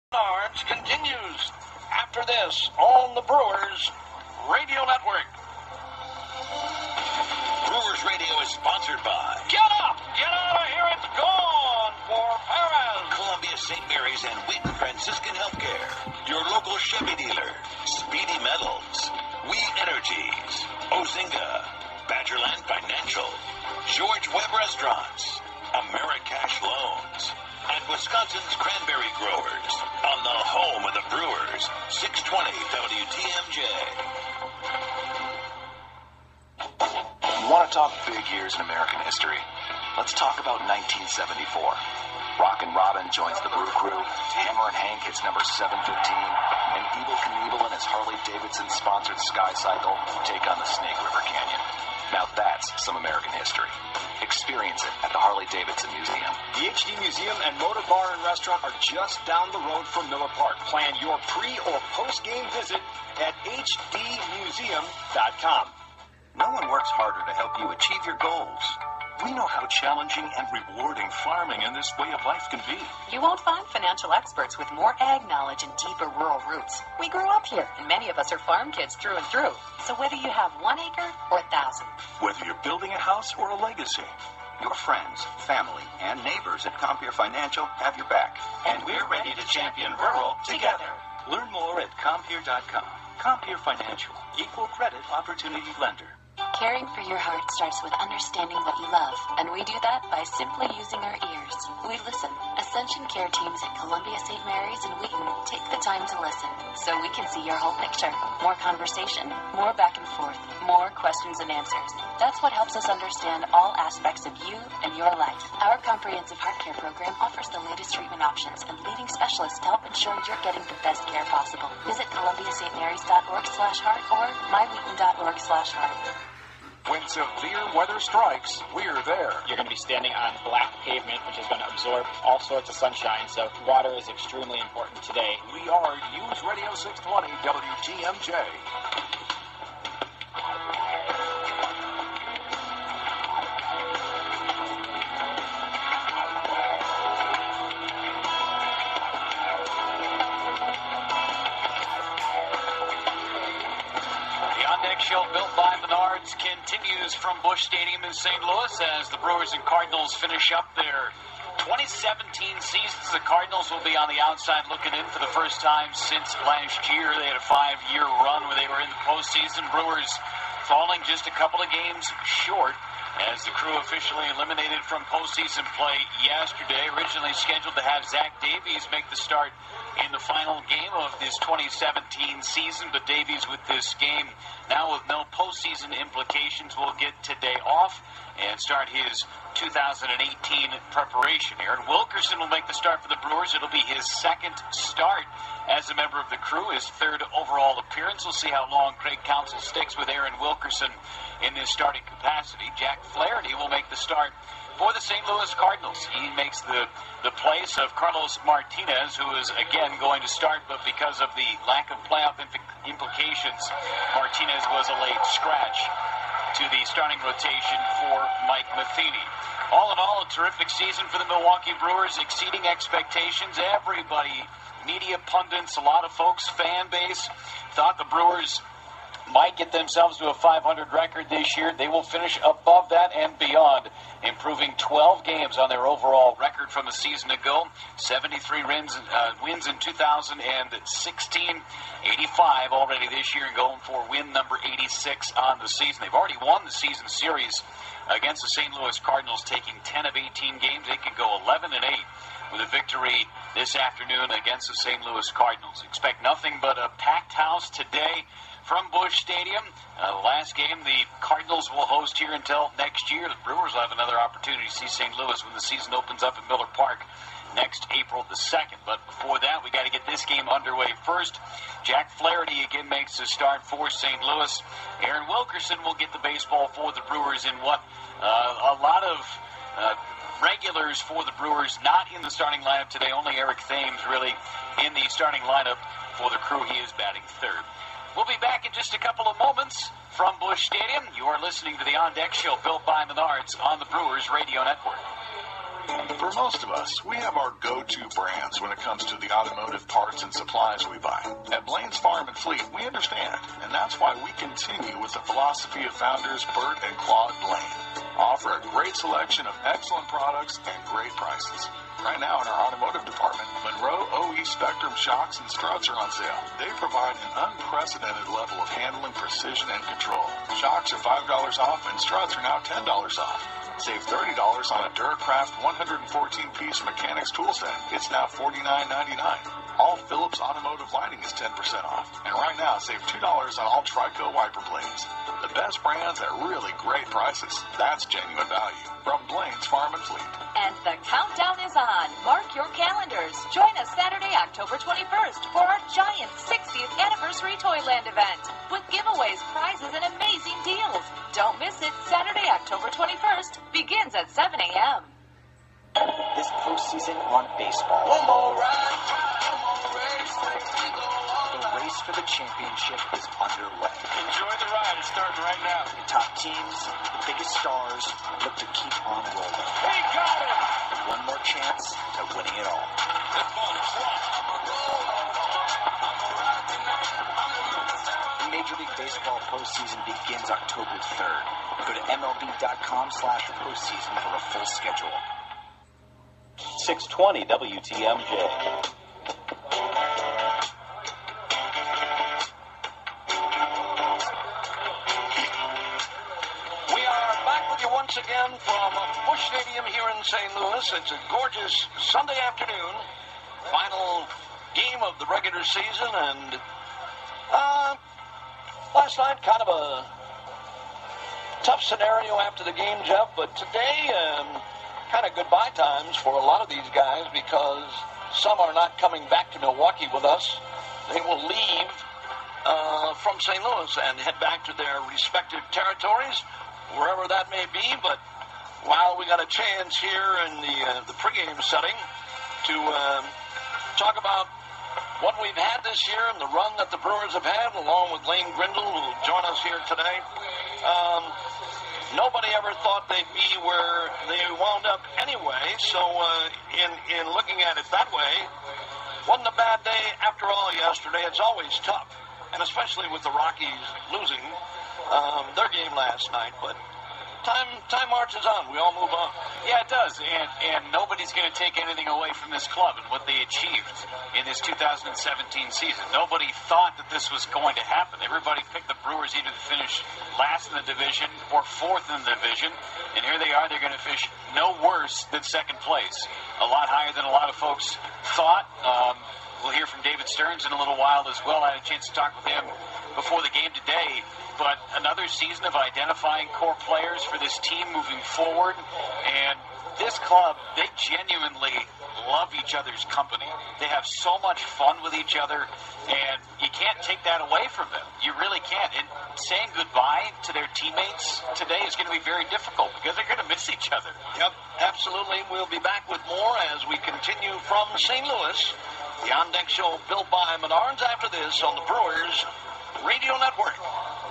Nards continues after this on the Brewers Radio Network. Brewers Radio is sponsored by Get up! Get out of here! It's gone for Perez. Columbia St. Mary's and Wheaton Franciscan Healthcare, your local Chevy dealer, Speedy Metals, We Energies, Ozinga, Badgerland Financial, George Webb Restaurants, Americash Loans, and Wisconsin's Cranberry Growers on the home of the Brewers, 620 WTMJ. You want to talk big years in American history? Let's talk about 1974. Rockin' Robin joins the Brew Crew, Hammer and Hank hits number 715, and Evel Knievel and his Harley-Davidson-sponsored Sky Cycle take on the Snake River Canyon. Now that's some American history. Experience it at the Harley-Davidson Museum. The HD Museum and Motor Bar and Restaurant are just down the road from Miller Park. Plan your pre- or post-game visit at hdmuseum.com. No one works harder to help you achieve your goals. We know how challenging and rewarding farming and this way of life can be. You won't find financial experts with more ag knowledge and deeper rural roots. We grew up here, and many of us are farm kids through and through. So whether you have 1 acre or 1,000. Whether you're building a house or a legacy, your friends, family, and neighbors at Compeer Financial have your back. And we're ready to champion rural together. Learn more at Compeer.com. Compeer Financial, equal credit opportunity lender. Caring for your heart starts with understanding what you love, and we do that by simply using our ears. We listen. Ascension Care teams at Columbia St. Mary's and Wheaton take the time to listen, so we can see your whole picture. More conversation, more back and forth, more questions and answers. That's what helps us understand all aspects of you and your life. Our comprehensive heart care program offers the latest treatment options and leading specialists to help ensure you're getting the best care possible. Visit ColumbiaStMarys.org/heart or mywheaton.org/heart. When severe weather strikes, we're there. You're going to be standing on black pavement, which is going to absorb all sorts of sunshine, so water is extremely important today. We are News Radio 620 WTMJ. Show built by Menards continues from Busch Stadium in St. Louis as the Brewers and Cardinals finish up their 2017 seasons. The Cardinals will be on the outside looking in for the first time since last year. They had a 5-year run where they were in the postseason. Brewers falling just a couple of games short as the Crew officially eliminated from postseason play yesterday. Originally scheduled to have Zach Davies make the start in the final game of this 2017 season, but Davies with this game now with no postseason implications will get today off and start his 2018 preparation. Aaron Wilkerson will make the start for the Brewers. It'll be his second start as a member of the Crew, his third overall appearance. We'll see how long Craig Counsell sticks with Aaron Wilkerson in this starting capacity. Jack Flaherty will make the start for the St. Louis Cardinals. He makes the place of Carlos Martinez, who is again going to start, but because of the lack of playoff implications, Martinez was a late scratch to the starting rotation for Mike Matheny. All in all, a terrific season for the Milwaukee Brewers, exceeding expectations. Everybody, media pundits, a lot of folks, fan base, thought the Brewers might get themselves to a 500 record this year. They will finish above that and beyond, improving 12 games on their overall record from a season ago. 73 wins in 2016, 85 already this year, and going for win number 86 on the season. They've already won the season series against the St. Louis Cardinals, taking 10 of 18 games. They could go 11-8 with a victory this afternoon against the St. Louis Cardinals. Expect nothing but a packed house today from Busch Stadium. Last game the Cardinals will host here until next year. The Brewers will have another opportunity to see St. Louis when the season opens up at Miller Park next April the 2nd. But before that, we got to get this game underway first. Jack Flaherty again makes the start for St. Louis. Aaron Wilkerson will get the baseball for the Brewers in what a lot of regulars for the Brewers not in the starting lineup today. Only Eric Thames really in the starting lineup for the Crew. He is batting third. We'll be back in just a couple of moments from Busch Stadium. You are listening to the On Deck Show built by Menards on the Brewers Radio Network. For most of us, we have our go-to brands when it comes to the automotive parts and supplies we buy. At Blaine's Farm and Fleet, we understand, and that's why we continue with the philosophy of founders Bert and Claude Blaine. Offer a great selection of excellent products and great prices. Right now in our automotive department, Monroe OE Spectrum shocks and struts are on sale. They provide an unprecedented level of handling, precision, and control. Shocks are $5 off and struts are now $10 off. Save $30 on a Duracraft 114-piece mechanics tool set. It's now $49.99. All Phillips automotive lighting is 10% off. And right now, save $2 on all Trico wiper blades. The best brands at really great prices. That's genuine value. From Blaine's Farm and Fleet. And the countdown is on. Mark your calendars. Join us Saturday, October 21st for our giant 60th anniversary Toyland event with giveaways, prizes, and amazing deals. Don't miss it. Saturday, October 21st begins at 7 a.m. This postseason on baseball. One more ride. The race for the championship is underway. Enjoy the ride. It's starting right now. The top teams, the biggest stars, look to keep on rolling. He got it! With one more chance at winning it all. The Major League Baseball postseason begins October 3rd. Go to MLB.com/postseason for a full schedule. 620 WTMJ. Once again from Busch Stadium here in St. Louis. It's a gorgeous Sunday afternoon. Final game of the regular season. And last night, kind of a tough scenario after the game, Jeff. But today, kind of goodbye times for a lot of these guys because some are not coming back to Milwaukee with us. They will leave from St. Louis and head back to their respective territories, wherever that may be. But while we got a chance here in the pregame setting to talk about what we've had this year and the run that the Brewers have had, along with Lane Grindle, who will join us here today. Nobody ever thought they'd be where they wound up anyway. So in looking at it that way, wasn't a bad day after all yesterday. It's always tough, and especially with the Rockies losing their game last night. But time marches on. We all move on. Yeah, it does. And nobody's going to take anything away from this club and what they achieved in this 2017 season. Nobody thought that this was going to happen. Everybody picked the Brewers either to finish last in the division or fourth in the division. And here they are. They're going to finish no worse than second place. A lot higher than a lot of folks thought. We'll hear from David Stearns in a little while as well. I had a chance to talk with him before the game today. But another season of identifying core players for this team moving forward. And this club, they genuinely love each other's company. They have so much fun with each other, and you can't take that away from them. You really can't. And saying goodbye to their teammates today is going to be very difficult because they're going to miss each other. Yep, absolutely. We'll be back with more as we continue from St. Louis. The On Deck Show built by Menards after this on the Brewers Radio Network.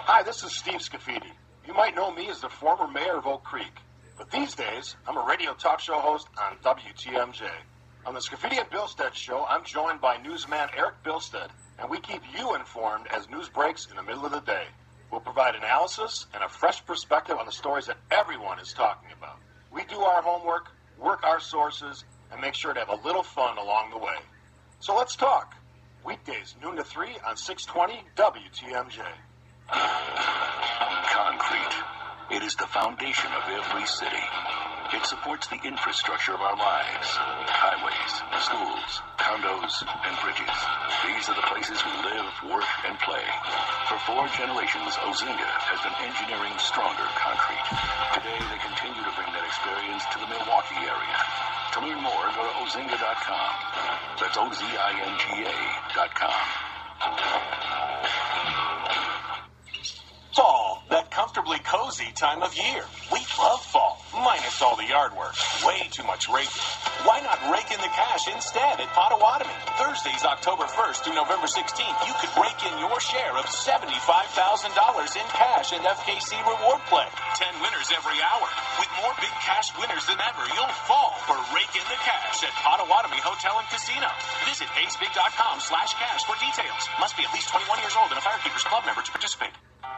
Hi, this is Steve Scafidi. You might know me as the former mayor of Oak Creek, but these days, I'm a radio talk show host on WTMJ. On the Scafidi and Bilstead show, I'm joined by newsman Eric Bilstead, and we keep you informed as news breaks in the middle of the day. We'll provide analysis and a fresh perspective on the stories that everyone is talking about. We do our homework, work our sources, and make sure to have a little fun along the way. So let's talk. Weekdays, noon to 3 on 620 WTMJ. Concrete. It is the foundation of every city. It supports the infrastructure of our lives. Highways, schools, condos, and bridges. These are the places we live, work, and play. For 4 generations, Ozinga has been engineering stronger concrete. Today, they continue to bring that experience to the Milwaukee area. To learn more, go to ozinga.com. That's OZINGA.com. Fall, that comfortably cozy time of year. We love fall, minus all the yard work. Way too much raking. Why not rake in the cash instead at Potawatomi? Thursdays, October 1st through November 16th, you could rake in your share of $75,000 in cash and FKC reward play. 10 winners every hour. With more big cash winners than ever, you'll fall for Rake in the Cash at Potawatomi Hotel and Casino. Visit acebig.com/cash for details. Must be at least 21 years old and a Firekeepers Club member to participate.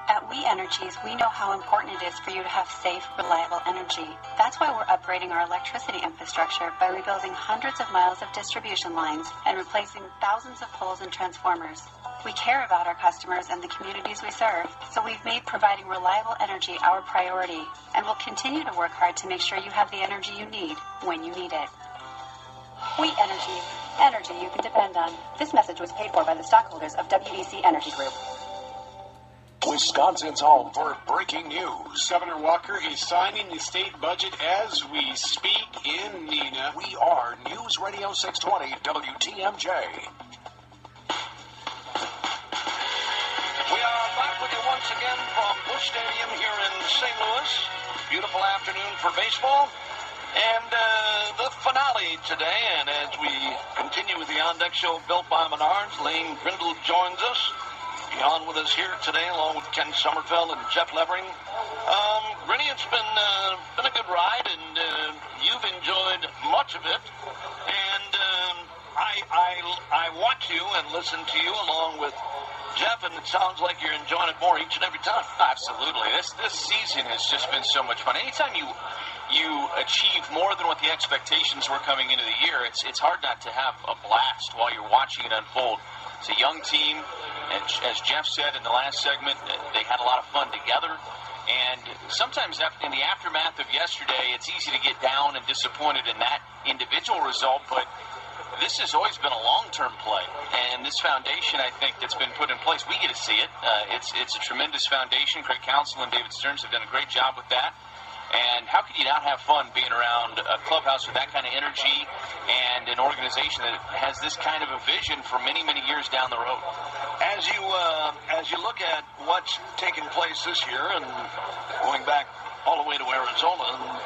At We Energies, we know how important it is for you to have safe, reliable energy. That's why we're upgrading our electricity infrastructure by rebuilding hundreds of miles of distribution lines and replacing thousands of poles and transformers. We care about our customers and the communities we serve, so we've made providing reliable energy our priority, and we'll continue to work hard to make sure you have the energy you need when you need it. We Energies, energy you can depend on. This message was paid for by the stockholders of WEC Energy Group. Wisconsin's home for breaking news. Governor Walker is signing the state budget as we speak in Neenah. We are News Radio 620 WTMJ. We are back with you once again from Busch Stadium here in St. Louis. Beautiful afternoon for baseball. And the finale today, and as we continue with the On Deck Show built by Menards, Lane Grindle joins us. Be on with us here today, along with Ken Sommerfeld and Jeff Levering. Rennie, it's been a good ride, and you've enjoyed much of it. And I watch you and listen to you along with Jeff, and it sounds like you're enjoying it more each and every time. Absolutely. This season has just been so much fun. Anytime you achieve more than what the expectations were coming into the year, it's hard not to have a blast while you're watching it unfold. It's a young team, and as Jeff said in the last segment, they had a lot of fun together. And sometimes in the aftermath of yesterday, it's easy to get down and disappointed in that individual result, but this has always been a long-term play. And this foundation, I think, that's been put in place, we get to see it. It's a tremendous foundation. Craig Counsell and David Stearns have done a great job with that. And how could you not have fun being around a clubhouse with that kind of energy and an organization that has this kind of a vision for many, many years down the road? As you look at what's taken place this year, and going back all the way to Arizona, and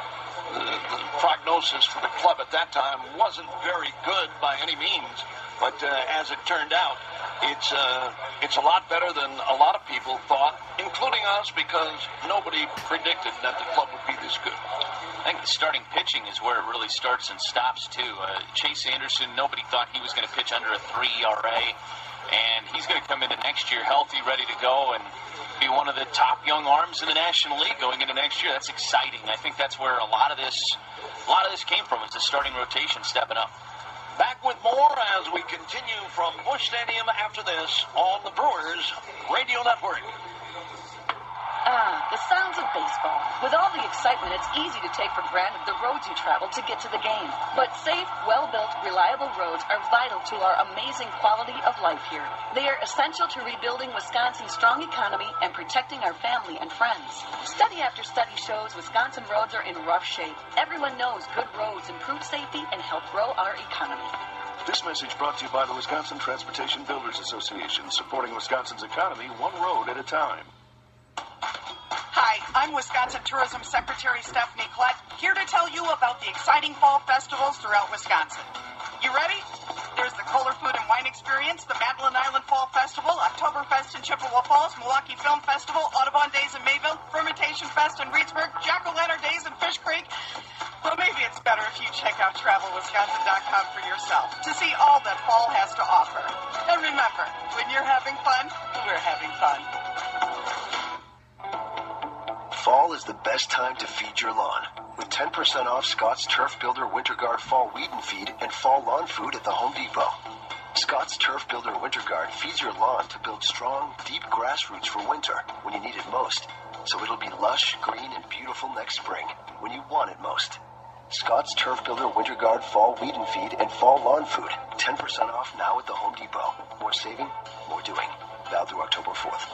the prognosis for the club at that time wasn't very good by any means. But as it turned out, it's a lot better than a lot of people thought, including us, because nobody predicted that the club would be this good. I think the starting pitching is where it really starts and stops, too. Chase Anderson, nobody thought he was going to pitch under a 3 ERA, and he's going to come into next year healthy, ready to go, and be one of the top young arms in the National League going into next year. That's exciting. I think that's where a lot of this came from, is the starting rotation stepping up. Back with more as we continue from Busch Stadium after this on the Brewers Radio Network. The sounds of baseball. With all the excitement, it's easy to take for granted the roads you travel to get to the game. But safe, well-built, reliable roads are vital to our amazing quality of life here. They are essential to rebuilding Wisconsin's strong economy and protecting our family and friends. Study after study shows Wisconsin roads are in rough shape. Everyone knows good roads improve safety and help grow our economy. This message brought to you by the Wisconsin Transportation Builders Association, supporting Wisconsin's economy one road at a time. Hi, I'm Wisconsin Tourism Secretary Stephanie Klett, here to tell you about the exciting fall festivals throughout Wisconsin. You ready? There's the Kohler Food and Wine Experience, the Madeline Island Fall Festival, Oktoberfest in Chippewa Falls, Milwaukee Film Festival, Audubon Days in Mayville, Fermentation Fest in Reedsburg, Jack-o'-lantern Days in Fish Creek. Well, maybe it's better if you check out TravelWisconsin.com for yourself to see all that fall has to offer. And remember, when you're having fun, we're having fun. Fall is the best time to feed your lawn. With 10% off Scott's Turf Builder Winter Guard Fall Weed and Feed and Fall Lawn Food at the Home Depot. Scott's Turf Builder Winter Guard feeds your lawn to build strong, deep grass roots for winter when you need it most. So it'll be lush, green, and beautiful next spring when you want it most. Scott's Turf Builder Winter Guard Fall Weed and Feed and Fall Lawn Food. 10% off now at the Home Depot. More saving, more doing. Valid through October 4th.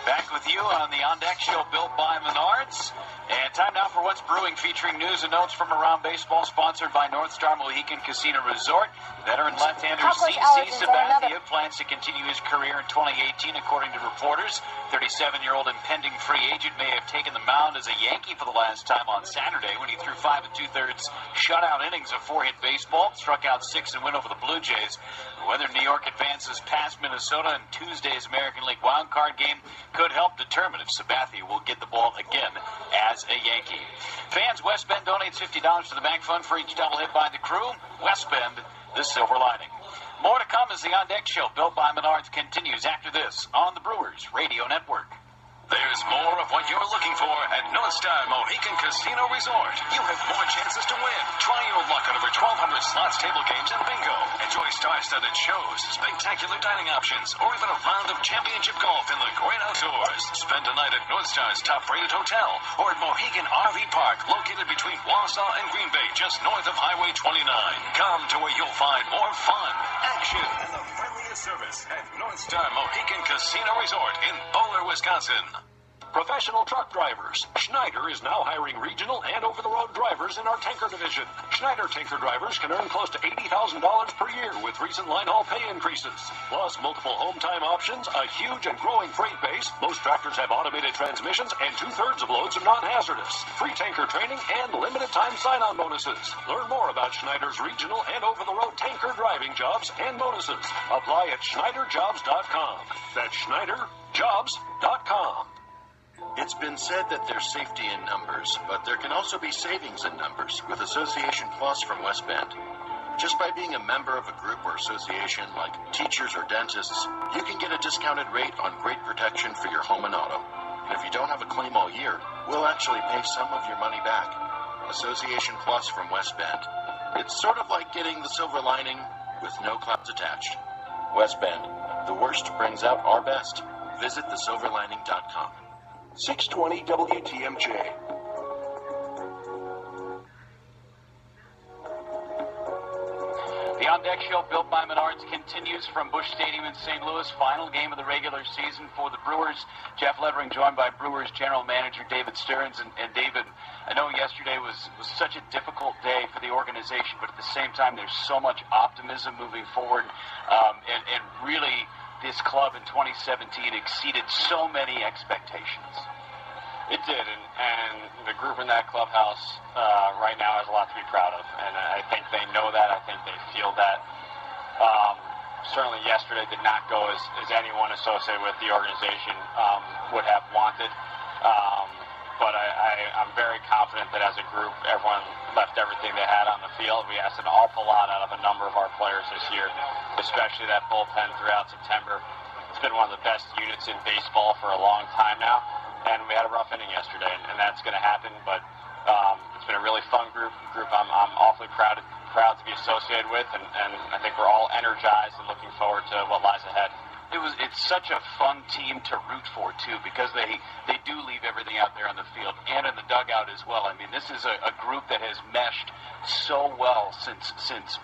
Back with you on the On Deck Show built by Menards. And Time now for What's Brewing, featuring news and notes from around baseball, sponsored by North Star Mohican Casino Resort. Veteran left-hander CC Sabathia plans to continue his career in 2018, according to reporters. 37-year-old impending free agent may have taken the mound as a Yankee for the last time on Saturday when he threw 5 2/3 shutout innings of 4-hit baseball, struck out 6 and win over the Blue Jays. Whether New York advances past Minnesota in Tuesday's American League wildcard game could help determine if Sabathia will get the ball again as a Yankee. Fans, West Bend donates $50 to the bank fund for each double hit by the crew. West Bend, the silver lining. More to come as the On Deck Show, built by Menards, continues after this on the Brewers Radio Network. There's more of what you're looking for at North Star Mohican Casino Resort. You have more chances to win. Try your luck at over 1,200 slots, table games, and bingo. Enjoy star-studded shows, spectacular dining options, or even a round of championship golf in the great outdoors. Spend a night at North Star's top-rated hotel or at Mohican RV Park, located between Wausau and Green Bay, just north of Highway 29. Come to where you'll find more fun, action, and the friendliest service at North Star Mohican Casino Resort in Bowler, Wisconsin. Professional truck drivers. Schneider is now hiring regional and over-the-road drivers in our tanker division. Schneider tanker drivers can earn close to $80,000 per year with recent line haul pay increases. Plus, multiple home time options, a huge and growing freight base. Most tractors have automated transmissions, and 2/3 of loads are non-hazardous. Free tanker training and limited time sign-on bonuses. Learn more about Schneider's regional and over-the-road tanker driving jobs and bonuses. Apply at SchneiderJobs.com. That's SchneiderJobs.com. It's been said that there's safety in numbers, but there can also be savings in numbers with Association Plus from West Bend. Just by being a member of a group or association like teachers or dentists, you can get a discounted rate on great protection for your home and auto. And if you don't have a claim all year, we'll actually pay some of your money back. Association Plus from West Bend. It's sort of like getting the silver lining with no clouds attached. West Bend. The worst brings out our best. Visit thesilverlining.com. 620 WTMJ. The On Deck Show, built by Menards, continues from Busch Stadium in St. Louis. Final game of the regular season for the Brewers. Jeff Levering joined by Brewers General Manager David Stearns. And David, I know yesterday was such a difficult day for the organization, but at the same time, there's so much optimism moving forward. And really, this club in 2017 exceeded so many expectations. It did, and the group in that clubhouse right now has a lot to be proud of, and I think they know that. I think they feel that. Certainly yesterday did not go as anyone associated with the organization would have wanted, but I'm very confident that as a group, everyone left everything they had on the field. We asked an awful lot out of a number of our players this year, especially that bullpen throughout September. It's been one of the best units in baseball for a long time now. And we had a rough inning yesterday, and that's going to happen. But it's been a really fun group I'm awfully proud to be associated with, and I think we're all energized and looking forward to what lies ahead. It's such a fun team to root for, too, because they do leave everything out there on the field and in the dugout as well. I mean, this is a group that has meshed so well since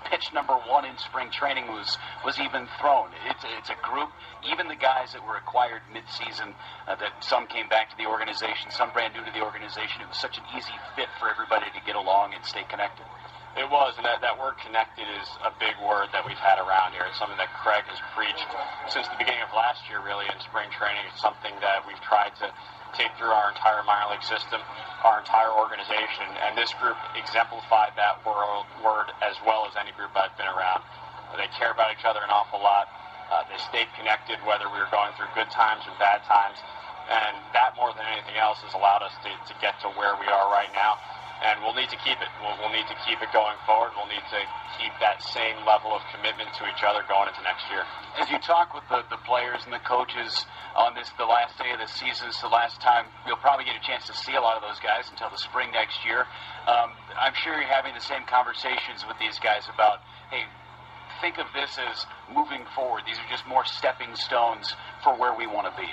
pitch number 1 in spring training was even thrown. It's a group, even the guys that were acquired mid-season, that some came back to the organization, some brand new to the organization. It was such an easy fit for everybody to get along and stay connected. It was, and that word connected is a big word that we've had around here. It's something that Craig has preached since the beginning of last year, really, in spring training. It's something that we've tried to take through our entire minor league system, our entire organization, and this group exemplified that word as well as any group I've been around. They care about each other an awful lot. They stayed connected whether we were going through good times or bad times, and that more than anything else has allowed us to get to where we are right now. And we'll need to keep it. We'll need to keep it going forward. We'll need to keep that same level of commitment to each other going into next year. As you talk with the players and the coaches on the last day of the season, it's the last time you'll probably get a chance to see a lot of those guys until the spring next year. I'm sure you're having the same conversations with these guys about, hey, think of this as moving forward. These are just more stepping stones for where we want to be.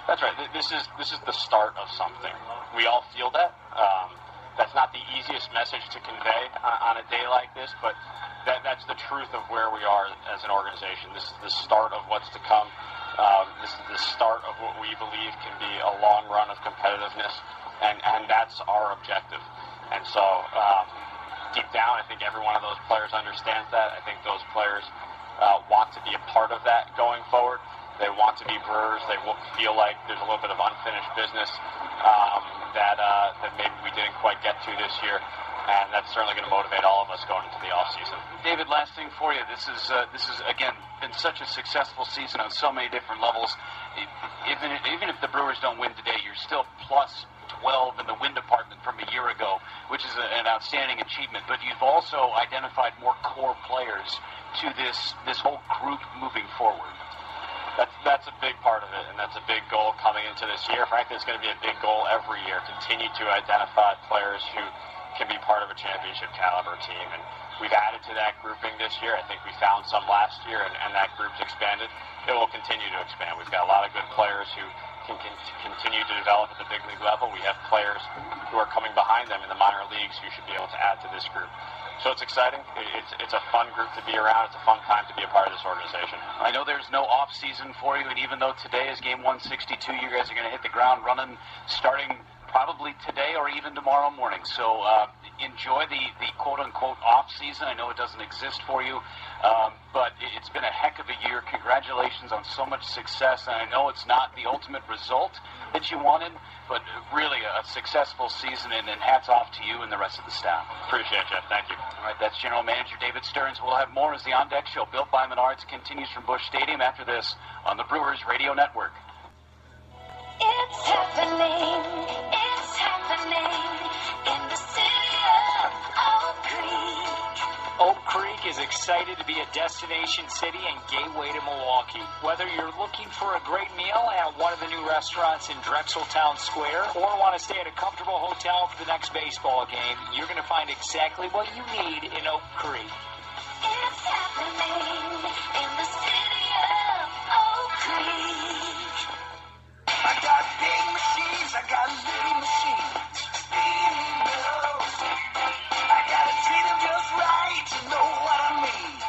That's right. This is the start of something. We all feel that. That's not the easiest message to convey on a day like this, but that's the truth of where we are as an organization. This is the start of what's to come. This is the start of what we believe can be a long run of competitiveness. and that's our objective. And so deep down, I think every one of those players understands that. I think those players want to be a part of that going forward. They want to be Brewers. They feel like there's a little bit of unfinished business that maybe we didn't quite get to this year. And that's certainly going to motivate all of us going into the offseason. David, last thing for you. This is again been such a successful season on so many different levels. Even if the Brewers don't win today, you're still plus 12 in the win department from a year ago, which is an outstanding achievement. But you've also identified more core players to this whole group moving forward. That's a big part of it, and that's a big goal coming into this year. Frankly, it's going to be a big goal every year. Continue to identify players who can be part of a championship caliber team, and we've added to that grouping this year. I think we found some last year, and that group's expanded. It will continue to expand. We've got a lot of good players who can continue to develop at the big league level. We have players who are coming behind them in the minor leagues who should be able to add to this group. So it's exciting. It's a fun group to be around. It's a fun time to be a part of this organization. I know there's no off season for you, and even though today is game 162, you guys are going to hit the ground running starting probably today or even tomorrow morning. So enjoy the quote-unquote off-season. I know it doesn't exist for you, but it's been a heck of a year. Congratulations on so much success. And I know it's not the ultimate result that you wanted, but really a successful season, and hats off to you and the rest of the staff. Appreciate it, Jeff. Thank you. All right, that's General Manager David Stearns. We'll have more as the On Deck Show, built by Menards, continues from Busch Stadium after this on the Brewers Radio Network. It's happening in the city of Oak Creek. Oak Creek is excited to be a destination city and gateway to Milwaukee. Whether you're looking for a great meal at one of the new restaurants in Drexeltown Square or want to stay at a comfortable hotel for the next baseball game, you're going to find exactly what you need in Oak Creek. It's happening in the city of Oak Creek. I got big machines, I got little machines. I gotta treat them just right, you know what I mean.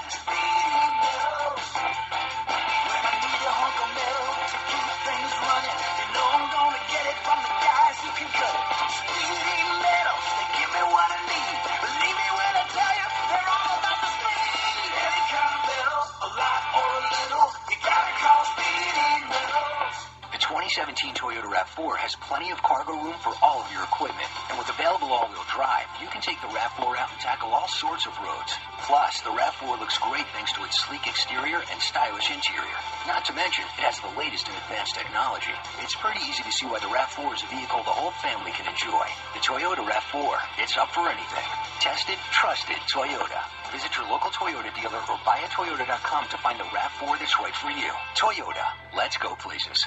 When I need a hunk of metal to keep things running, you know I'm gonna get it from the guys who can cut it. Speedy metal, they give me what I need. Believe me when I tell you, they're all about the speed. Any kind of metal, a lot or a little, you gotta call Speedy Metals. The 2017 Toyota RAV4 has plenty of cargo room for all of your equipment. And with available all-wheel drive, you can take the RAV4 out and tackle all sorts of roads. Plus, the RAV4 looks great thanks to its sleek exterior and stylish interior. Not to mention, it has the latest in advanced technology. It's pretty easy to see why the RAV4 is a vehicle the whole family can enjoy. The Toyota RAV4, it's up for anything. Tested, trusted Toyota. Visit your local Toyota dealer or buyatoyota.com to find a RAV4 that's right for you. Toyota, let's go places.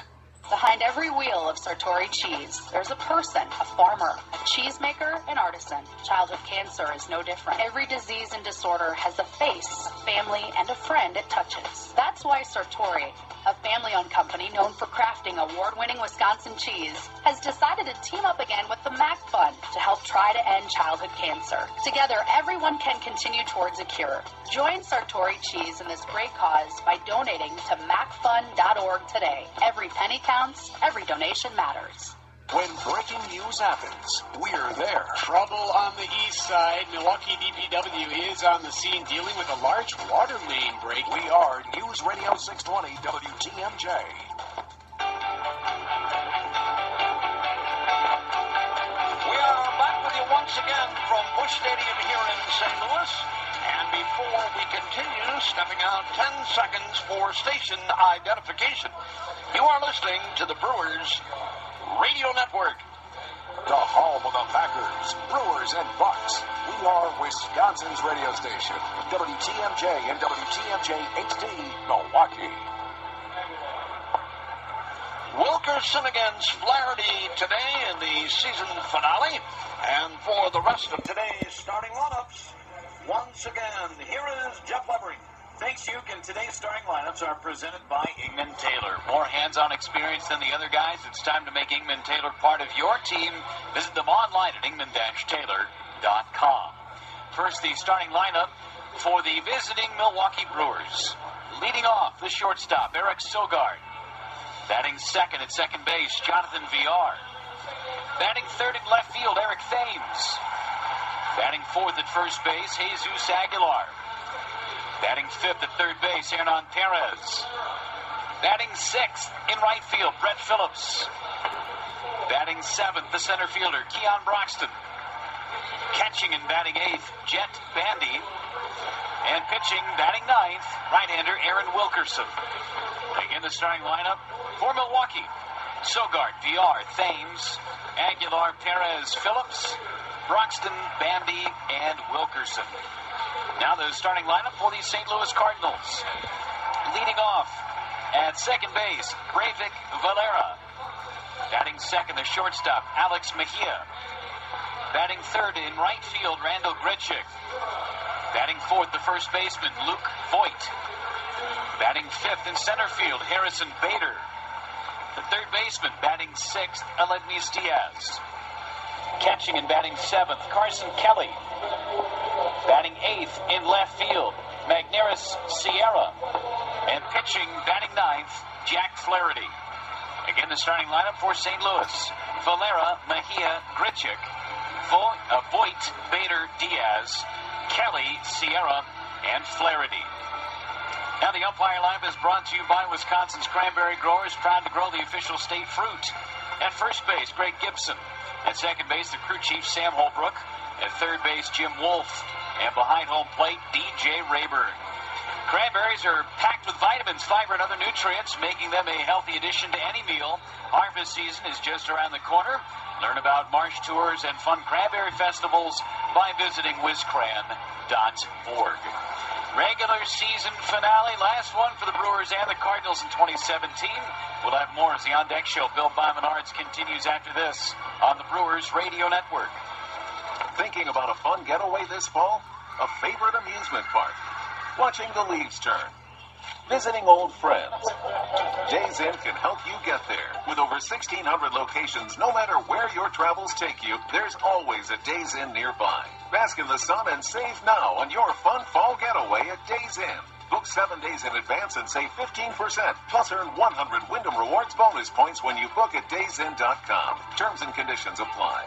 Behind every wheel of Sartori cheese, there's a person, a farmer, a cheesemaker, an artisan. Childhood cancer is no different. Every disease and disorder has a face, a family, and a friend it touches. That's why Sartori, a family-owned company known for crafting award-winning Wisconsin cheese, has decided to team up again with the MAC Fund to help try to end childhood cancer. Together, everyone can continue towards a cure. Join Sartori Cheese in this great cause by donating to macfund.org today. Every penny counts, every donation matters. When breaking news happens, we're there. Trouble on the east side. Milwaukee DPW is on the scene dealing with a large water main break. We are News Radio 620 WTMJ. We are back with you once again from Busch Stadium here in St. Louis. And before we continue, stepping out 10 seconds for station identification. You are listening to the Brewers Radio Network. The home of the Packers, Brewers, and Bucks. We are Wisconsin's radio station, WTMJ and WTMJ HD, Milwaukee. Wilkerson against Flaherty today in the season finale. And for the rest of today's starting lineups, once again, here is Jeff Levering. Thanks, Duke, and today's starting lineups are presented by Ingman Taylor. More hands-on experience than the other guys. It's time to make Ingman Taylor part of your team. Visit them online at ingman-taylor.com. First, the starting lineup for the visiting Milwaukee Brewers. Leading off, the shortstop, Eric Sogard. Batting second at second base, Jonathan Villar. Batting third in left field, Eric Thames. Batting fourth at first base, Jesus Aguilar. Batting fifth at third base, Hernan Perez. Batting sixth in right field, Brett Phillips. Batting seventh, the center fielder, Keon Broxton. Catching and batting eighth, Jet Bandy. And pitching, batting ninth, right-hander Aaron Wilkerson. Again, the starting lineup for Milwaukee. Sogard, VR, Thames, Aguilar, Perez, Phillips, Broxton, Bandy, and Wilkerson. Now the starting lineup for the St. Louis Cardinals. Leading off at second base, Breivik Valera. Batting second, the shortstop, Alex Mejia. Batting third in right field, Randall Grichuk. Batting fourth, the first baseman, Luke Voigt. Batting fifth in center field, Harrison Bader. The third baseman, batting sixth, Aledmys Diaz. Catching and batting seventh, Carson Kelly. Batting eighth in left field, Magneris Sierra. And pitching, batting ninth, Jack Flaherty. Again, the starting lineup for St. Louis. Valera, Mejia, Grichuk, Voigt, Bader, Diaz, Kelly, Sierra, and Flaherty. Now the umpire lineup is brought to you by Wisconsin's Cranberry Growers, proud to grow the official state fruit. At first base, Greg Gibson. At second base, the crew chief, Sam Holbrook. At third base, Jim Wolf. And behind home plate, DJ Rayburn. Cranberries are packed with vitamins, fiber, and other nutrients, making them a healthy addition to any meal. Harvest season is just around the corner. Learn about marsh tours and fun cranberry festivals by visiting wizcran.org. Regular season finale, last one for the Brewers and the Cardinals in 2017. We'll have more as the On Deck Show, Bill by Menards, continues after this on the Brewers Radio Network. Thinking about a fun getaway this fall? A favorite amusement park? Watching the leaves turn? Visiting old friends? Days Inn can help you get there. With over 1,600 locations, no matter where your travels take you, there's always a Days Inn nearby. Bask in the sun and save now on your fun fall getaway at Days Inn. Book 7 days in advance and save 15%. Plus earn 100 Wyndham Rewards bonus points when you book at daysinn.com. Terms and conditions apply.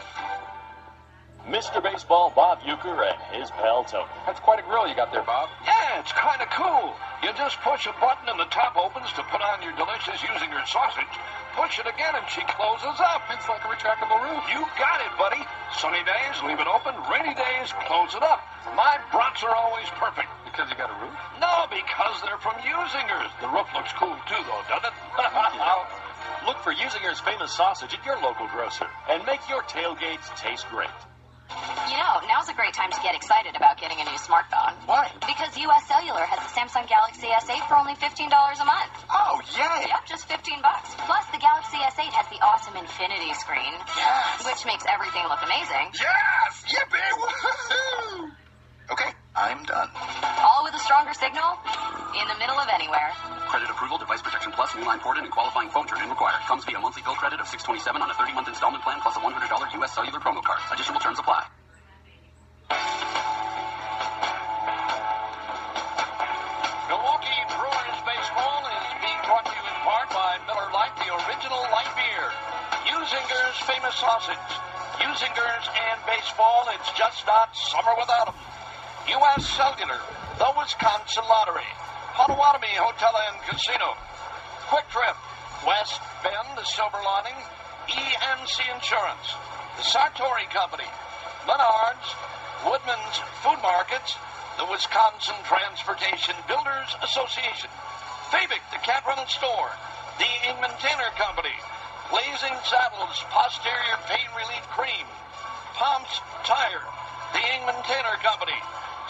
Mr. Baseball Bob Euchre and his pal Tony. That's quite a grill you got there, Bob. Yeah, it's kind of cool. You just push a button and the top opens to put on your delicious Usinger sausage. Push it again and she closes up. It's like a retractable roof. You got it, buddy. Sunny days, leave it open. Rainy days, close it up. My brats are always perfect. Because you got a roof? No, because they're from Usingers. The roof looks cool too, though, doesn't it? Look for Usinger's famous sausage at your local grocer and make your tailgates taste great. You know, now's a great time to get excited about getting a new smartphone. Why? Because U.S. Cellular has the Samsung Galaxy S8 for only $15 a month. Oh, yay! Yep, just $15. Plus, the Galaxy S8 has the awesome infinity screen. Yes! Which makes everything look amazing. Yes! Yippee! Woohoo! Okay, I'm done. All with a stronger signal in the middle of anywhere. Credit approval, device protection plus, new line ported, and qualifying phone turn-in required. Comes via monthly bill credit of $627 on a 30-month installment plan plus a $100 U.S. Cellular promo card. Additional terms apply. Milwaukee Brewers baseball is being brought to you in part by Miller Lite, the original light beer. Usinger's famous sausage. Usinger's and baseball, it's just not summer without them. U.S. Cellular, the Wisconsin Lottery, Potawatomi Hotel and Casino, Quick Trip, West Bend, the Silver Lining, ENC Insurance, the Sartori Company, Menards, Woodman's Food Markets, the Wisconsin Transportation Builders Association, Fabic, the cat rental store, the Ingman Tanner Company, Blazing Saddles Posterior Pain Relief Cream, Pomps Tire, the Ingman Tanner Company,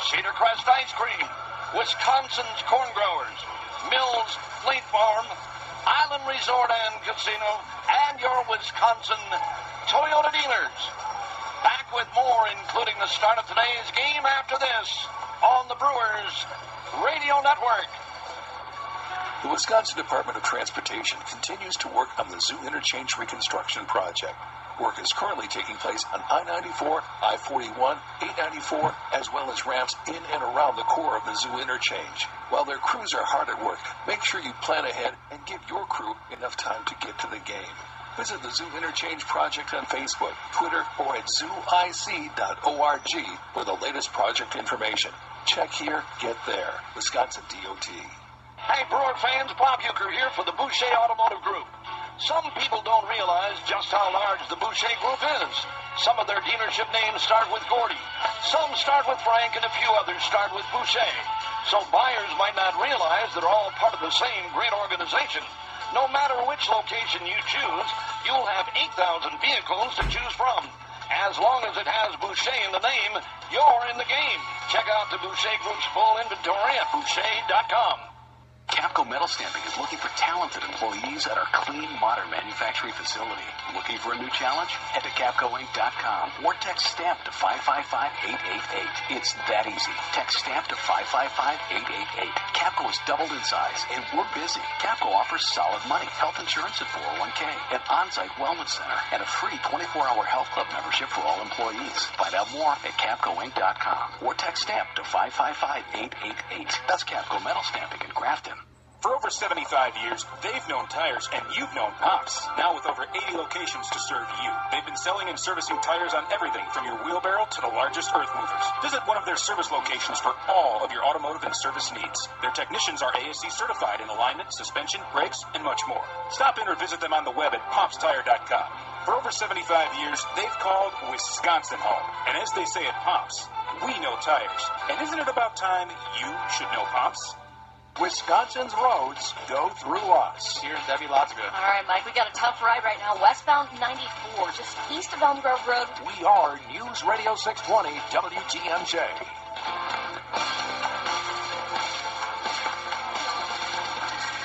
Cedar Crest Ice Cream, Wisconsin's Corn Growers, Mills Fleet Farm, Island Resort and Casino, and your Wisconsin Toyota dealers. Back with more, including the start of today's game after this on the Brewers Radio Network. The Wisconsin Department of Transportation continues to work on the Zoo Interchange Reconstruction Project. Work is currently taking place on I-94, I-41, 894, as well as ramps in and around the core of the Zoo Interchange. While their crews are hard at work, make sure you plan ahead and give your crew enough time to get to the game. Visit the Zoo Interchange Project on Facebook, Twitter, or at zooic.org for the latest project information. Check here, get there. Wisconsin DOT. Hey, Brewer fans, Bob Euchre here for the Boucher Automotive Group. Some people don't realize just how large the Boucher Group is. Some of their dealership names start with Gordy. Some start with Frank, and a few others start with Boucher. So buyers might not realize they're all part of the same great organization. No matter which location you choose, you'll have 8,000 vehicles to choose from. As long as it has Boucher in the name, you're in the game. Check out the Boucher Group's full inventory at Boucher.com. Capco Metal Stamping is looking for talented employees at our clean, modern manufacturing facility. Looking for a new challenge? Head to CapcoInc.com or text STAMP to 555-888. It's that easy. Text STAMP to 555-888. Capco is doubled in size, and we're busy. Capco offers solid money, health insurance at 401k, an on-site wellness center, and a free 24-hour health club membership for all employees. Find out more at CapcoInc.com or text STAMP to 555-888. That's Capco Metal Stamping in Grafton. For over 75 years, they've known tires, and you've known Pops. Now with over 80 locations to serve you. They've been selling and servicing tires on everything from your wheelbarrow to the largest earth movers. Visit one of their service locations for all of your automotive and service needs. Their technicians are ASC certified in alignment, suspension, brakes, and much more. Stop in or visit them on the web at popstire.com. For over 75 years, they've called Wisconsin home. And as they say at Pops, we know tires. And isn't it about time you should know Pops? Wisconsin's roads go through us. Here's Debbie Lotzgood. All right, Mike, we got a tough ride right now. Westbound 94, just east of Elm Grove Road. We are News Radio 620 WTMJ.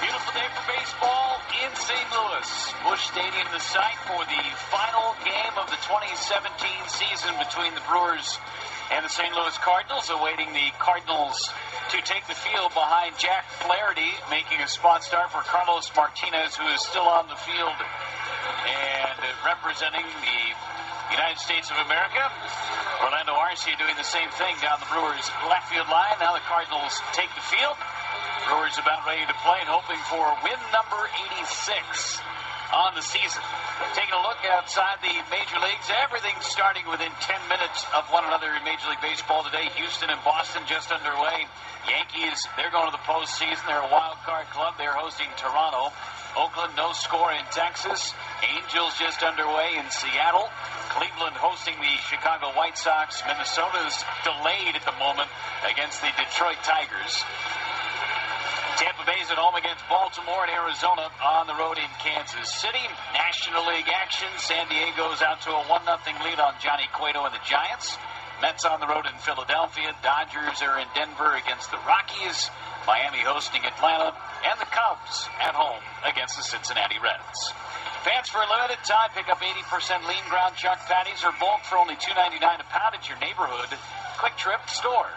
Beautiful day for baseball in St. Louis. Busch Stadium, the site for the final game of the 2017 season between the Brewers and the St. Louis Cardinals, awaiting the Cardinals to take the field behind Jack Flaherty, making a spot start for Carlos Martinez, who is still on the field and representing the United States of America. Orlando Arcia doing the same thing down the Brewers' left field line. Now the Cardinals take the field. Brewers about ready to play and hoping for win number 86 on the season. Taking a look outside the major leagues, everything's starting within 10 minutes of one another in Major League Baseball today. Houston and Boston just underway. Yankees, they're going to the postseason. They're a wild card club. They're hosting Toronto. Oakland, no score in Texas. Angels just underway in Seattle. Cleveland hosting the Chicago White Sox. Minnesota's delayed at the moment against the Detroit Tigers. Tampa Bay's at home against Baltimore, and Arizona on the road in Kansas City. National League action. San Diego's out to a 1-0 lead on Johnny Cueto and the Giants. Mets on the road in Philadelphia. Dodgers are in Denver against the Rockies. Miami hosting Atlanta. And the Cubs at home against the Cincinnati Reds. Fans, for a limited time, pick up 80% lean ground chuck patties or bulk for only $2.99 a pound at your neighborhood Quick Trip store.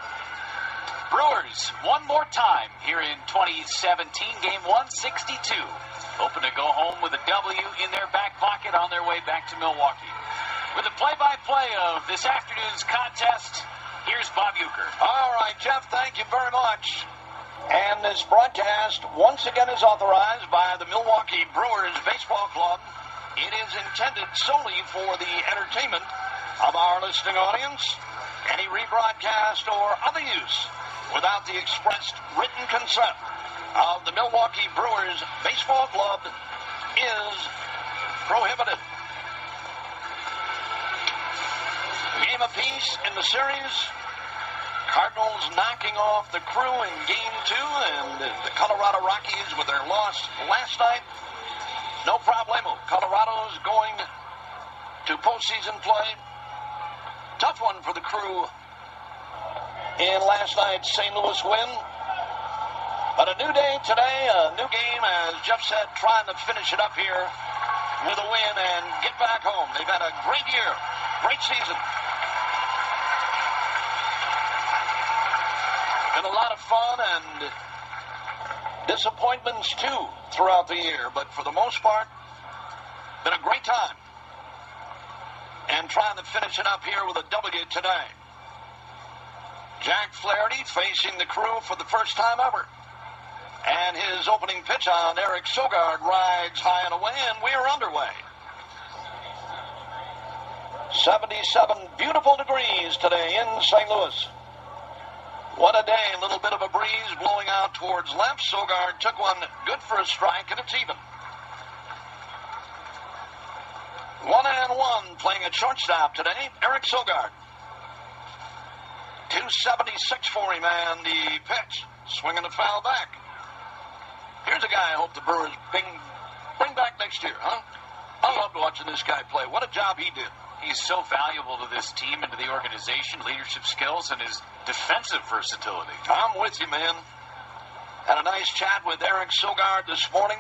Brewers, one more time here in 2017, game 162. Hoping to go home with a W in their back pocket on their way back to Milwaukee. With the play-by-play of this afternoon's contest, here's Bob Euchre. All right, Jeff, thank you very much. And this broadcast once again is authorized by the Milwaukee Brewers Baseball Club. It is intended solely for the entertainment of our listening audience. Any rebroadcast or other use without the expressed written consent of the Milwaukee Brewers Baseball Club is prohibited. Game apiece in the series. Cardinals knocking off the Crew in game 2, and the Colorado Rockies with their loss last night. No problemo. Colorado's going to postseason play. Tough one for the Crew in last night's St. Louis win. But a new day today, a new game, as Jeff said, trying to finish it up here with a win and get back home. They've had a great year, great season. Been a lot of fun and disappointments, too, throughout the year. But for the most part, been a great time. And trying to finish it up here with a W today. Jack Flaherty facing the Crew for the first time ever. And his opening pitch on Eric Sogard rides high and away, and we're underway. 77 beautiful degrees today in St. Louis. What a day. A little bit of a breeze blowing out towards left. Sogard took one good for a strike, and it's even. 1-1 playing at shortstop today, Eric Sogard. 276 for him, and the pitch. Swinging the foul back. Here's a guy I hope the Brewers bring back next year, huh? I loved watching this guy play. What a job he did. He's so valuable to this team and to the organization, leadership skills, and his defensive versatility. I'm with you, man. Had a nice chat with Eric Sogard this morning.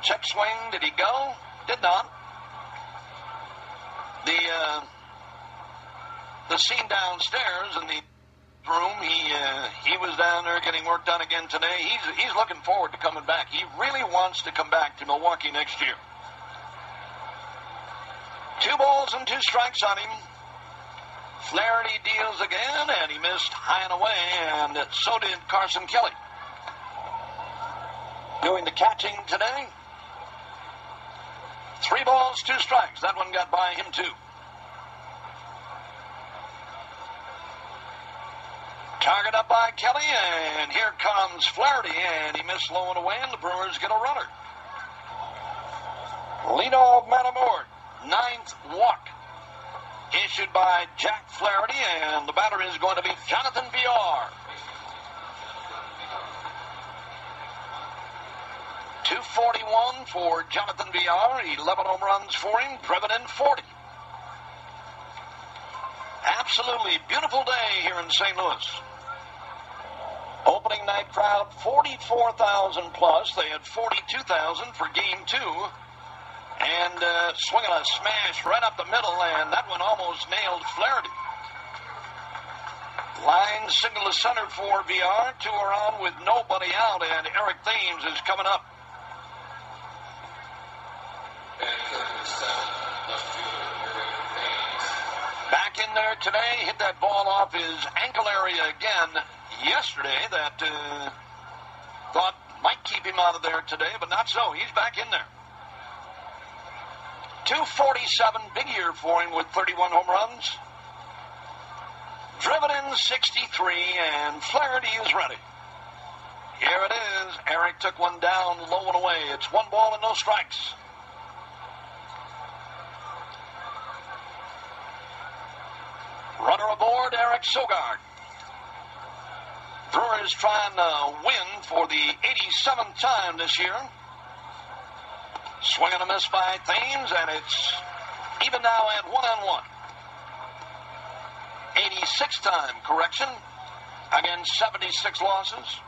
Check swing, did he go? Did not. The scene downstairs in the room, he was down there getting work done again today. He's looking forward to coming back. He really wants to come back to Milwaukee next year. 2 balls and 2 strikes on him. Flaherty deals again, and he missed high and away, and so did Carson Kelly. Doing the catching today. 3 balls, 2 strikes. That one got by him, too. Target up by Kelly, and here comes Flaherty, and he missed low and away, and the Brewers get a runner. Leadoff man aboard. 9th walk issued by Jack Flaherty, and the batter is going to be Jonathan Villar. 241 for Jonathan Villar. 11 home runs for him, driven in 40. Absolutely beautiful day here in St. Louis. Opening night crowd, 44,000 plus. They had 42,000 for game 2. And swinging a smash right up the middle, and that one almost nailed Flaherty. Line single to center for VR. 2 are on with nobody out, and Eric Thames is coming up. Back in there today, hit that ball off his ankle area again yesterday. That thought might keep him out of there today, but not so. He's back in there. 247, big year for him with 31 home runs. Driven in 63, and Flaherty is ready. Here it is. Eric took one down low and away. It's 1 ball and no strikes. Runner aboard, Eric Sogard. Brewers trying to win for the 87th time this year. Swing and a miss by Thames, and it's even now at 1-1. 86th time correction against 76 losses.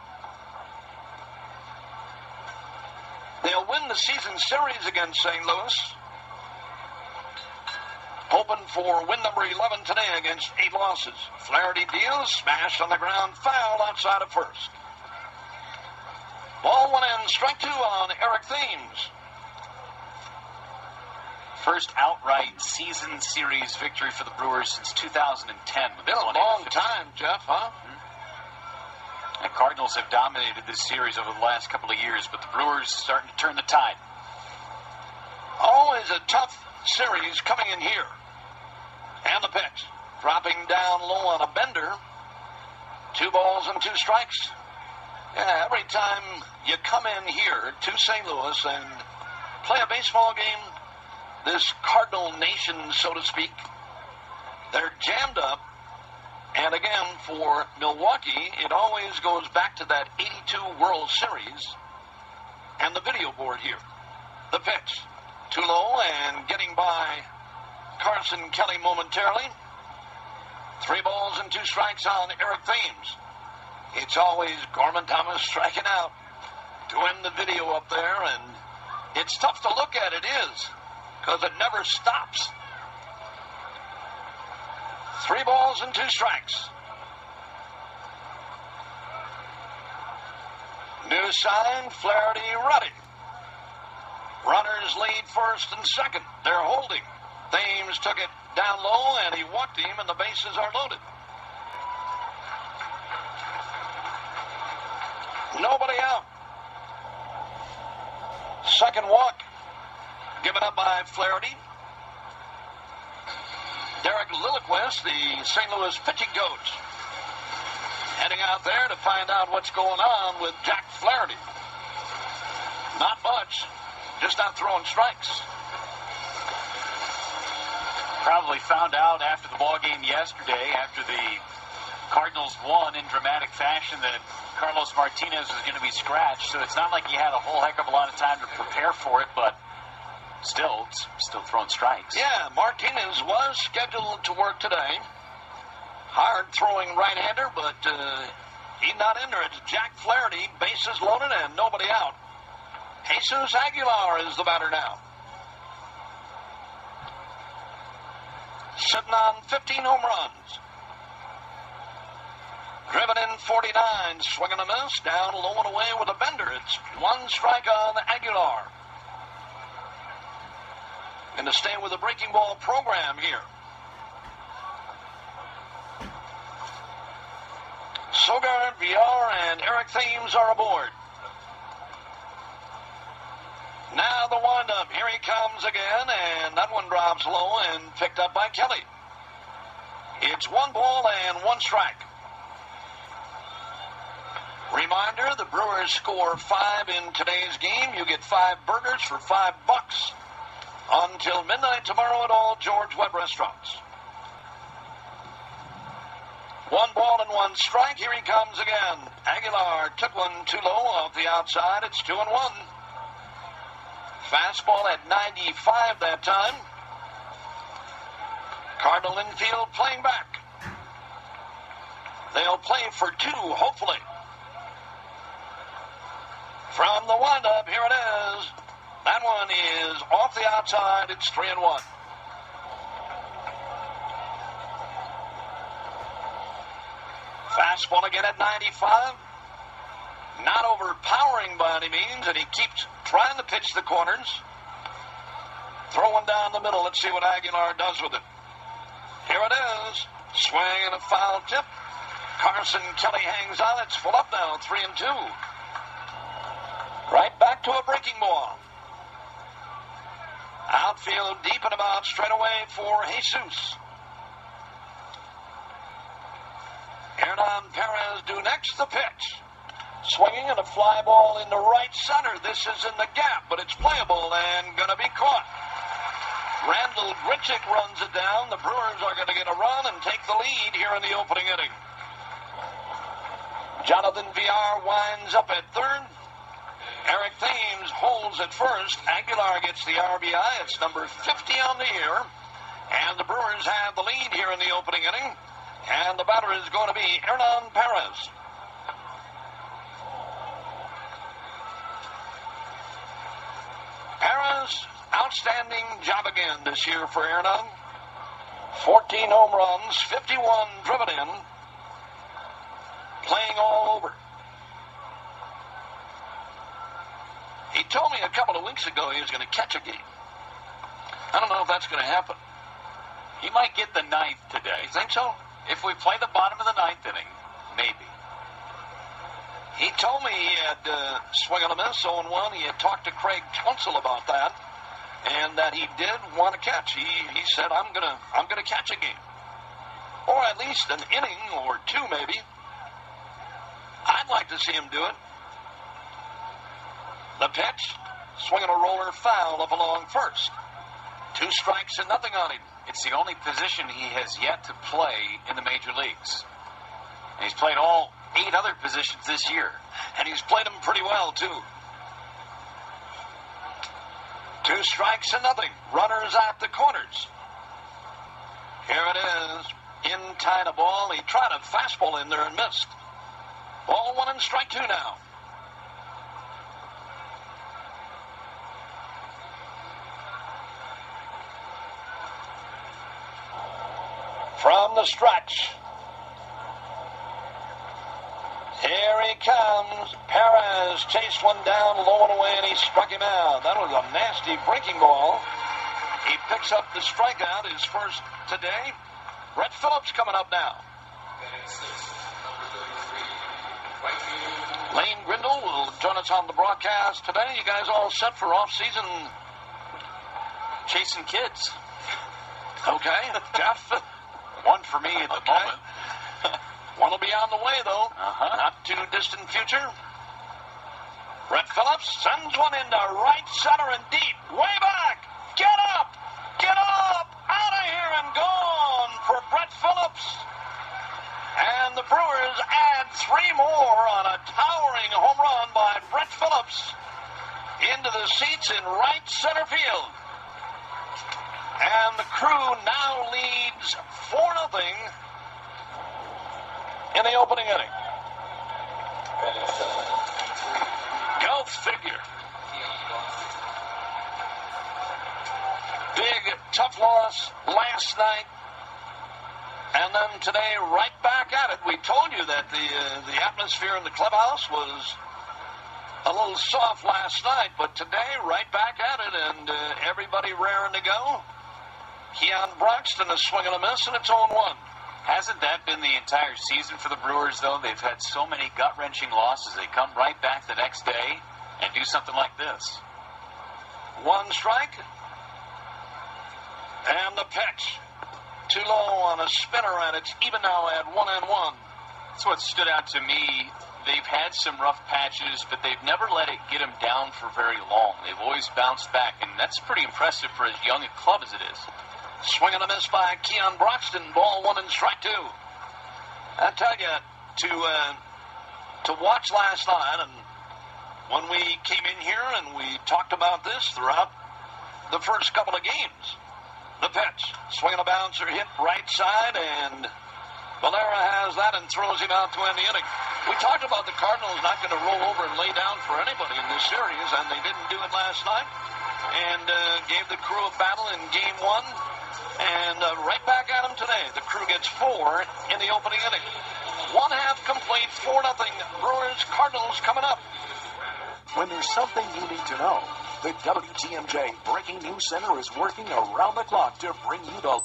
They'll win the season series against St. Louis. Hoping for win number 11 today against 8 losses. Flaherty deals, smash on the ground, foul outside of first. Ball 1 and strike 2 on Eric Thames. First outright season series victory for the Brewers since 2010. Been a long time, Jeff, huh? The Cardinals have dominated this series over the last couple of years, but the Brewers starting to turn the tide. Always a tough series coming in here. And the pitch. Dropping down low on a bender. 2 balls and 2 strikes. Yeah, every time you come in here to St. Louis and play a baseball game, this Cardinal Nation, so to speak, they're jammed up. And again, for Milwaukee, it always goes back to that 82 World Series and the video board here. The pitch. Too low and getting by Carson Kelly momentarily. 3 balls and 2 strikes on Eric Thames. It's always Gorman Thomas striking out. Doing the video up there, and it's tough to look at, it is, because it never stops. 3 balls and 2 strikes. New sign, Flaherty ready. Runners lead first and second. They're holding. Thames took it down low, and he walked him, and the bases are loaded. Nobody out. Second walk given up by Flaherty. Derek Lilliquist, the St. Louis pitching coach, heading out there to find out what's going on with Jack Flaherty. Not much, just not throwing strikes. Probably found out after the ball game yesterday, after the Cardinals won in dramatic fashion, that Carlos Martinez was going to be scratched. So it's not like he had a whole heck of a lot of time to prepare for it, but still throwing strikes. Yeah, Martinez was scheduled to work today. Hard throwing right-hander, but he's not in there. It's Jack Flaherty, bases loaded and nobody out. Jesus Aguilar is the batter now. Sitting on 15 home runs. Driven in 49, swinging a miss, down low and away with a bender. It's one strike on Aguilar. Going to stay with the breaking ball program here. Sogard, VR, and Eric Thames are aboard. Now the windup. Here he comes again, and that one drops low and picked up by Kelly. It's 1 ball and 1 strike. Reminder, the Brewers score 5 in today's game. You get 5 burgers for $5 until midnight tomorrow at all George Webb restaurants. 1 ball and 1 strike. Here he comes again. Aguilar took one too low off the outside. It's 2-1. Fastball at 95 that time. Cardinal infield playing back. They'll play for 2, hopefully. From the windup, here it is. That one is off the outside. It's 3-1. Fastball again at 95. Not overpowering by any means, and he keeps trying to pitch the corners. Throwing down the middle. Let's see what Aguilar does with it. Here it is. Swing and a foul tip. Carson Kelly hangs on. It's full up now. 3-2. Right back to a breaking ball. Outfield deep and about straight away for Jesus. Hernan Perez due next the pitch. Swinging and a fly ball into right center. This is in the gap, but it's playable and going to be caught. Randall Grichuk runs it down. The Brewers are going to get a run and take the lead here in the opening inning. Jonathan VR winds up at third. Eric Thames holds at first. Aguilar gets the RBI. It's number 50 on the year. And the Brewers have the lead here in the opening inning. And the batter is going to be Hernan Perez. Perez, outstanding job again this year for Hernan. 14 home runs, 51 driven in. Playing all over. He told me a couple of weeks ago he was going to catch a game. I don't know if that's going to happen. He might get the 9th today. You think so? If we play the bottom of the 9th inning, maybe. He told me he had swung on a miss, 0-1. He had talked to Craig Counsell about that, and that he did want to catch. He said, I'm gonna catch a game, or at least an inning or 2, maybe. I'd like to see him do it. The pitch, swinging a roller foul up along first. 2 strikes and nothing on him. It's the only position he has yet to play in the major leagues. And he's played all 8 other positions this year. And he's played them pretty well, too. 2 strikes and nothing. Runners at the corners. Here it is. In tight a ball. He tried a fastball in there and missed. Ball 1 and strike 2 now. From the stretch. Here he comes. Perez chased one down low and away, and he struck him out. That was a nasty breaking ball. He picks up the strikeout, his first today. Brett Phillips coming up now. Lane Grindle will join us on the broadcast today. You guys all set for off-season chasing kids? Okay, Jeff? One for me at the moment. One will be on the way, though. Not too distant future. Brett Phillips sends one into right center and deep. Way back. Get up. Get up. Out of here and gone for Brett Phillips. And the Brewers add 3 more on a towering home run by Brett Phillips into the seats in right center field. And the Crew now leads 4-0 in the opening inning. Go figure. Big, tough loss last night. And then today, right back at it. We told you that the atmosphere in the clubhouse was a little soft last night, but today, right back at it, and everybody raring to go. Keon Broxton is swinging a miss, and it's 0-1. Hasn't that been the entire season for the Brewers, though? They've had so many gut-wrenching losses. They come right back the next day and do something like this. 1 strike. And the pitch. Too low on a spinner, and it's even now at 1-1. That's what stood out to me. They've had some rough patches, but they've never let it get them down for very long. They've always bounced back, and that's pretty impressive for as young a club as it is. Swing and a miss by Keon Broxton. Ball 1 and strike 2. I tell you, to watch last night, and when we came in here and we talked about this throughout the first couple of games, the pitch, swing and a bouncer, hit right side, and Valera has that and throws him out to end the inning. We talked about the Cardinals not going to roll over and lay down for anybody in this series, and they didn't do it last night, and gave the Crew a battle in Game 1. And right back at him today. The Crew gets 4 in the opening inning. 1/2 complete, 4-0. Brewers, Cardinals coming up. When there's something you need to know, the WTMJ Breaking News Center is working around the clock to bring you the...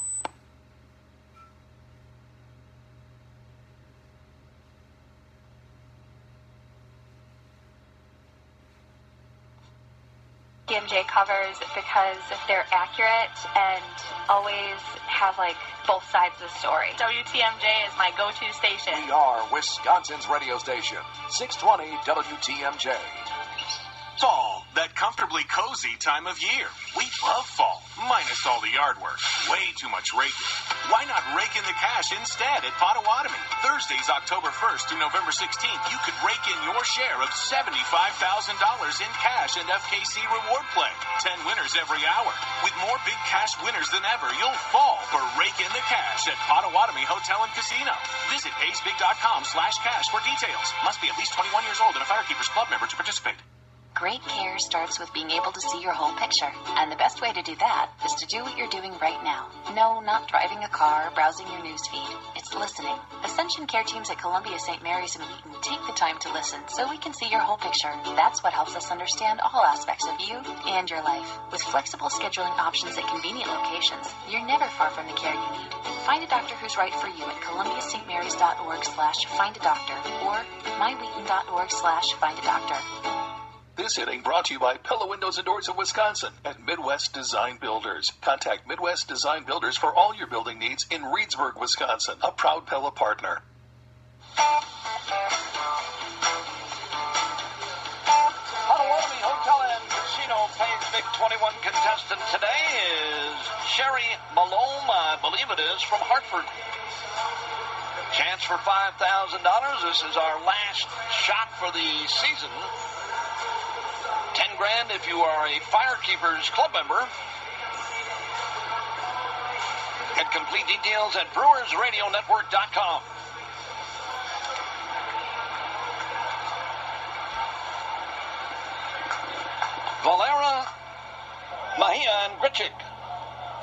TMJ covers because they're accurate and always have both sides of the story. WTMJ is my go-to station. We are Wisconsin's radio station, 620 WTMJ. Fall, that comfortably cozy time of year. We love fall, minus all the yard work. Way too much raking. Why not rake in the cash instead at Potawatomi? Thursdays, October 1st through November 16th, you could rake in your share of $75,000 in cash and FKC reward play. 10 winners every hour. With more big cash winners than ever, you'll fall for Rake in the Cash at Potawatomi Hotel and Casino. Visit paysbig.com/cash for details. Must be at least 21 years old and a Firekeepers Club member to participate. Great care starts with being able to see your whole picture. And the best way to do that is to do what you're doing right now. No, not driving a car, browsing your newsfeed. It's listening. Ascension Care teams at Columbia St. Mary's in Wheaton take the time to listen so we can see your whole picture. That's what helps us understand all aspects of you and your life. With flexible scheduling options at convenient locations, you're never far from the care you need. Find a doctor who's right for you at columbiastmarys.org/findadoctor or mywheaton.org/findadoctor. This inning brought to you by Pella Windows and Doors of Wisconsin and Midwest Design Builders. Contact Midwest Design Builders for all your building needs in Reedsburg, Wisconsin, a proud Pella partner. Potawatomi Hotel and Casino pays big 21 contestant today is Sherry Malone, I believe it is, from Hartford. Chance for $5,000. This is our last shot for the season. $10,000 if you are a Firekeepers Club member. Get complete details at BrewersRadioNetwork.com. Valera, Mahia, and Grichik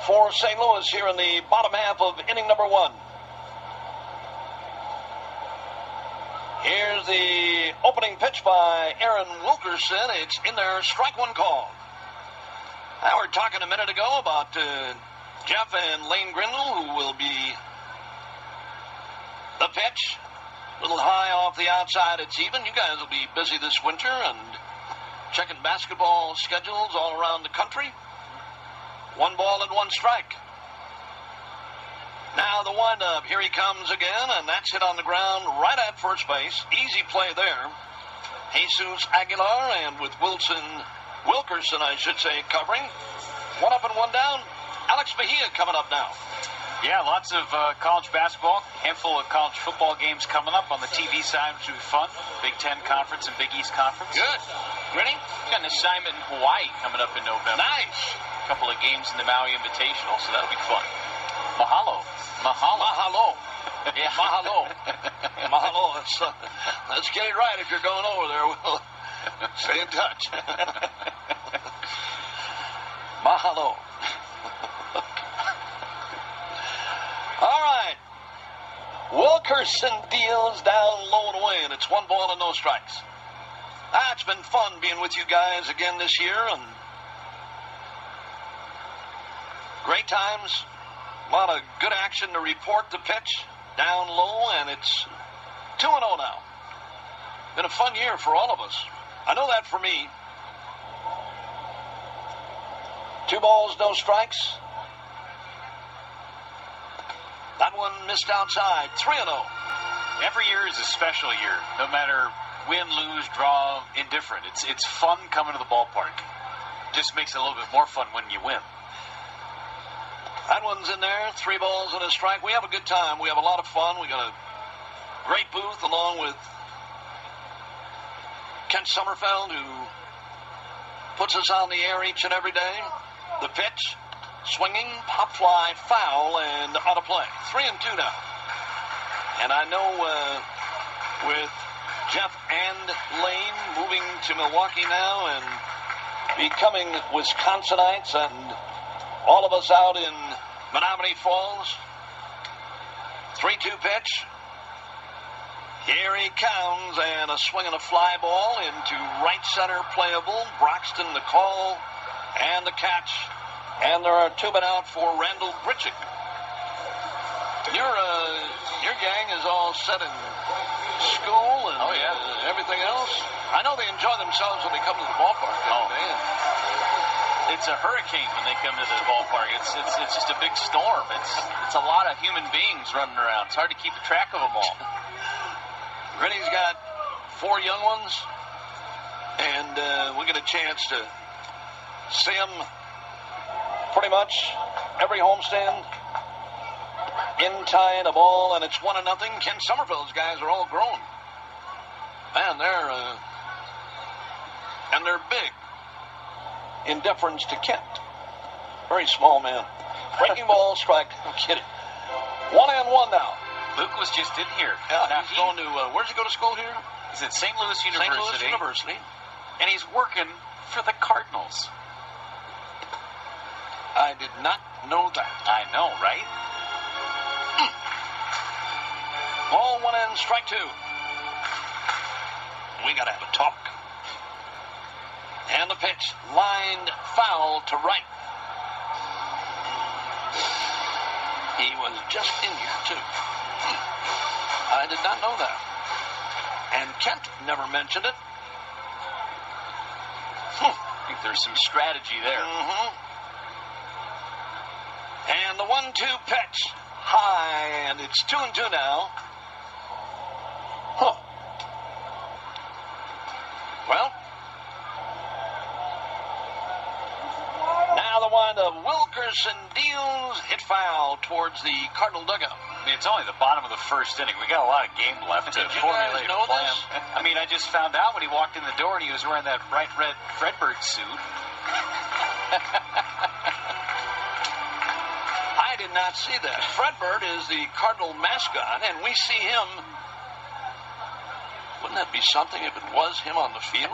for St. Louis here in the bottom half of inning number 1. Here's the opening pitch by Aaron Wilkerson. It's in there, strike 1 call. Now we're talking a minute ago about Jeff and Lane Grindle, who will be the pitch. A little high off the outside, it's even. You guys will be busy this winter and checking basketball schedules all around the country. 1 ball and 1 strike. Now the windup. Here he comes again, and that's hit on the ground right at first base. Easy play there. Jesus Aguilar, and with Wilkerson, I should say, covering. One up and one down. Alex Mejia coming up now. Yeah, lots of college basketball, handful of college football games coming up on the TV side, which will be fun. Big Ten Conference and Big East Conference. Good. Ready? Got an assignment in Hawaii coming up in November. Nice. A couple of games in the Maui Invitational, so that'll be fun. Mahalo. Yeah, mahalo. Mahalo. Let's get it right if you're going over there. We'll stay in touch. Mahalo. All right. Wilkerson deals down low and away, and it's 1 ball and no strikes. It's been fun being with you guys again this year, and great times. A lot of good action to report. The pitch down low, and it's 2-0 now. Been a fun year for all of us. I know that for me. 2 balls, no strikes. That one missed outside. 3-0. Every year is a special year. No matter win, lose, draw, indifferent. It's fun coming to the ballpark. Just makes it a little bit more fun when you win. That one's in there. 3 balls and a strike. We have a good time. We have a lot of fun. We got a great booth along with Kent Sommerfeld, who puts us on the air each and every day. The pitch, swinging, pop fly, foul, and out of play. 3-2 now. And I know with Jeff and Lane moving to Milwaukee now and becoming Wisconsinites, and all of us out in Menominee Falls. 3-2 pitch. Here he comes, and a swing and a fly ball into right center playable. Broxton the call and the catch. And there are 2 men out for Randall Britchick. Your gang is all set in school and everything else. I know they enjoy themselves when they come to the ballpark. It's a hurricane when they come to the ballpark. It's just a big storm. It's a lot of human beings running around. It's hard to keep track of them all. Rennie's got 4 young ones, and we get a chance to see them pretty much every homestand. In tie the ball, and it's 1-0. Ken Sommerfeld's guys are all grown. Man, they're big. In deference to Kent. Very small man. Breaking ball, strike. I'm kidding. 1-1 now. Luke was just in here. Yeah, now he's going to, where's he go to school here? He's at St. Louis University. St. Louis University. And he's working for the Cardinals. I did not know that. I know, right? Ball 1 strike 2. We got to have a talk. And the pitch, lined foul to right. He was just in here, too. I did not know that. And Kent never mentioned it. I think there's some strategy there. And the 1-2 pitch, high, and it's 2-2 now. Well, now the windup. Wilkerson deals, hit foul towards the Cardinal dugout. I mean, it's only the bottom of the first inning. We got a lot of game left to formulate a plan. I mean, I just found out when he walked in the door and he was wearing that bright red Fredbird suit. I did not see that. Fredbird is the Cardinal mascot, and we see him. Wouldn't that be something if it was him on the field?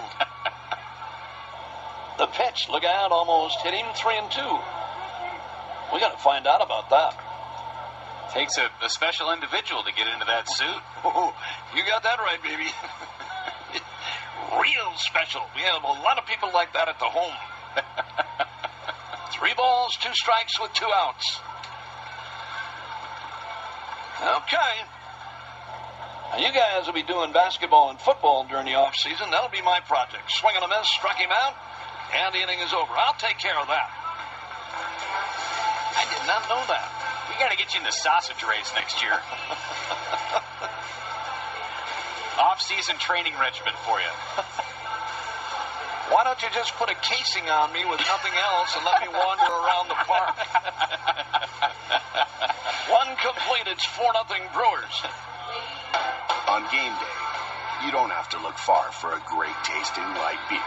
The pitch, look out, almost hit him. 3-2. We got to find out about that. Takes a special individual to get into that suit. Oh, you got that right, baby. Real special. We have a lot of people like that at the home. 3 balls, 2 strikes with 2 outs. Okay. Now, you guys will be doing basketball and football during the off season. That'll be my project. Swing and a miss, struck him out, and the inning is over. I'll take care of that. I did not know that. We got to get you in the sausage race next year. Off-season training regimen for you. Why don't you just put a casing on me with nothing else and let me wander around the park? One complete, it's 4-0 Brewers. On game day, you don't have to look far for a great tasting light beer.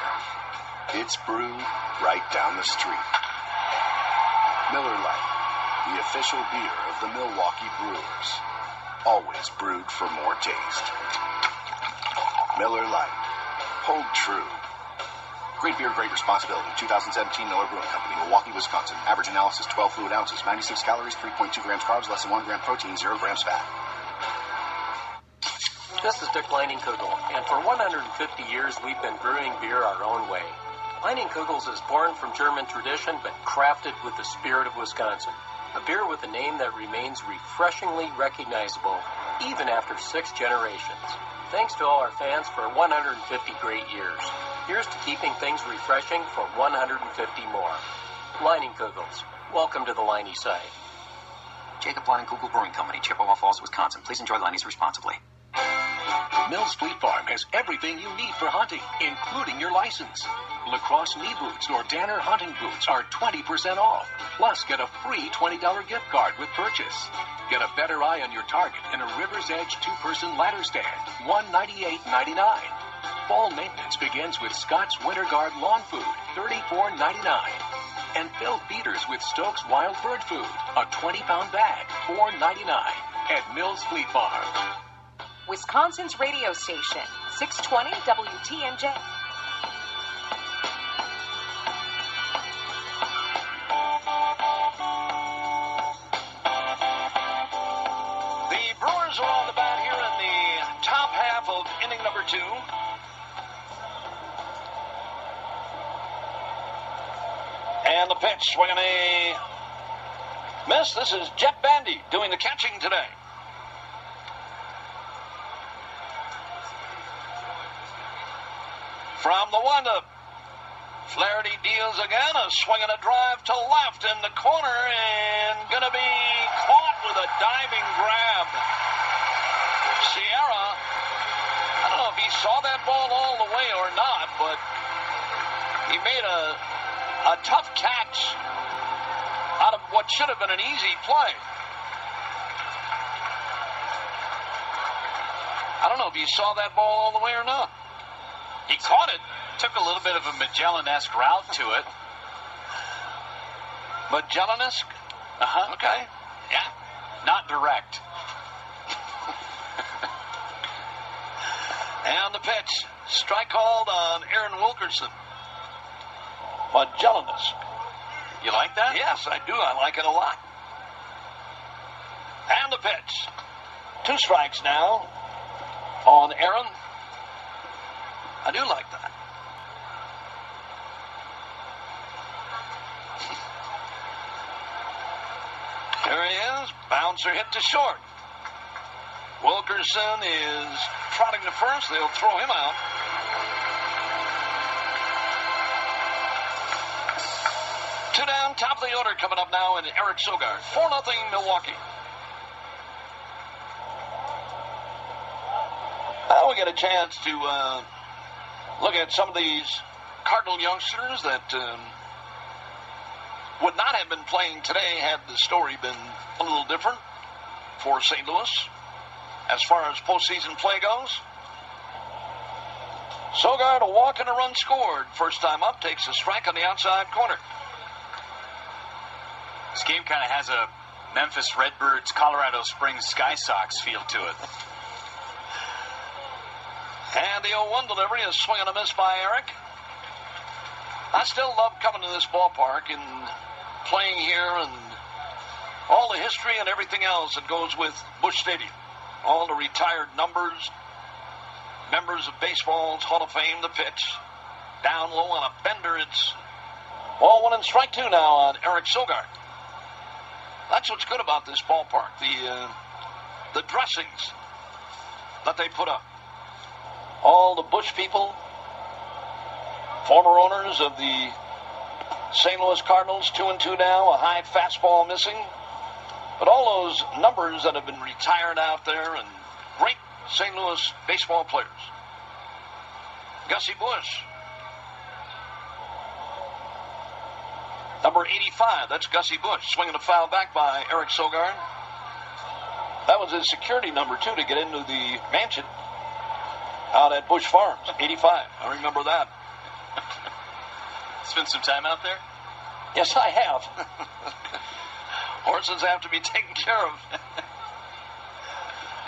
It's brewed right down the street. Miller Lite, the official beer of the Milwaukee Brewers. Always brewed for more taste. Miller Lite. Hold true. Great beer, great responsibility. 2017 Miller Brewing Company, Milwaukee, Wisconsin. Average analysis, 12 fluid ounces, 96 calories, 3.2 grams carbs, less than 1 gram protein, 0 grams fat. This is Dick Leining-Kugel, and for 150 years we've been brewing beer our own way. Leining-Kugels is born from German tradition, but crafted with the spirit of Wisconsin. A beer with a name that remains refreshingly recognizable, even after 6 generations. Thanks to all our fans for 150 great years. Here's to keeping things refreshing for 150 more. Leining-Kugels. Welcome to the Liney side. Jacob Leining-Kugel Brewing Company, Chippewa Falls, Wisconsin. Please enjoy Liney's responsibly. Mills Fleet Farm has everything you need for hunting, including your license. Lacrosse knee boots or Danner hunting boots are 20% off. Plus, get a free $20 gift card with purchase. Get a better eye on your target in a River's Edge 2-person ladder stand, $198.99. Fall maintenance begins with Scott's Winter Guard Lawn Food, $34.99. And fill feeders with Stokes Wild Bird Food, a 20-pound bag, $4.99 at Mills Fleet Farm. Wisconsin's radio station, 620 WTMJ. The Brewers are on the bat here in the top half of inning number 2. And the pitch, swinging a miss. This is Jet Bandy doing the catching today. From the windup, Flaherty deals again, a swing and a drive to left in the corner, and gonna be caught with a diving grab. Sierra, I don't know if he saw that ball all the way or not, but he made a tough catch out of what should have been an easy play. I don't know if he saw that ball all the way or not. He caught it. Took a little bit of a Magellan-esque route to it. Magellan-esque? Uh-huh. Okay. Yeah. Not direct. And the pitch. Strike called on Aaron Wilkerson. Magellan-esque. You like that? Yes, I do. I like it a lot. And the pitch. 2 strikes now on Aaron. I do like that. There he is. Bouncer hit to short. Wilkerson is trotting to first. They'll throw him out. Two down, top of the order coming up now in Eric Sogard. 4-0 Milwaukee. Now we get a chance to look at some of these Cardinal youngsters that would not have been playing today had the story been a little different for St. Louis as far as postseason play goes. Sogard, a walk and a run scored. First time up, takes a strike on the outside corner. This game kind of has a Memphis Redbirds, Colorado Springs Sky Sox feel to it. And the 0-1 delivery is swing and a miss by Eric. I still love coming to this ballpark and playing here and all the history and everything else that goes with Busch Stadium. All the retired members of baseball's Hall of Fame, the pitch. Down low on a bender, it's ball 1 and strike 2 now on Eric Sogard. That's what's good about this ballpark, the dressings that they put up. All the Busch people, former owners of the St. Louis Cardinals, 2-2 now, a high fastball missing. But all those numbers that have been retired out there and great St. Louis baseball players. Gussie Busch. Number 85, that's Gussie Busch. Swinging a foul back by Eric Sogard. That was his security number, too, to get into the mansion out at Busch Farms. 85. I remember that. Spent some time out there? Yes, I have. Horses have to be taken care of.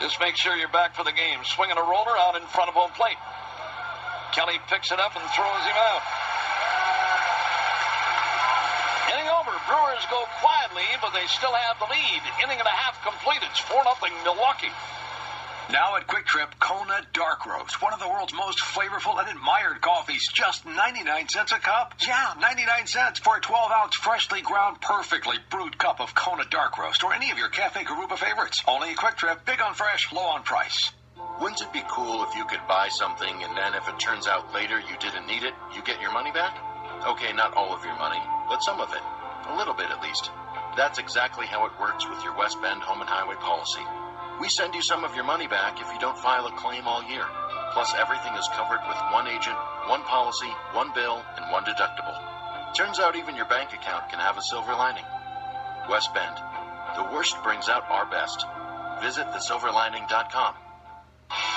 Just make sure you're back for the game. Swinging a roller out in front of home plate. Kelly picks it up and throws him out. Inning over. Brewers go quietly, but they still have the lead. Inning and a half complete. It's 4-0 Milwaukee. Now at Quick Trip, Kona Dark Roast, one of the world's most flavorful and admired coffees, just 99 cents a cup. Yeah, 99 cents for a 12-ounce freshly ground, perfectly brewed cup of Kona Dark Roast or any of your Cafe Garuba favorites. Only at Quick Trip, big on fresh, low on price. Wouldn't it be cool if you could buy something and then if it turns out later you didn't need it, you get your money back? Okay, not all of your money, but some of it. A little bit at least. That's exactly how it works with your West Bend Home and Highway policy. We send you some of your money back if you don't file a claim all year. Plus, everything is covered with one agent, one policy, one bill, and one deductible. Turns out even your bank account can have a silver lining. West Bend. The worst brings out our best. Visit thesilverlining.com.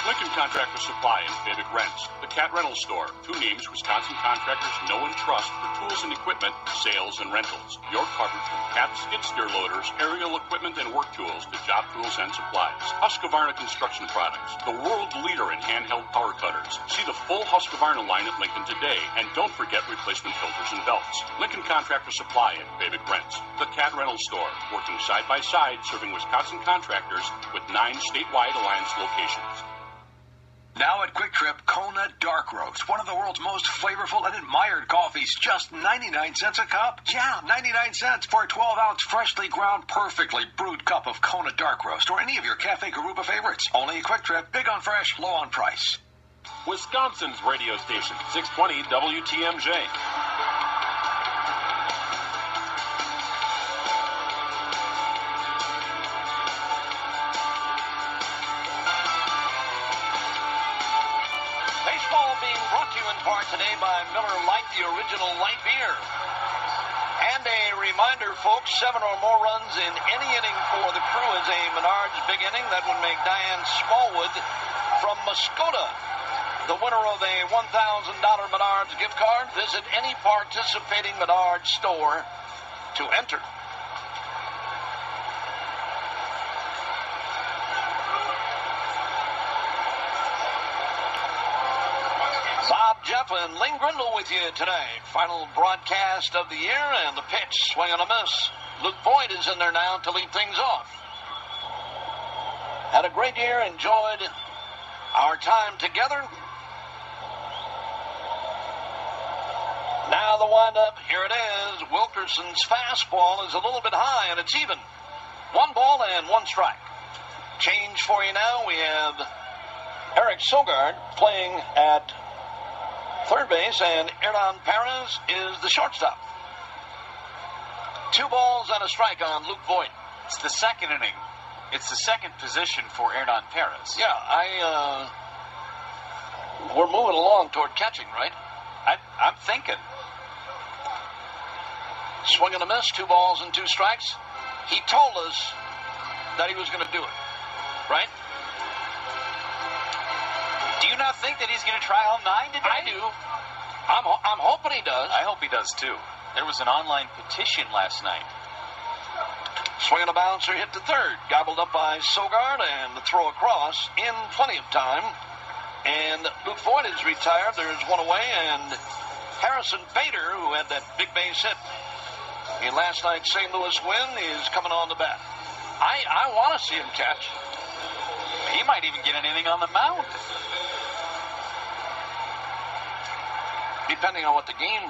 Lincoln Contractor Supply and Vivid Rents, the Cat Rental Store. 2 names Wisconsin contractors know and trust for tools and equipment, sales and rentals. You're covered from Cat skid steer loaders, aerial equipment and work tools to job tools and supplies. Husqvarna Construction Products, the world leader in handheld power cutters. See the full Husqvarna line at Lincoln today, and don't forget replacement filters and belts. Lincoln Contractor Supply and Vivid Rents, the Cat Rental Store, working side by side, serving Wisconsin contractors with 9 statewide Alliance locations. Now at Quick Trip, Kona Dark Roast, one of the world's most flavorful and admired coffees, just 99 cents a cup. Yeah, 99 cents for a 12-ounce freshly ground, perfectly brewed cup of Kona Dark Roast or any of your Cafe Garuba favorites. Only at Quick Trip, big on fresh, low on price. Wisconsin's radio station, 620 WTMJ. Today by Miller Lite, the original light beer. And a reminder, folks, 7 or more runs in any inning for the Crew is a Menards big inning. That would make Diane Smallwood from Muskota the winner of a $1,000 Menards gift card. Visit any participating Menards store to enter. Bob Jeff and Ling Grindle with you today. Final broadcast of the year, and the pitch, swing and a miss. Luke Boyd is in there now to lead things off. Had a great year, enjoyed our time together. Now the windup, here it is. Wilkerson's fastball is a little bit high, and it's even. 1 ball and 1 strike. Change for you now. We have Eric Sogard playing at third base, and Hernan Perez is the shortstop. 2 balls and a strike on Luke Voigt. It's the second inning. It's the second position for Hernan Perez. Yeah, we're moving along toward catching, right? I'm thinking. Swing and a miss, 2 balls and 2 strikes. He told us that he was going to do it, right? Do you not think that he's going to try all 9 today? I do. I'm hoping he does. I hope he does, too. There was an online petition last night. Swing and a bouncer hit to third. Gobbled up by Sogard, and the throw across in plenty of time. And Luke Voigt is retired. There's 1 away, and Harrison Bader, who had that big base hit in last night's St. Louis win, is coming on the bat. I want to see him catch. He might even get an inning on the mound. Depending on what the game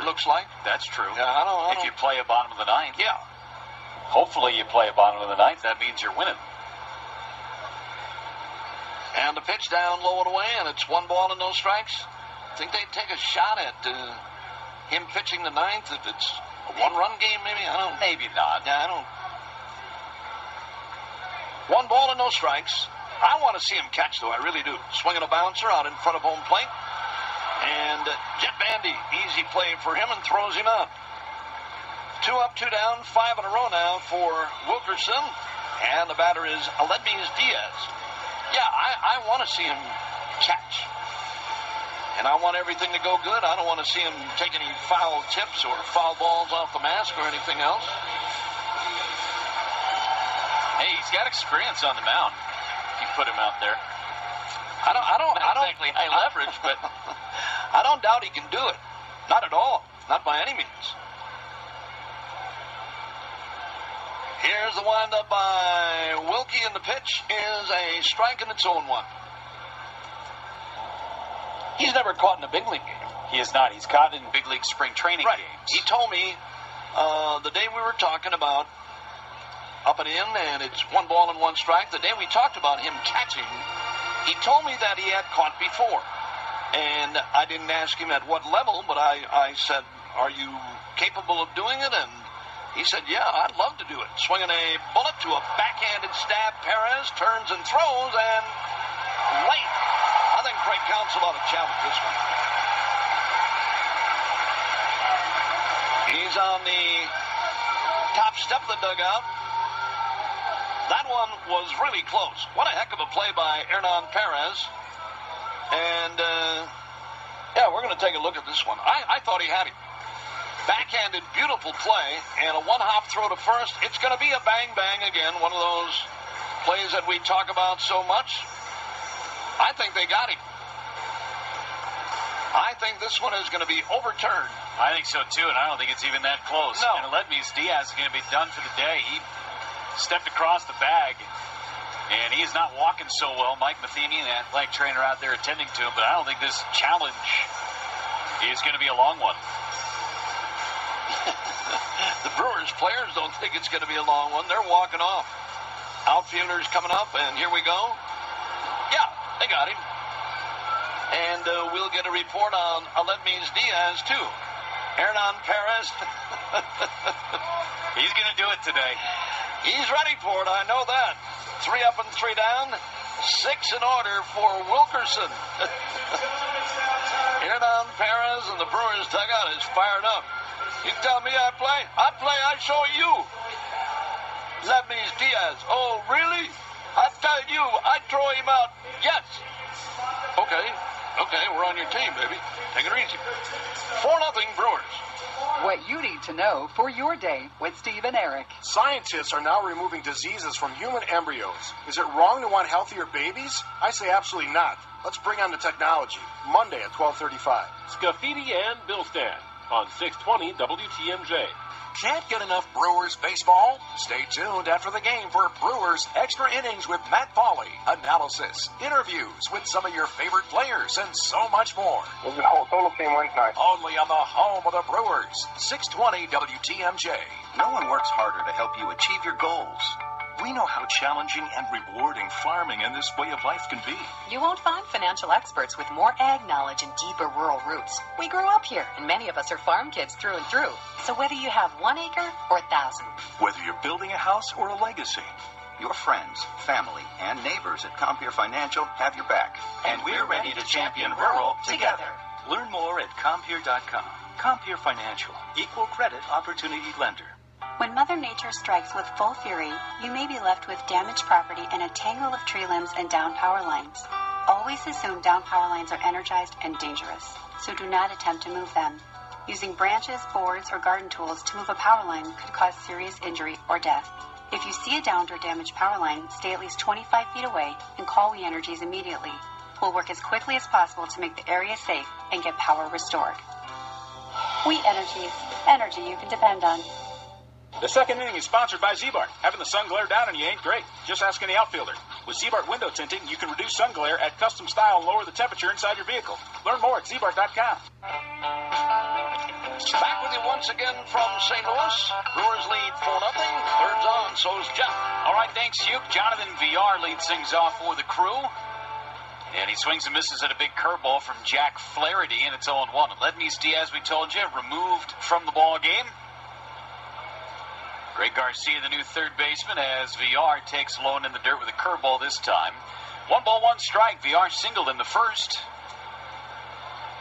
looks like. That's true. Yeah, I don't. If you play a bottom of the 9th. Yeah. Hopefully you play a bottom of the 9th. That means you're winning. And the pitch down low and away, and it's 1 ball and no strikes. I think they'd take a shot at him pitching the 9th if it's a 1-run game, maybe. I don't. Maybe not. Yeah, I don't. 1 ball and no strikes. I want to see him catch, though. I really do. Swinging a bouncer out in front of home plate. And Jet Bandy, easy play for him and throws him out. 2 up, 2 down, 5 in a row now for Wilkerson. And the batter is Aledmys Diaz. Yeah, I want to see him catch. And I want everything to go good. I don't want to see him take any foul tips or foul balls off the mask or anything else. Hey, he's got experience on the mound. If you put him out there. I don't exactly high leverage, but I don't doubt he can do it. Not at all. Not by any means. Here's the windup by Wilkie, and the pitch is a strike, and it's 0-1. He's never caught in a big league game. He is not. He's caught in big league spring training games. He told me the day we were talking about up and in, and it's 1 ball and 1 strike, the day we talked about him catching, he told me that he had caught before. And I didn't ask him at what level, but I said, are you capable of doing it? And he said, yeah, I'd love to do it. Swinging a bullet to a backhanded stab. Perez turns and throws, and late. I think Craig Counsell ought to challenge this one. He's on the top step of the dugout. That one was really close. What a heck of a play by Hernan Perez. And, yeah, we're going to take a look at this one. I thought he had him. Backhanded, beautiful play, and a 1-hop throw to first. It's going to be a bang-bang again, one of those plays that we talk about so much. I think they got him. I think this one is going to be overturned. I think so, too, and I don't think it's even that close. No. And Aledmys Diaz is going to be done for the day. He stepped across the bag, and he's not walking so well. Mike Matheny, the athletic trainer out there attending to him, but I don't think this challenge is going to be a long one. The Brewers players don't think it's going to be a long one. They're walking off. Outfielders coming up, and here we go. Yeah, they got him. And we'll get a report on Aledmys Diaz, too. Hernan Perez. He's going to do it today. He's ready for it, I know that. 3 up and 3 down. 6 in order for Wilkerson. Hernan Perez and the Brewers dugout is fired up. You tell me I play? I show you. Aledmys Diaz. Oh, really? I tell you, I'd throw him out. Yes. Okay, we're on your team, baby. Take it easy. 4-0 Brewers. What you need to know for your day with Steve and Eric. Scientists are now removing diseases from human embryos. Is it wrong to want healthier babies? I say absolutely not. Let's bring on the technology. Monday at 12:35. Scafidi and Bill Stan on 620 WTMJ. Can't get enough Brewers baseball? Stay tuned after the game for Brewers Extra Innings with Matt Pauley, analysis, interviews with some of your favorite players, and so much more. This is the whole total team wins tonight. Only on the home of the Brewers, 620 WTMJ. No one works harder to help you achieve your goals. We know how challenging and rewarding farming and this way of life can be. You won't find financial experts with more ag knowledge and deeper rural roots. We grew up here, and many of us are farm kids through and through. So whether you have 1 acre or 1,000. Whether you're building a house or a legacy, your friends, family, and neighbors at Compeer Financial have your back. And we're ready to champion rural together. Learn more at Compeer.com. Compeer Financial, equal credit opportunity lender. When Mother Nature strikes with full fury, you may be left with damaged property and a tangle of tree limbs and down power lines. Always assume down power lines are energized and dangerous, so do not attempt to move them. Using branches, boards, or garden tools to move a power line could cause serious injury or death. If you see a downed or damaged power line, stay at least 25 feet away and call We Energies immediately. We'll work as quickly as possible to make the area safe and get power restored. We Energies, energy you can depend on. The second inning is sponsored by Z-Bart. Having the sun glare down on you ain't great. Just ask any outfielder. With Z-Bart window tinting, you can reduce sun glare at custom style and lower the temperature inside your vehicle. Learn more at zbart.com. Back with you once again from St. Louis. Brewers lead 4-0. Thirds on, so's Jeff. All right, thanks, Hugh. Jonathan Villar leads things off for the Crew. And he swings and misses at a big curveball from Jack Flaherty, and it's 0-1. Aledmys Diaz, we told you, removed from the ball game. Greg Garcia, the new third baseman, as VR takes Lone in the dirt with a curveball this time. 1 ball, 1 strike. VR singled in the first.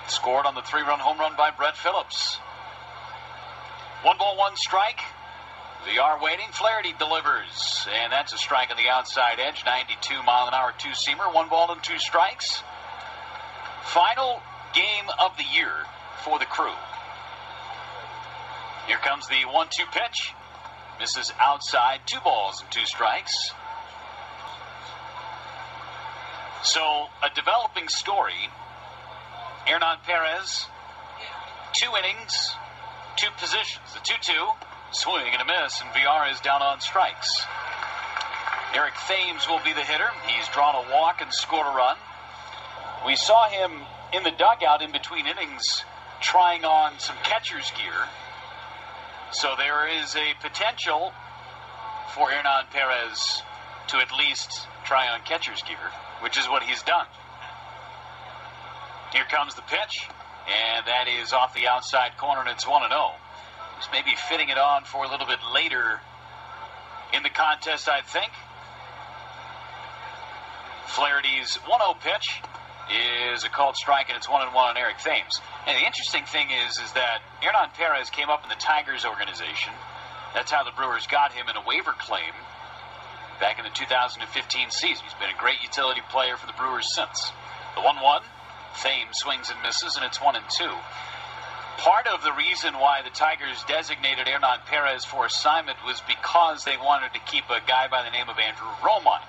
Scored on the 3-run home run by Brett Phillips. 1 ball, 1 strike. VR waiting. Flaherty delivers. And that's a strike on the outside edge. 92-mile-an-hour two-seamer. 1 ball and 2 strikes. Final game of the year for the Crew. Here comes the 1-2 pitch. Misses outside. 2 balls and 2 strikes. So, a developing story. Hernan Perez, 2 innings, 2 positions. The 2-2, swing and a miss, and VR is down on strikes. Eric Thames will be the hitter. He's drawn a walk and scored a run. We saw him in the dugout in between innings trying on some catcher's gear. So there is a potential for Hernan Perez to at least try on catcher's gear, which is what he's done. Here comes the pitch, and that is off the outside corner, and it's 1-0. Just maybe fitting it on for a little bit later in the contest, I think. Flaherty's 1-0 pitch is a called strike, and it's 1-1 on Eric Thames. And the interesting thing is that Hernan Perez came up in the Tigers organization. That's how the Brewers got him in a waiver claim back in the 2015 season. He's been a great utility player for the Brewers since. The 1-1, Thames swings and misses, and it's 1-2. Part of the reason why the Tigers designated Hernan Perez for assignment was because they wanted to keep a guy by the name of Andrew Romine.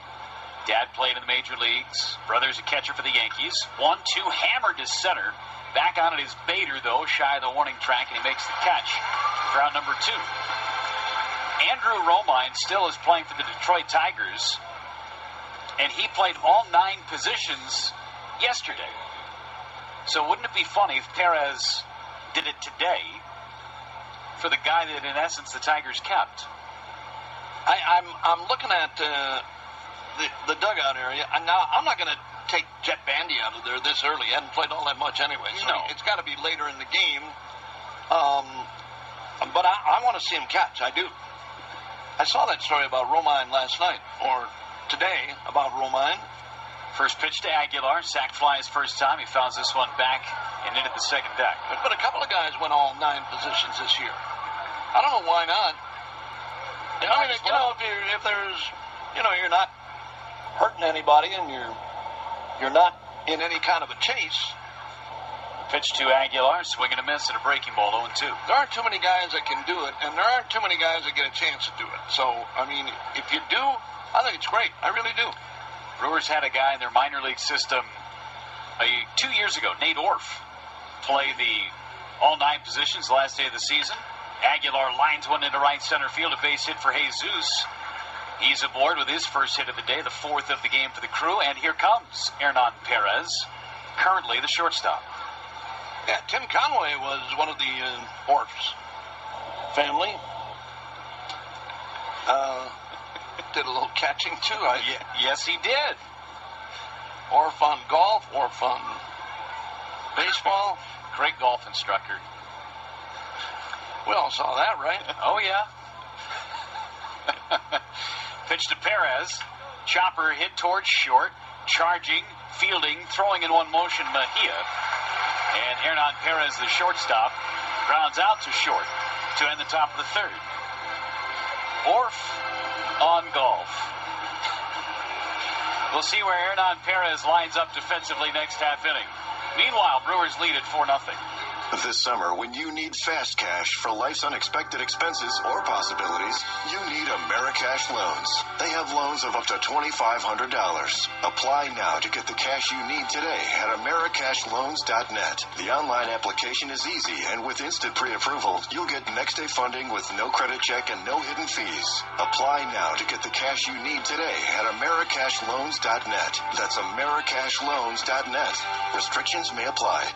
Dad played in the major leagues. Brother's a catcher for the Yankees. 1-2, hammered to center. Back on it is Bader, though, shy of the warning track, and he makes the catch for out number 2. Andrew Romine still is playing for the Detroit Tigers, and he played all 9 positions yesterday. So wouldn't it be funny if Perez did it today for the guy that, in essence, the Tigers kept? I'm looking at the dugout area, and now I'm not going to take Jet Bandy out of there this early. He hadn't played all that much anyway, so it's got to be later in the game. But I want to see him catch. I do. I saw that story about Romine last night, or today about Romine. First pitch to Aguilar, sack fly his first time. He fouls this one back and into the second deck. But a couple of guys went all 9 positions this year. I don't know why not. I mean, if there's, you're not hurting anybody and you're not in any kind of a chase. Pitch to Aguilar, swing and a miss, and a breaking ball, 0-2. There aren't too many guys that can do it, and there aren't too many guys that get a chance to do it. So, I mean, if you do, I think it's great. I really do. Brewers had a guy in their minor league system 2 years ago, Nate Orff, play the all 9 positions the last day of the season. Aguilar lines one into right center field, a base hit for Jesus. He's aboard with his first hit of the day, the 4th of the game for the Crew, and here comes Hernan Perez, currently the shortstop. Yeah, Tim Conway was one of the Orffs family. Did a little catching, too. Yes, he did. Orff on golf, Orff on baseball. Great golf instructor. We all saw that, right? Oh, yeah. Pitch to Perez. Chopper hit towards short. Charging, fielding, throwing in one motion, Mejia. And Hernan Perez, the shortstop, grounds out to short to end the top of the 3rd. Orff on golf. We'll see where Hernan Perez lines up defensively next half inning. Meanwhile, Brewers lead at 4-0. This summer, when you need fast cash for life's unexpected expenses or possibilities, you need AmeriCash loans. They have loans of up to $2,500. Apply now to get the cash you need today at AmeriCashLoans.net. The online application is easy, and with instant pre-approval, you'll get next-day funding with no credit check and no hidden fees. Apply now to get the cash you need today at AmeriCashLoans.net. That's AmeriCashLoans.net. Restrictions may apply.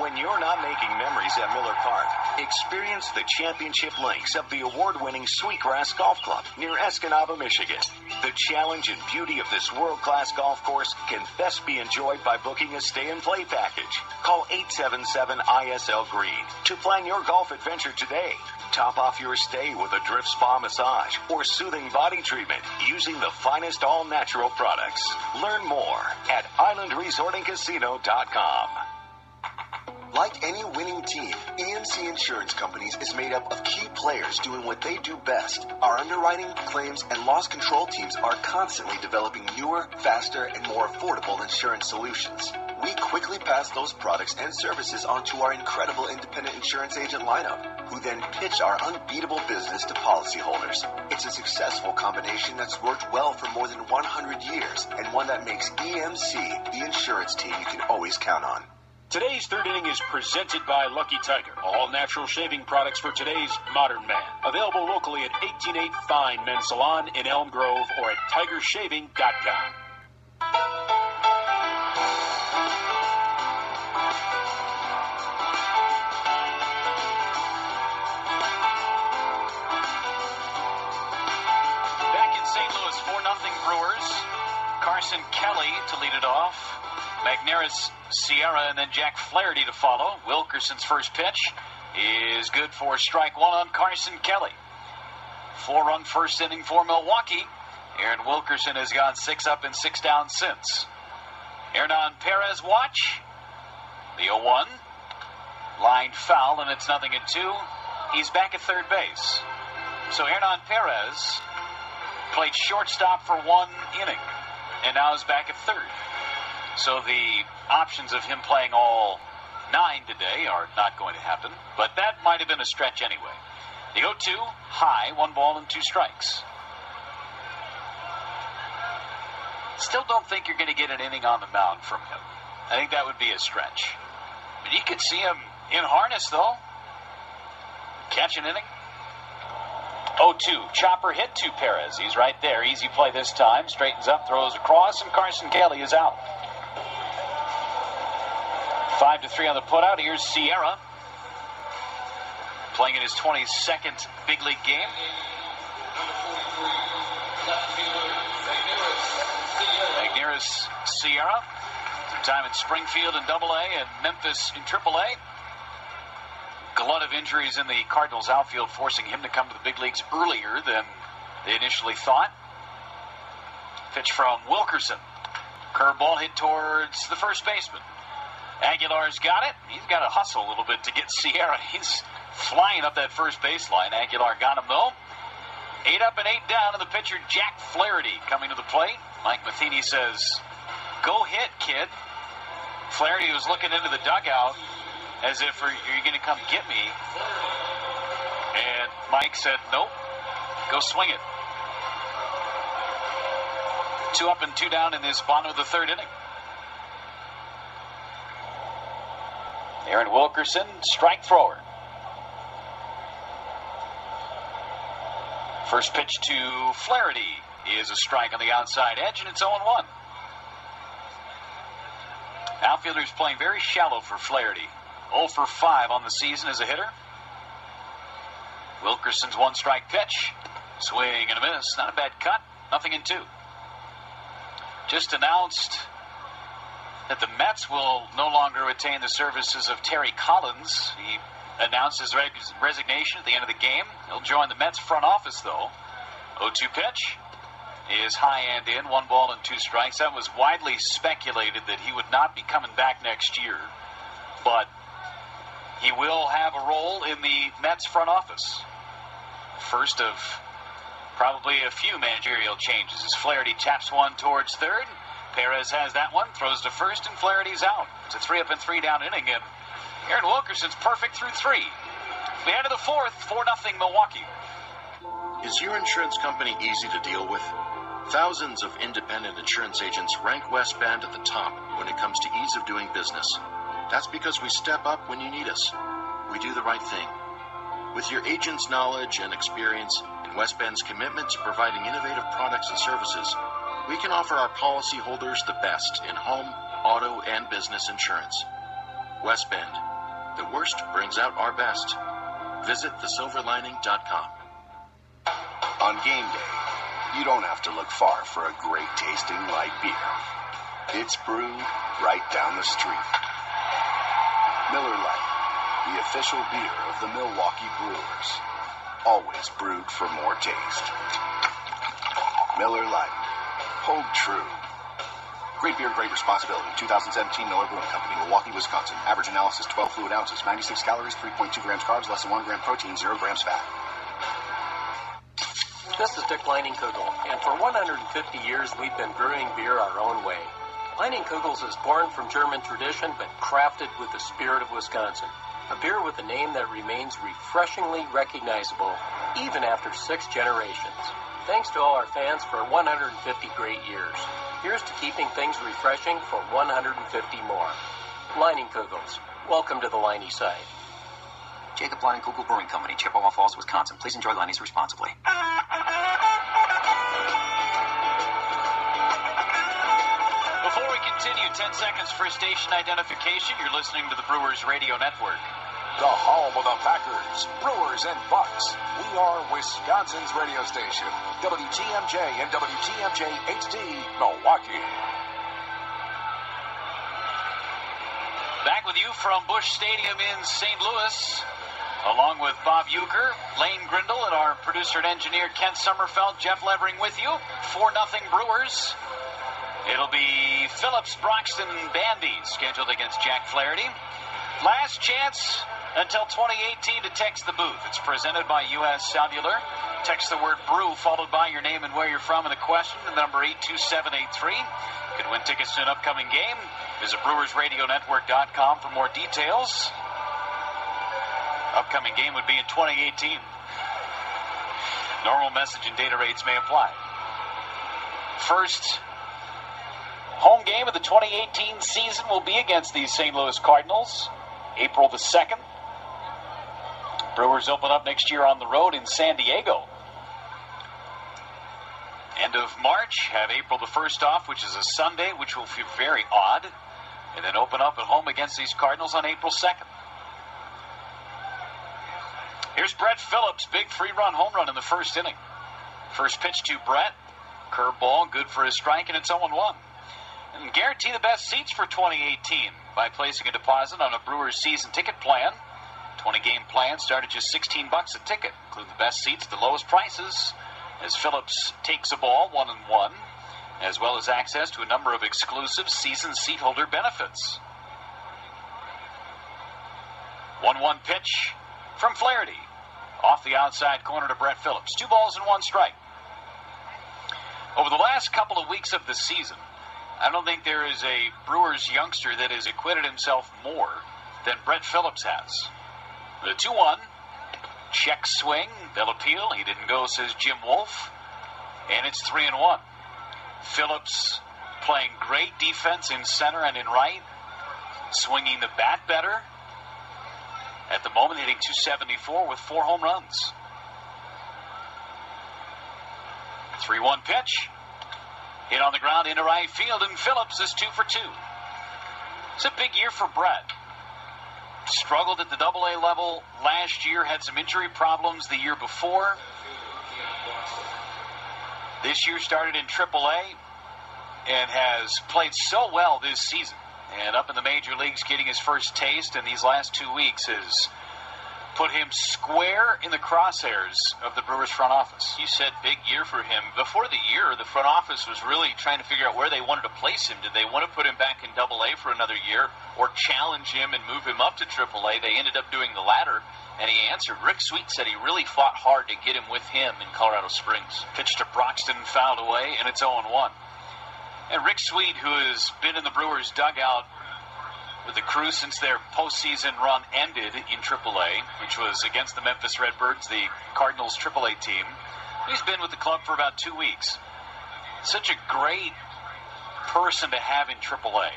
When you're not making memories at Miller Park, experience the championship links of the award-winning Sweetgrass Golf Club near Escanaba, Michigan. The challenge and beauty of this world-class golf course can best be enjoyed by booking a stay-and-play package. Call 877-ISL-GREEN to plan your golf adventure today. Top off your stay with a drift spa massage or soothing body treatment using the finest all-natural products. Learn more at islandresortandcasino.com. Like any winning team, EMC Insurance Companies is made up of key players doing what they do best. Our underwriting, claims, and loss control teams are constantly developing newer, faster, and more affordable insurance solutions. We quickly pass those products and services on to our incredible independent insurance agent lineup, who then pitch our unbeatable business to policyholders. It's a successful combination that's worked well for more than 100 years, and one that makes EMC the insurance team you can always count on. Today's third inning is presented by Lucky Tiger. All natural shaving products for today's modern man. Available locally at 188 Fine Men's Salon in Elm Grove or at tigershaving.com. Back in St. Louis, 4-0 Brewers. Carson Kelly to lead it off. Magneuris, Sierra, and then Jack Flaherty to follow. Wilkerson's first pitch is good for strike one on Carson Kelly. 4-run first inning for Milwaukee. Aaron Wilkerson has gone 6 up and 6 down since. Hernan Perez watch. The 0-1. Line foul, and it's 0-2. He's back at third base. So Hernan Perez played shortstop for 1 inning, and now is back at third. So the options of him playing all 9 today are not going to happen, but that might have been a stretch anyway. The 0-2, high, 1 ball and 2 strikes. Still don't think you're going to get an inning on the mound from him. I think that would be a stretch. But you could see him in harness, though. Catch an inning. 0-2, chopper hit to Perez. He's right there. Easy play this time. Straightens up, throws across, and Carson Kelly is out. 5-3 on the putout. Here's Sierra, playing in his 22nd big league game. Magneuris Sierra, some time in Springfield in AA and Memphis in AAA. Glut of injuries in the Cardinals outfield, forcing him to come to the big leagues earlier than they initially thought. Pitch from Wilkerson. Curveball hit towards the first baseman. Aguilar's got it. He's got to hustle a little bit to get Sierra. He's flying up that first baseline. Aguilar got him, though. 8 up and 8 down, and the pitcher, Jack Flaherty, coming to the plate. Mike Matheny says, "Go hit, kid." Flaherty was looking into the dugout as if, "Are you going to come get me?" And Mike said, "Nope, go swing it." 2 up and 2 down in this bottom of the third inning. Aaron Wilkerson, strike thrower. First pitch to Flaherty is a strike on the outside edge, and it's 0-1. Outfielder's playing very shallow for Flaherty. 0 for 5 on the season as a hitter. Wilkerson's 1-strike pitch. Swing and a miss. Not a bad cut. 0-2. Just announced that the Mets will no longer retain the services of Terry Collins. He announced his resignation at the end of the game. He'll join the Mets front office, though. 0-2 pitch is high and in. 1 ball and 2 strikes. That was widely speculated that he would not be coming back next year, but he will have a role in the Mets front office. First of probably a few managerial changes as Flaherty taps one towards third. Perez has that one, throws to first, and Flaherty's out. It's a 3 up and 3 down inning, and Aaron Wilkerson's perfect through 3. The end of the fourth, 4-0 Milwaukee. Is your insurance company easy to deal with? Thousands of independent insurance agents rank West Bend at the top when it comes to ease of doing business. That's because we step up when you need us. We do the right thing. With your agent's knowledge and experience and West Bend's commitment to providing innovative products and services, we can offer our policyholders the best in home, auto, and business insurance. West Bend. The worst brings out our best. Visit thesilverlining.com. On game day, you don't have to look far for a great tasting light beer. It's brewed right down the street. Miller Lite, the official beer of the Milwaukee Brewers. Always brewed for more taste. Miller Lite, hold true. Great beer, great responsibility. 2017 Miller Brewing Company, Milwaukee, Wisconsin. Average analysis, 12 fluid ounces, 96 calories, 3.2 grams carbs, less than 1 gram protein, 0 grams fat. This is Dick Leinenkugel, and for 150 years we've been brewing beer our own way. Leinenkugels is born from German tradition, but crafted with the spirit of Wisconsin. A beer with a name that remains refreshingly recognizable, even after 6 generations. Thanks to all our fans for 150 great years. Here's to keeping things refreshing for 150 more. Leinenkugels. Welcome to the Liney side. Jacob Leinenkugel Brewing Company, Chippewa Falls, Wisconsin. Please enjoy Liney's responsibly. Before we continue, 10 seconds for station identification. You're listening to the Brewers Radio Network. The home of the Packers, Brewers, and Bucks. We are Wisconsin's radio station, WTMJ and WTMJ HD, Milwaukee. Back with you from Busch Stadium in St. Louis, along with Bob Euchre, Lane Grindle, and our producer and engineer Kent Sommerfeld, Jeff Levering with you. 4-0 Brewers. It'll be Phillips, Broxton, Bandy scheduled against Jack Flaherty. Last chance until 2018 to text the booth. It's presented by U.S. Cellular. Text the word brew followed by your name and where you're from and the question to number 82783. You could win tickets to an upcoming game. Visit brewersradionetwork.com for more details. Upcoming game would be in 2018. Normal message and data rates may apply. First home game of the 2018 season will be against the St. Louis Cardinals, April the 2nd. Brewers open up next year on the road in San Diego. End of March, have April the 1st off, which is a Sunday, which will feel very odd. And then open up at home against these Cardinals on April 2nd. Here's Brett Phillips, big 3-run home run in the first inning. First pitch to Brett, curveball, good for a strike, and it's 0-1. And guarantee the best seats for 2018 by placing a deposit on a Brewers season ticket plan. 20-game plan start at just $16 a ticket. Include the best seats, the lowest prices, as Phillips takes a ball 1-1, as well as access to a number of exclusive season seat holder benefits. 1-1 pitch from Flaherty. Off the outside corner to Brett Phillips. 2 balls and 1 strike. Over the last couple of weeks of the season, I don't think there is a Brewers youngster that has acquitted himself more than Brett Phillips has. The 2-1, check swing, they'll appeal. He didn't go, says Jim Wolf. And it's 3-1. Phillips playing great defense in center and in right. Swinging the bat better. At the moment, hitting .274 with 4 home runs. 3-1 pitch. Hit on the ground into right field, and Phillips is 2 for 2. It's a big year for Brett. Struggled at the AA level last year, had some injury problems the year before. This year started in AAA and has played so well this season. And up in the major leagues, getting his first taste in these last 2 weeks has put him square in the crosshairs of the Brewers front office. You said big year for him. Before the year, the front office was really trying to figure out where they wanted to place him. Did they want to put him back in AA for another year or challenge him and move him up to AAA? They ended up doing the latter, and he answered. Rick Sweet said he really fought hard to get him with him in Colorado Springs. Pitch to Broxton, fouled away, and it's 0-1. And Rick Sweet, who has been in the Brewers dugout with the crew since their postseason run ended in AAA, which was against the Memphis Redbirds, the Cardinals AAA team. He's been with the club for about 2 weeks. Such a great person to have in AAA.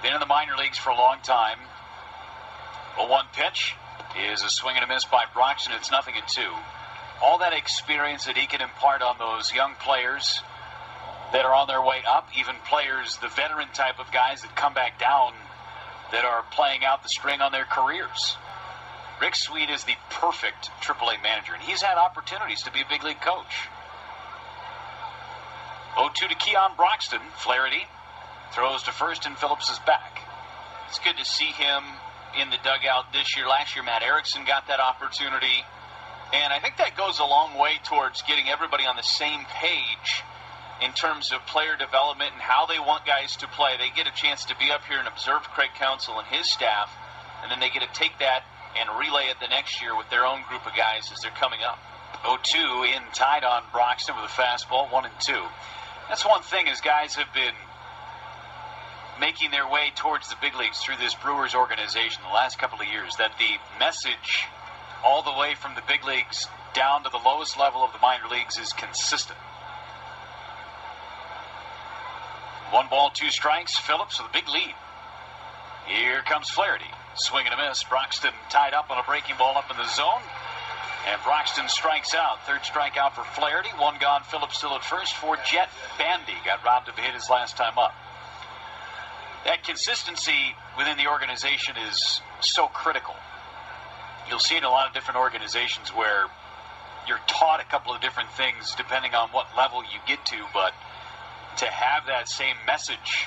Been in the minor leagues for a long time. A 1 pitch is a swing and a miss by Broxton. It's 0-2. All that experience that he can impart on those young players that are on their way up, even players, the veteran type of guys that come back down that are playing out the string on their careers. Rick Sweet is the perfect AAA manager, and he's had opportunities to be a big league coach. 0-2 to Keon Broxton. Flaherty throws to first, and Phillips is back. It's good to see him in the dugout this year. Last year, Matt Erickson got that opportunity, and I think that goes a long way towards getting everybody on the same page in terms of player development and how they want guys to play. They get a chance to be up here and observe Craig Counsell and his staff, and then they get to take that and relay it the next year with their own group of guys as they're coming up. 0-2 in tied on Broxton with a fastball, 1-2. That's one thing as guys have been making their way towards the big leagues through this Brewers organization the last couple of years, that the message all the way from the big leagues down to the lowest level of the minor leagues is consistent. 1 ball, 2 strikes. Phillips with a big lead. Here comes Flaherty. Swing and a miss. Broxton tied up on a breaking ball up in the zone. And Broxton strikes out. 3rd strikeout for Flaherty. 1 gone. Phillips still at first for Jet Bandy. Got robbed of a hit his last time up. That consistency within the organization is so critical. You'll see in a lot of different organizations where you're taught a couple of different things depending on what level you get to, but to have that same message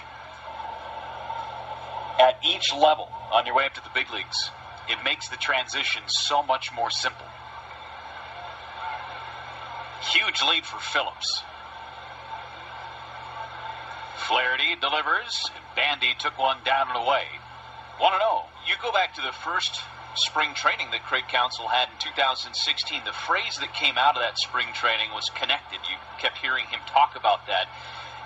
at each level on your way up to the big leagues, it makes the transition so much more simple. Huge lead for Phillips. Flaherty delivers. Bandy took one down and away. 1-0. You go back to the first spring training that Craig Counsell had in 2016. The phrase that came out of that spring training was connected. You kept hearing him talk about that.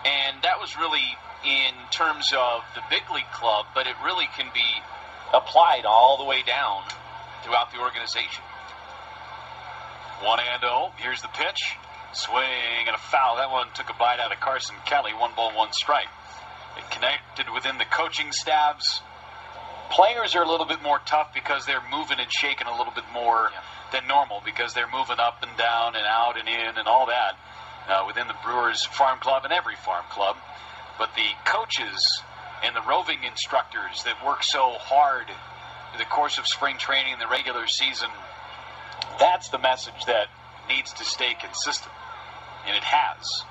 And that was really in terms of the big league club, but it really can be applied all the way down throughout the organization. 1-0. Here's the pitch. Swing and a foul. That one took a bite out of Carson Kelly. 1 ball, 1 strike. It connected within the coaching staffs. Players are a little bit more tough because they're moving and shaking a little bit more than normal, because they're moving up and down and out and in and all that within the Brewers farm club and every farm club. But the coaches and the roving instructors that work so hard through the course of spring training and the regular season, that's the message that needs to stay consistent. And it has.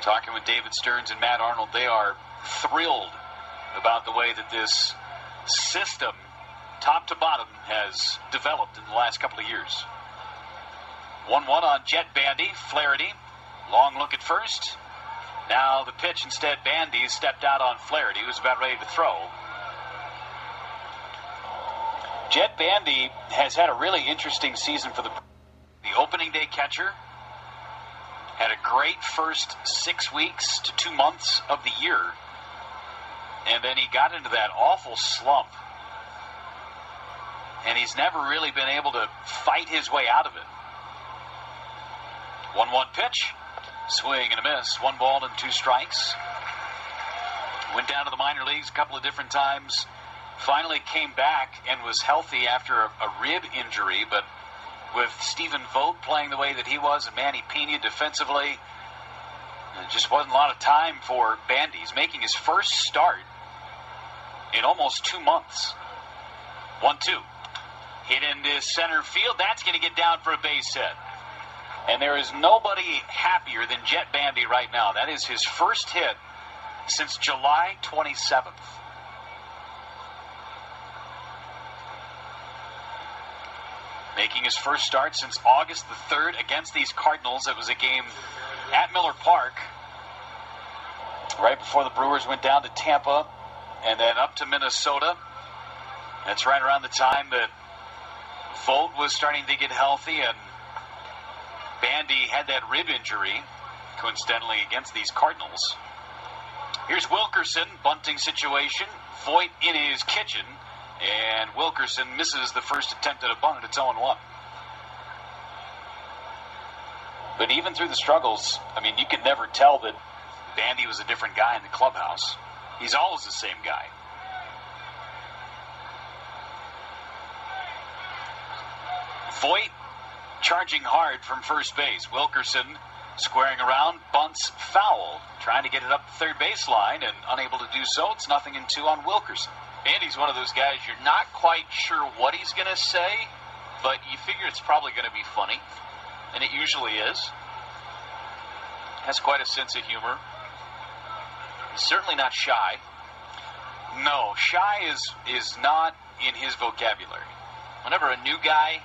Talking with David Stearns and Matt Arnold, they are thrilled about the way that this system, top to bottom, has developed in the last couple of years. 1-1 on Jet Bandy. Flaherty, long look at first. Now the pitch instead. Bandy stepped out on Flaherty, who was about ready to throw. Jet Bandy has had a really interesting season for the opening day catcher. Had a great first 6 weeks to 2 months of the year. And then he got into that awful slump. And he's never really been able to fight his way out of it. 1-1 pitch. Swing and a miss. 1 ball and 2 strikes. Went down to the minor leagues a couple of different times. Finally came back and was healthy after a rib injury. But with Stephen Vogt playing the way that he was and Manny Pena defensively, there just wasn't a lot of time for Bandy. He's making his first start in almost 2 months. 1-2. Hit into center field. That's going to get down for a base hit. And there is nobody happier than Jet Bandy right now. That is his first hit since July 27th. Making his first start since August the 3rd against these Cardinals. It was a game at Miller Park right before the Brewers went down to Tampa and then up to Minnesota. That's right around the time that Vogt was starting to get healthy and Bandy had that rib injury, coincidentally, against these Cardinals. Here's Wilkerson, bunting situation. Vogt in his kitchen, and Wilkerson misses the first attempt at a bunt, and it's 0-1. But even through the struggles, I mean, you could never tell that Bandy was a different guy in the clubhouse. He's always the same guy. Vogt charging hard from first base. Wilkerson Squaring around, bunts foul. Trying to get it up the third baseline and unable to do so. It's 0-2 on Wilkerson. Andy's one of those guys you're not quite sure what he's going to say, but you figure it's probably going to be funny, and it usually is. Has quite a sense of humor. He's certainly not shy. No, shy is not in his vocabulary. Whenever a new guy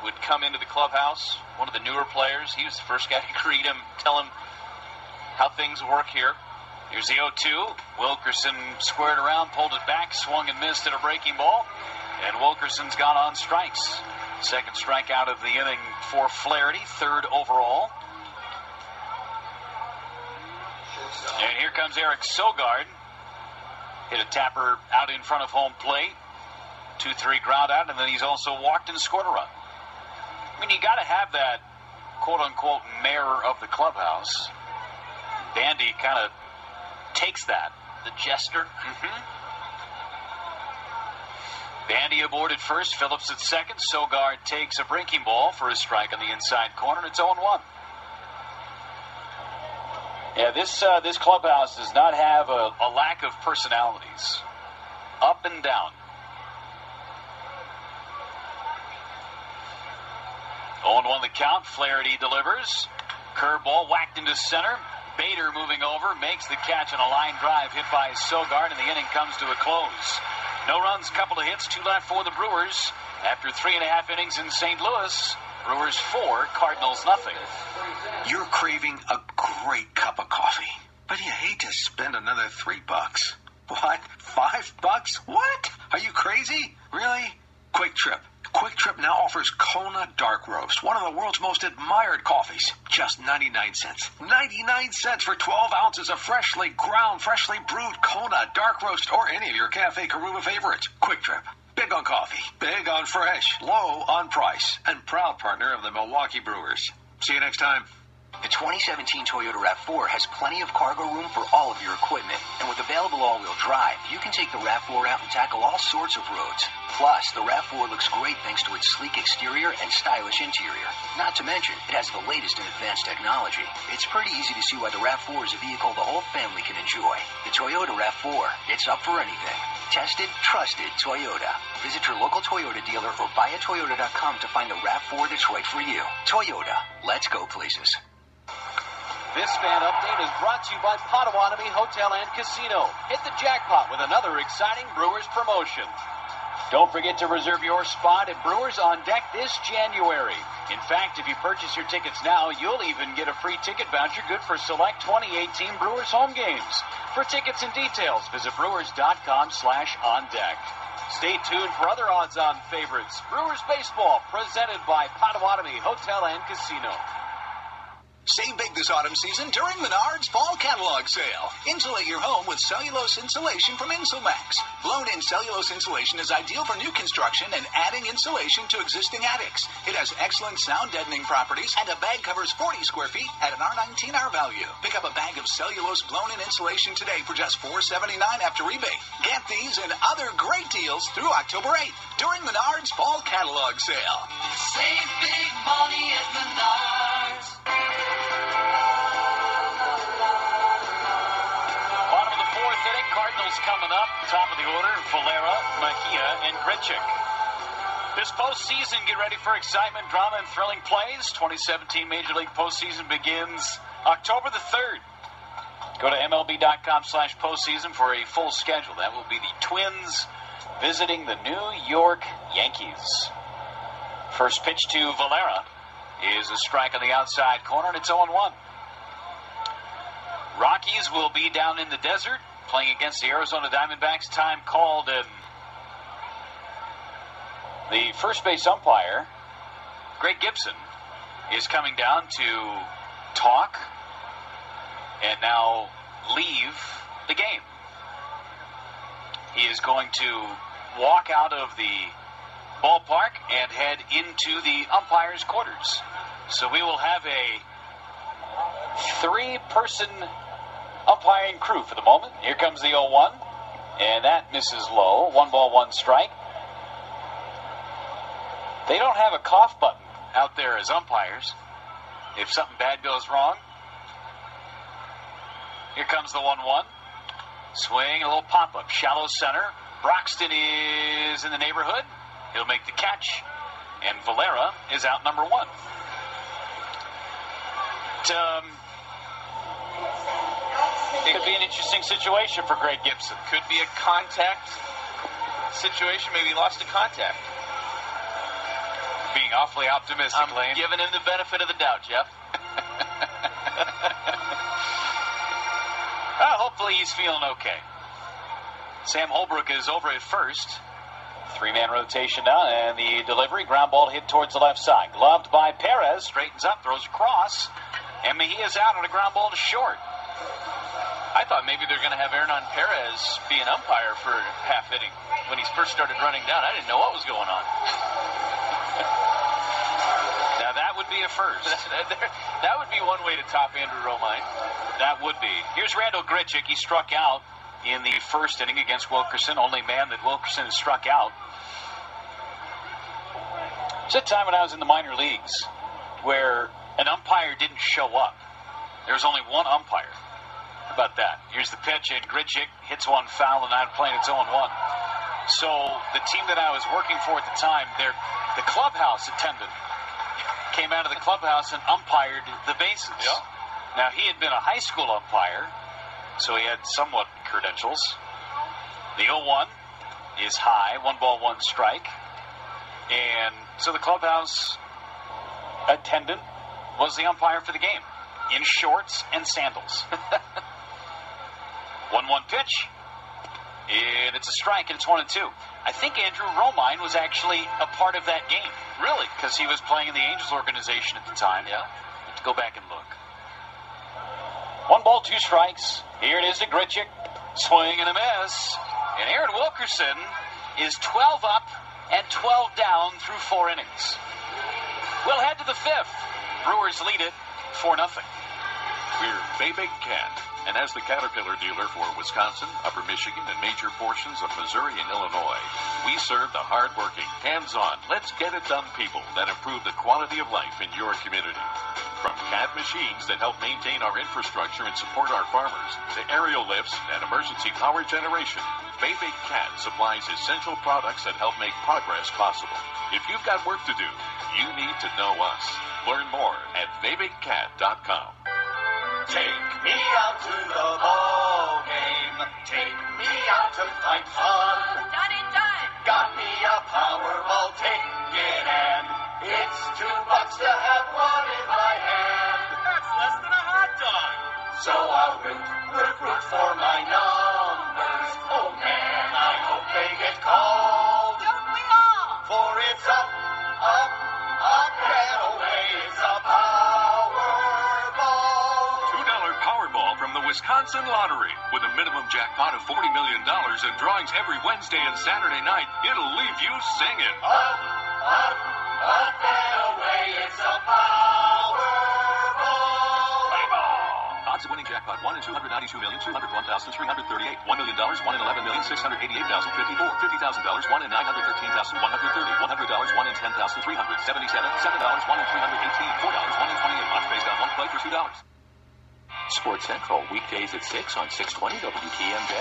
would come into the clubhouse, one of the newer players, he was the first guy to greet him, tell him how things work here. Here's the 0-2. Wilkerson squared around, pulled it back, swung and missed at a breaking ball. And Wilkerson's gone on strikes. Second strikeout of the inning for Flaherty, third overall. And here comes Eric Sogard. Hit a tapper out in front of home plate. 2-3 ground out, and then he's also walked and scored a run. I mean, you got to have that quote-unquote mayor of the clubhouse. Bandy kind of takes that. The jester. Bandy aboard at first, Phillips at second. Sogard takes a breaking ball for a strike on the inside corner, and it's 0-1. Yeah, this clubhouse does not have a lack of personalities. Up and down. 0-1 the count. Flaherty delivers. Curveball whacked into center. Bader moving over, makes the catch on a line drive hit by Sogard, and the inning comes to a close. No runs, couple of hits, 2 left for the Brewers. After 3.5 innings in St. Louis, Brewers 4, Cardinals nothing. You're craving a great cup of coffee, but you hate to spend another $3. What? $5? What? Are you crazy? Really? Quick Trip. Quick Trip now offers Kona Dark Roast, one of the world's most admired coffees. Just 99 cents. 99 cents for 12 ounces of freshly ground, freshly brewed Kona Dark Roast or any of your Cafe Karuba favorites. Quick Trip. Big on coffee, big on fresh, low on price, and proud partner of the Milwaukee Brewers. See you next time. The 2017 Toyota RAV4 has plenty of cargo room for all of your equipment. And with available all-wheel drive, you can take the RAV4 out and tackle all sorts of roads. Plus, the RAV4 looks great thanks to its sleek exterior and stylish interior. Not to mention, it has the latest in advanced technology. It's pretty easy to see why the RAV4 is a vehicle the whole family can enjoy. The Toyota RAV4, it's up for anything. Tested, trusted Toyota. Visit your local Toyota dealer or buyatoyota.com to find the RAV4 that's right for you. Toyota, let's go places. This fan update is brought to you by Potawatomi Hotel and Casino. Hit the jackpot with another exciting Brewers promotion. Don't forget to reserve your spot at Brewers on Deck this January. In fact, if you purchase your tickets now, you'll even get a free ticket voucher good for select 2018 Brewers home games. For tickets and details, visit brewers.com/on-deck. Stay tuned for other odds-on favorites. Brewers Baseball, presented by Potawatomi Hotel and Casino. Save big this autumn season during Menards Fall Catalog Sale. Insulate your home with cellulose insulation from Insulmax. Blown-in cellulose insulation is ideal for new construction and adding insulation to existing attics. It has excellent sound deadening properties, and a bag covers 40 square feet at an R19 R value. Pick up a bag of cellulose blown-in insulation today for just $4.79 after rebate. Get these and other great deals through October 8th during Menards Fall Catalog Sale. Save big money at Menards. Bottom of the fourth inning, Cardinals coming up. Top of the order, Valera, Mejia, and Grichuk. This postseason, get ready for excitement, drama, and thrilling plays. 2017 Major League Postseason begins October the 3rd. Go to MLB.com/postseason for a full schedule. That will be the Twins visiting the New York Yankees. First pitch to Valera is a strike on the outside corner, and it's 0-1. Rockies will be down in the desert playing against the Arizona Diamondbacks. Time called, and the first base umpire, Greg Gibson, is coming down to talk and now leave the game. He is going to walk out of the ballpark and head into the umpire's quarters. So we will have a 3-person umpiring crew for the moment. Here comes the 0-1, and that misses low. 1 ball, 1 strike. They don't have a cough button out there as umpires. if something bad goes wrong. Here comes the 1-1. Swing, a little pop-up. Shallow center. Broxton is in the neighborhood. He'll make the catch. And Valera is out number 1. It could be an interesting situation for Greg Gibson. Could be a contact situation. Maybe he lost a contact. Being awfully optimistic, Lane. Giving him the benefit of the doubt, Jeff. Hopefully he's feeling okay. Sam Holbrook is over at first. 3-man rotation now, and the delivery. Ground ball hit towards the left side. Gloved by Perez. Straightens up, throws across. And Mejia's out on a ground ball to short. I thought maybe they're going to have Hernan Perez be an umpire for half inning when he first started running down. I didn't know what was going on. Now that would be a first. That would be one way to top Andrew Romine. That would be. Here's Randall Grichuk. He struck out in the first inning against Wilkerson. Only man that Wilkerson has struck out. There's a time when I was in the minor leagues where an umpire didn't show up. There was only one umpire. How about that? Here's the pitch, and Grichuk hits one foul, and I'm playing its 0-1. So the team that I was working for at the time, the clubhouse attendant came out of the clubhouse and umpired the bases. Yeah. Now, he had been a high school umpire, so he had somewhat credentials. The 0-1 is high, 1-1 strike. And so the clubhouse attendant was the umpire for the game, in shorts and sandals. 1-1 pitch, and it's a strike, and it's 1-2. I think Andrew Romine was actually a part of that game. Really? Because he was playing in the Angels organization at the time. Yeah. Have to go back and look. 1 ball, 2 strikes. Here it is to Grichuk. Swing and a miss. And Aaron Wilkerson is 12 up and 12 down through 4 innings. We'll head to the 5th. Brewers lead it 4-0. We're Bay Cat, and as the Caterpillar dealer for Wisconsin, Upper Michigan, and major portions of Missouri and Illinois, we serve the hard-working, hands-on, let's-get-it-done people that improve the quality of life in your community. From Cat machines that help maintain our infrastructure and support our farmers, to aerial lifts and emergency power generation, Bay Cat supplies essential products that help make progress possible. If you've got work to do, you need to know us. Learn more at baybakecat.com. Take me out to the ball game. Take me out to find fun. Done it, done. Got me a Powerball ticket and it's $2 to have one in my hand. That's less than a hot dog. So I'll root for my numbers. Oh man, I hope they get called. Don't we all? For it's up, up, up and away. It's a Powerball from the Wisconsin Lottery. With a minimum jackpot of $40 million and drawings every Wednesday and Saturday night, it'll leave you singing. Up, up, up and away. It's a Powerball. Play ball. Odds of winning jackpot 1 in 292,201,338. $1 million, 1 in 11,688,054. $50,000, 1 in 913,130. $100, $1 in 10,377. $7, 1 in 318. $4, 1 in 28. Odds based on one play for $2. Sports Central, weekdays at 6 on 620 WTMJ.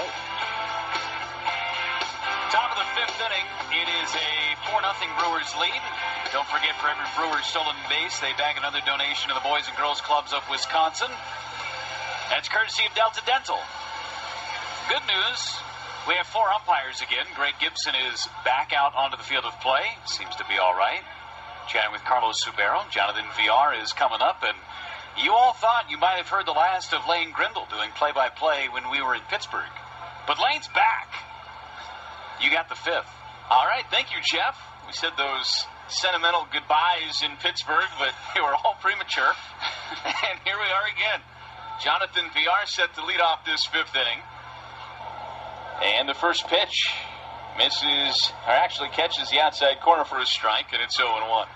Top of the 5th inning. It is a 4-0 Brewers lead. Don't forget, for every Brewers stolen base, they bag another donation to the Boys and Girls Clubs of Wisconsin. That's courtesy of Delta Dental. Good news, we have 4 umpires again. Greg Gibson is back out onto the field of play. Seems to be all right. Chatting with Carlos Subero. Jonathan VR is coming up, and you all thought you might have heard the last of Lane Grindle doing play-by-play when we were in Pittsburgh. But Lane's back. You got the 5th. All right, thank you, Jeff. We said those sentimental goodbyes in Pittsburgh, but they were all premature. And here we are again. Jonathan VR set to lead off this 5th inning. And the first pitch misses, or actually catches the outside corner for a strike, and it's 0-1.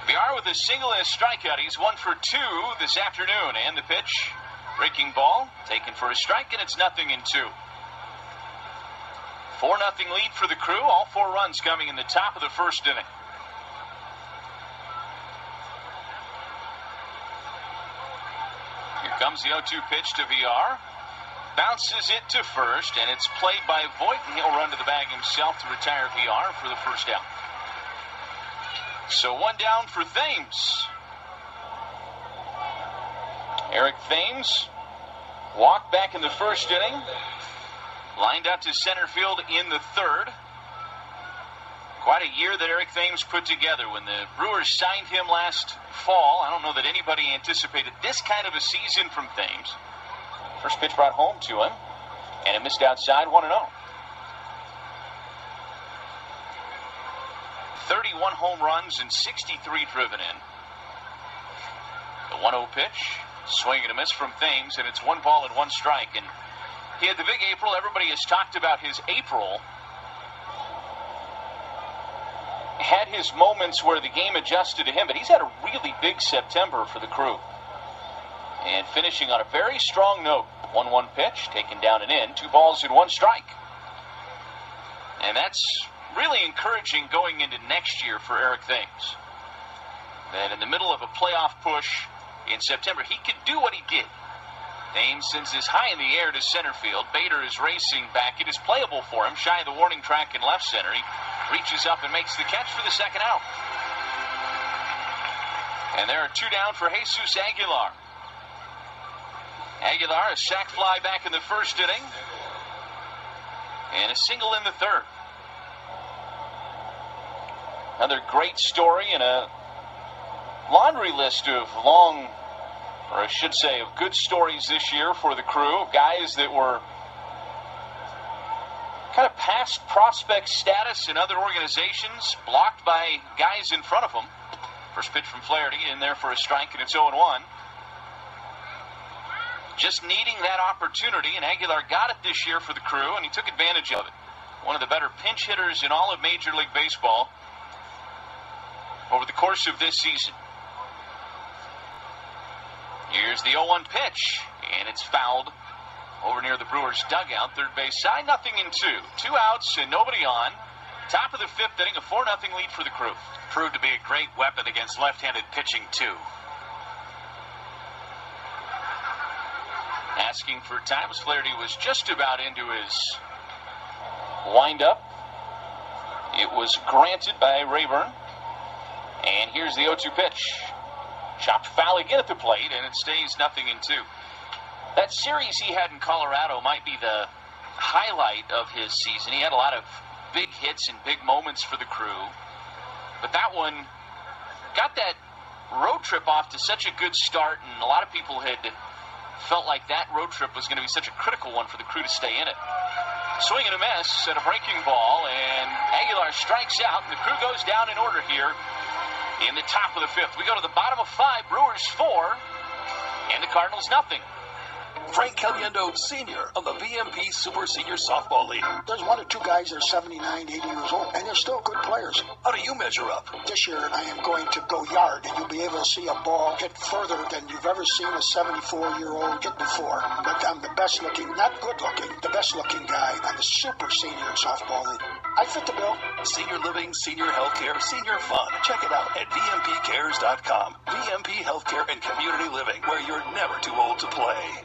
VR with a single and a strikeout. He's 1 for 2 this afternoon. And the pitch, breaking ball, taken for a strike, and it's 0-2. 4-0 lead for the Crew. All 4 runs coming in the top of the 1st inning. Comes the 0-2 pitch to VR. Bounces it to first, and it's played by Voigt, and he'll run to the bag himself to retire VR for the first out. So one down for Thames. Eric Thames walked back in the first inning, lined out to center field in the third. Quite a year that Eric Thames put together. When the Brewers signed him last fall, I don't know that anybody anticipated this kind of a season from Thames. First pitch brought home to him, and it missed outside 1-0. 31 home runs and 63 driven in. The 1-0 pitch, swing and a miss from Thames, and it's 1 ball and 1 strike. And he had the big April. Everybody has talked about his April. Had his moments where the game adjusted to him, but he's had a really big September for the Crew. And finishing on a very strong note. 1-1 pitch, taken down and in. 2 balls and 1 strike. And that's really encouraging going into next year for Eric Thames. That in the middle of a playoff push in September, he could do what he did. Thames sends this high in the air to center field. Bader is racing back. It is playable for him. Shy of the warning track in left center. He reaches up and makes the catch for the second out. And there are 2 down for Jesus Aguilar. Aguilar, a sac fly back in the first inning, and a single in the third. Another great story in a laundry list of long, or I should say, of good stories this year for the Crew. Guys that were kind of past prospect status in other organizations, blocked by guys in front of them. First pitch from Flaherty in there for a strike, and it's 0-1. Just needing that opportunity, and Aguilar got it this year for the Crew, and he took advantage of it. One of the better pinch hitters in all of Major League Baseball over the course of this season. Here's the 0-1 pitch, and it's fouled over near the Brewers' dugout, third base side, 0-2. 2 outs and nobody on. Top of the 5th inning, a 4-0 lead for the Crew. Proved to be a great weapon against left-handed pitching, too. Asking for time as Flaherty was just about into his windup. It was granted by Rayburn. And here's the 0-2 pitch. Chopped foul again at the plate, and it stays 0-2. That series he had in Colorado might be the highlight of his season. He had a lot of big hits and big moments for the Crew. But that one got that road trip off to such a good start, and a lot of people had felt like that road trip was going to be such a critical one for the Crew to stay in it. Swing and a miss at a breaking ball, and Aguilar strikes out, and the Crew goes down in order here in the top of the 5th. We go to the bottom of 5, Brewers 4, and the Cardinals 0. Frank Caliendo Sr. of the VMP Super Senior Softball League. There's 1 or 2 guys that are 79, 80 years old, and they're still good players. How do you measure up? This year, I am going to go yard, and you'll be able to see a ball hit further than you've ever seen a 74-year-old hit before. But I'm the best looking, not good looking, the best looking guy on the Super Senior Softball League. I fit the bill. Senior living, senior healthcare, senior fun. Check it out at VMPcares.com. VMP Healthcare and Community Living, where you're never too old to play.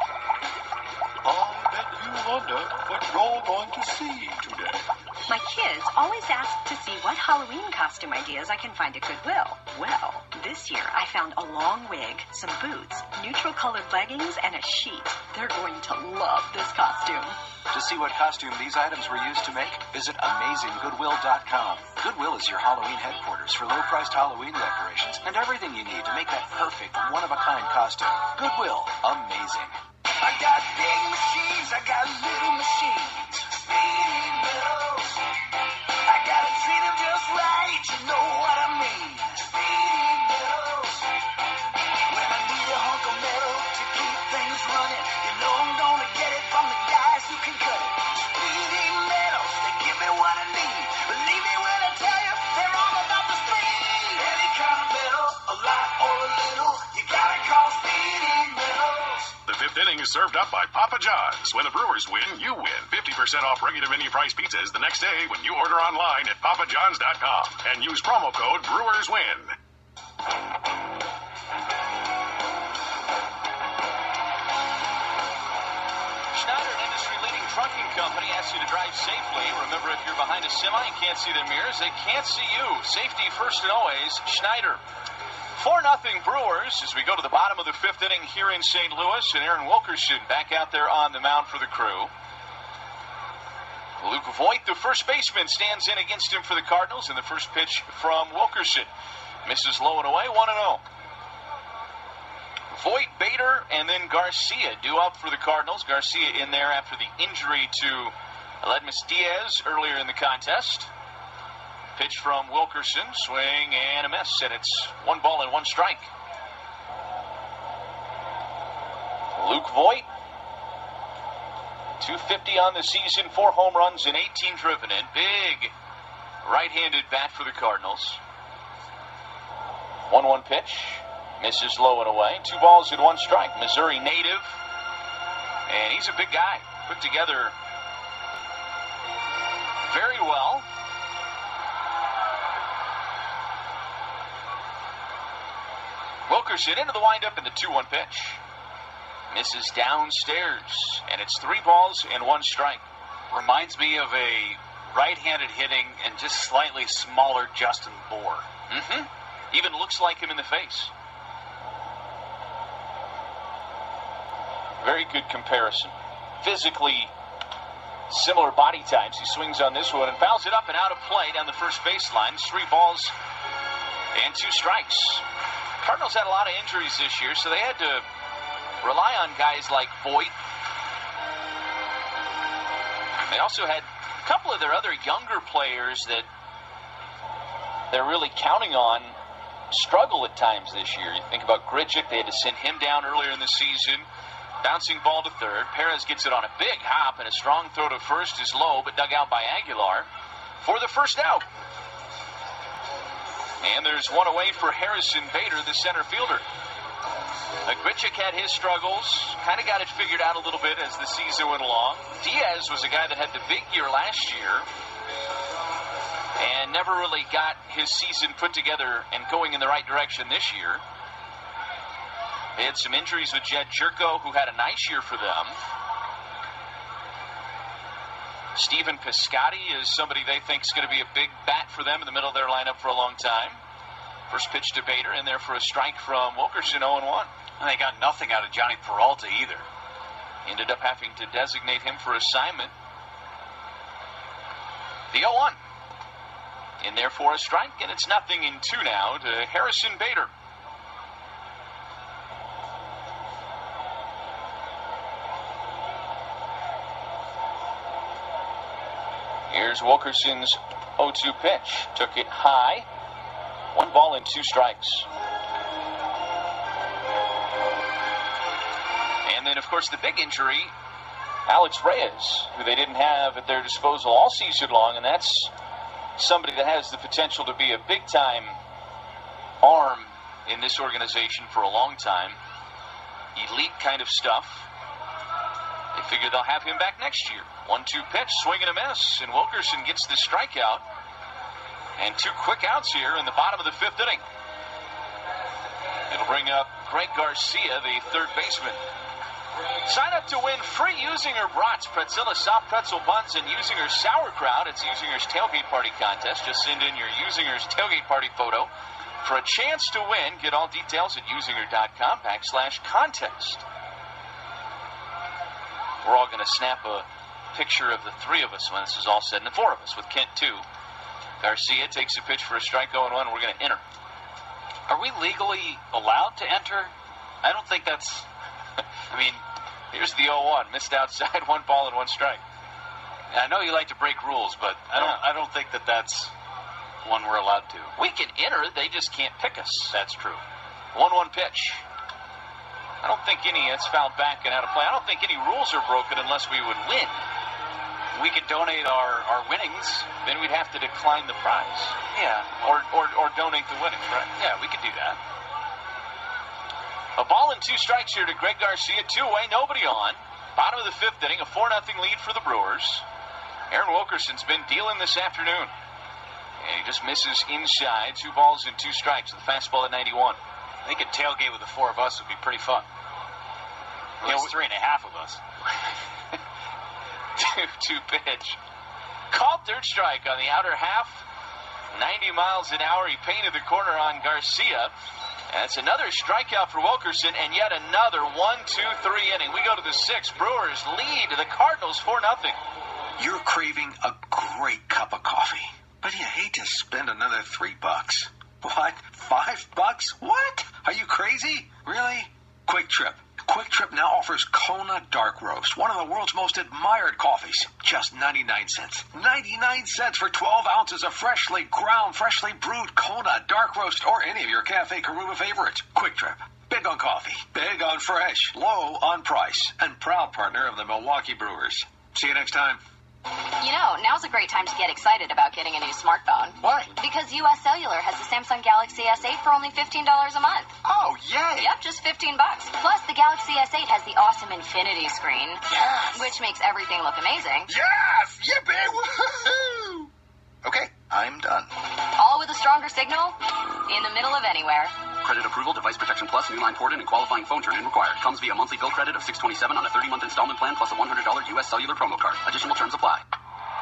I bet you wonder what you're going to see today. My kids always ask to see what Halloween costume ideas I can find at Goodwill. Well, this year I found a long wig, some boots, neutral-colored leggings, and a sheet. They're going to love this costume. To see what costume these items were used to make, visit AmazingGoodwill.com. Goodwill is your Halloween headquarters for low-priced Halloween decorations and everything you need to make that perfect, one-of-a-kind costume. Goodwill. Amazing. I got big machines, I got little machines. Speedy metals. I gotta treat them just right, you know what I mean. Speedy metals. When I need a hunk of metal to keep things running, you know I'm gonna get it from the guys who can cut it. Speedy metals, they give me what I need. Believe me when I tell you, they're all about the speed. Any kind of metal, a lot or a little, you gotta call Speedy Metals. The 5th inning is served up by Papa John's. When the Brewers win, you win. 50% off regular menu price pizzas the next day when you order online at papajohns.com and use promo code BrewersWin. Trucking Company asks you to drive safely. Remember, if you're behind a semi and can't see their mirrors, they can't see you. Safety first and always. Schneider. 4-0 Brewers as we go to the bottom of the fifth inning here in St. Louis, and Aaron Wilkerson back out there on the mound for the Crew. Luke Voigt, the first baseman, stands in against him for the Cardinals, and the first pitch from Wilkerson misses low and away, 1-0. Voigt, Bader, and then Garcia due up for the Cardinals. Garcia in there after the injury to Aledmus Diaz earlier in the contest. Pitch from Wilkerson, swing and a miss, and it's 1 ball and 1 strike. Luke Voigt, 250 on the season, 4 home runs and 18 driven in. Big right-handed bat for the Cardinals. 1-1 pitch. Misses low and away. 2 balls and 1 strike. Missouri native. And he's a big guy. Put together very well. Wilkerson into the windup in the 2-1 pitch. Misses downstairs. And it's 3 balls and 1 strike. Reminds me of a right-handed hitting and just slightly smaller Justin Bohr. Even looks like him in the face. Very good comparison. Physically similar body types. He swings on this one and fouls it up and out of play down the first baseline. 3 balls and 2 strikes. Cardinals had a lot of injuries this year, so they had to rely on guys like Voigt. They also had a couple of their other younger players that they're really counting on struggle at times this year. You think about Grichuk. They had to send him down earlier in the season. Bouncing ball to third. Perez gets it on a big hop, and a strong throw to first is low, but dug out by Aguilar for the first out. And there's one away for Harrison Bader, the center fielder. Grichuk had his struggles, kind of got it figured out a little bit as the season went along. Diaz was a guy that had the big year last year and never really got his season put together and going in the right direction this year. They had some injuries with Jed Jerko, who had a nice year for them. Stephen Piscotty is somebody they think is going to be a big bat for them in the middle of their lineup for a long time. First pitch to Bader, in there for a strike from Wilkerson, 0-1. And they got nothing out of Johnny Peralta either. Ended up having to designate him for assignment. The 0-1. In there for a strike, and it's 0-2 now to Harrison Bader. Here's Wilkerson's 0-2 pitch. Took it high. 1 ball and 2 strikes. And then, of course, the big injury, Alex Reyes, who they didn't have at their disposal all season long, and that's somebody that has the potential to be a big-time arm in this organization for a long time. Elite kind of stuff. They figure they'll have him back next year. 1-2 pitch, swing and a miss, and Wilkerson gets the strikeout. And 2 quick outs here in the bottom of the 5th inning. It'll bring up Greg Garcia, the third baseman. Sign up to win free Usinger brats, Pretzilla soft pretzel buns, and Usinger's sauerkraut. It's Usinger's tailgate party contest. Just send in your Usinger's tailgate party photo for a chance to win. Get all details at usinger.com/contest. We're all going to snap a picture of the 3 of us when this is all said, and the 4 of us, with Kent too. Garcia takes a pitch for a strike, 0-1. We're going to enter. Are we legally allowed to enter? I don't think that's... I mean, here's the 0-1. Missed outside, 1 ball and 1 strike. I know you like to break rules, but I don't think that that's one we're allowed to. We can enter. They just can't pick us. That's true. 1-1 pitch. I don't think it's fouled back and out of play. I don't think any rules are broken unless we would win. We could donate our winnings. Then we'd have to decline the prize. Yeah. Or donate the winnings, right? Yeah, we could do that. A ball and 2 strikes here to Greg Garcia. 2 away, nobody on. Bottom of the 5th inning, a 4-0 lead for the Brewers. Aaron Wilkerson's been dealing this afternoon. And he just misses inside. 2 balls and 2 strikes with a fastball at 91. I think a tailgate with the 4 of us would be pretty fun. At least 3.5 of us. 2-2 pitch. Called third strike on the outer half. 90 miles an hour. He painted the corner on Garcia. That's another strikeout for Wilkerson, and yet another 1-2-3 inning. We go to the sixth. Brewers lead the Cardinals 4-0. You're craving a great cup of coffee, but you hate to spend another $3. What? $5? What? Are you crazy? Really? Quick Trip. Quick Trip now offers Kona Dark Roast, one of the world's most admired coffees. Just 99 cents. 99 cents for 12 ounces of freshly ground, freshly brewed Kona Dark Roast or any of your Cafe Karuba favorites. Quick Trip. Big on coffee, big on fresh, low on price, and proud partner of the Milwaukee Brewers. See you next time. You know, now's a great time to get excited about getting a new smartphone. Why? Because U.S. Cellular has the Samsung Galaxy S8 for only $15 a month. Oh, yay! Yep, just $15. Plus, the Galaxy S8 has the awesome infinity screen. Yes! Which makes everything look amazing. Yes! Yippee! Woohoo! Okay, I'm done. All with a stronger signal in the middle of anywhere. Credit approval, device protection plus, new line port-in, and qualifying phone turn-in required. Comes via monthly bill credit of $627 on a 30-month installment plan plus a $100 U.S. Cellular promo card. Additional terms apply.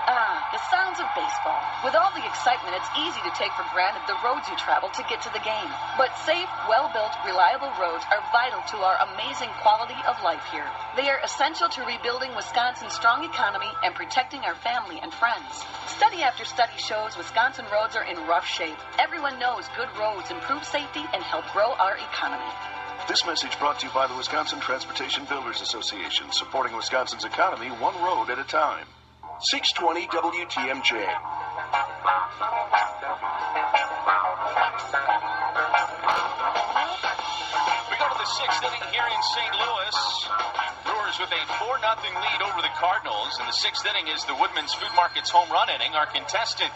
The sounds of baseball. With all the excitement, it's easy to take for granted the roads you travel to get to the game. But safe, well-built, reliable roads are vital to our amazing quality of life here. They are essential to rebuilding Wisconsin's strong economy and protecting our family and friends. Study after study shows Wisconsin roads are in rough shape. Everyone knows good roads improve safety and help grow our economy. This message brought to you by the Wisconsin Transportation Builders Association, supporting Wisconsin's economy one road at a time. 620 WTMJ. We go to the sixth inning here in St. Louis. Brewers with a 4-0 lead over the Cardinals. And the sixth inning is the Woodman's Food Market's home run inning. Our contestant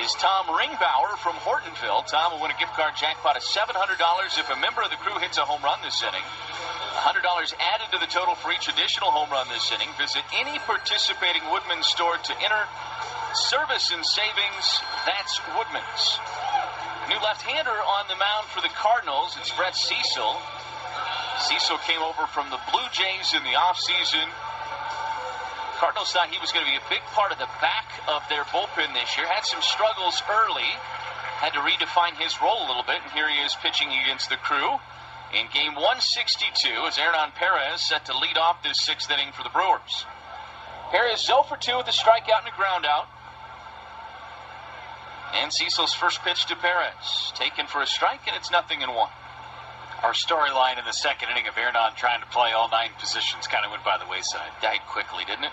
is Tom Ringbauer from Hortonville. Tom will win a gift card jackpot of $700 if a member of the crew hits a home run this inning. $100 added to the total for each additional home run this inning. Visit any participating Woodman's store to enter. Service and savings, that's Woodman's. New left-hander on the mound for the Cardinals. It's Brett Cecil. Cecil came over from the Blue Jays in the offseason. Cardinals thought he was going to be a big part of the back of their bullpen this year. Had some struggles early. Had to redefine his role a little bit, and here he is pitching against the crew in game 162 as Hernan Perez set to lead off this sixth inning for the Brewers. Perez 0 for 2 with a strikeout and a ground out. And Cecil's first pitch to Perez, taken for a strike, and it's 0-1. Our storyline in the second inning of Hernan trying to play all 9 positions kind of went by the wayside. Died quickly, didn't it?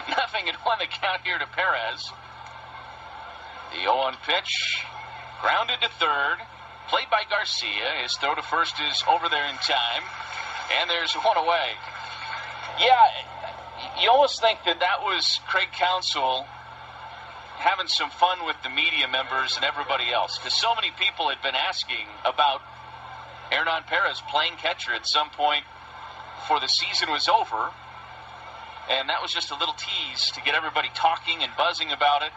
0-1 the count here to Perez. The 0-1 pitch, grounded to third, played by Garcia. His throw to first is over there in time, and there's one away. Yeah, you almost think that was Craig Counsell having some fun with the media members and everybody else, because so many people had been asking about Hernan Perez playing catcher at some point before the season was over, and that was just a little tease to get everybody talking and buzzing about it.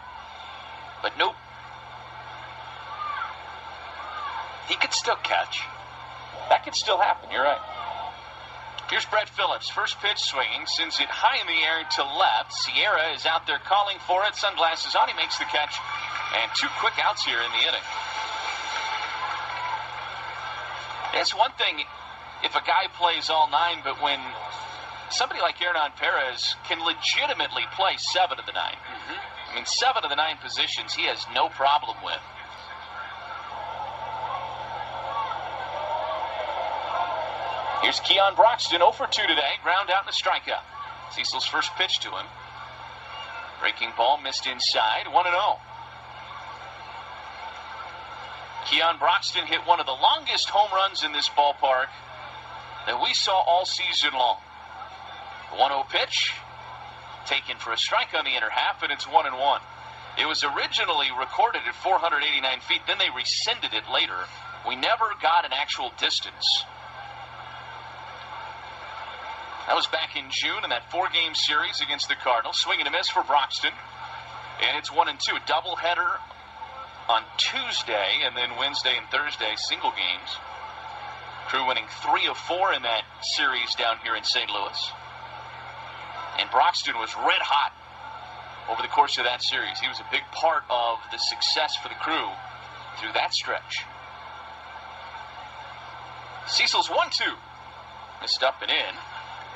But nope. He could still catch. That could still happen, you're right. Here's Brett Phillips. First pitch swinging, sends it high in the air to left. Sierra is out there calling for it. Sunglasses on, he makes the catch. And 2 quick outs here in the inning. It's one thing if a guy plays all 9, but when somebody like Hernan Perez can legitimately play 7 of the 9. I mean, 7 of the 9 positions he has no problem with. Here's Keon Broxton, 0 for 2 today. Ground out and a strikeout. Cecil's first pitch to him. Breaking ball missed inside, 1-0. Keon Broxton hit one of the longest home runs in this ballpark that we saw all season long. 1-0 pitch, taken for a strike on the inner half, and it's 1-1. It was originally recorded at 489 feet, then they rescinded it later. We never got an actual distance. That was back in June in that 4-game series against the Cardinals. Swing and a miss for Broxton. And it's 1-2. A doubleheader on Tuesday, and then Wednesday and Thursday, single games. Crew winning 3 of 4 in that series down here in St. Louis. And Broxton was red hot over the course of that series. He was a big part of the success for the Crew through that stretch. Cecil's 1-2. Missed up and in.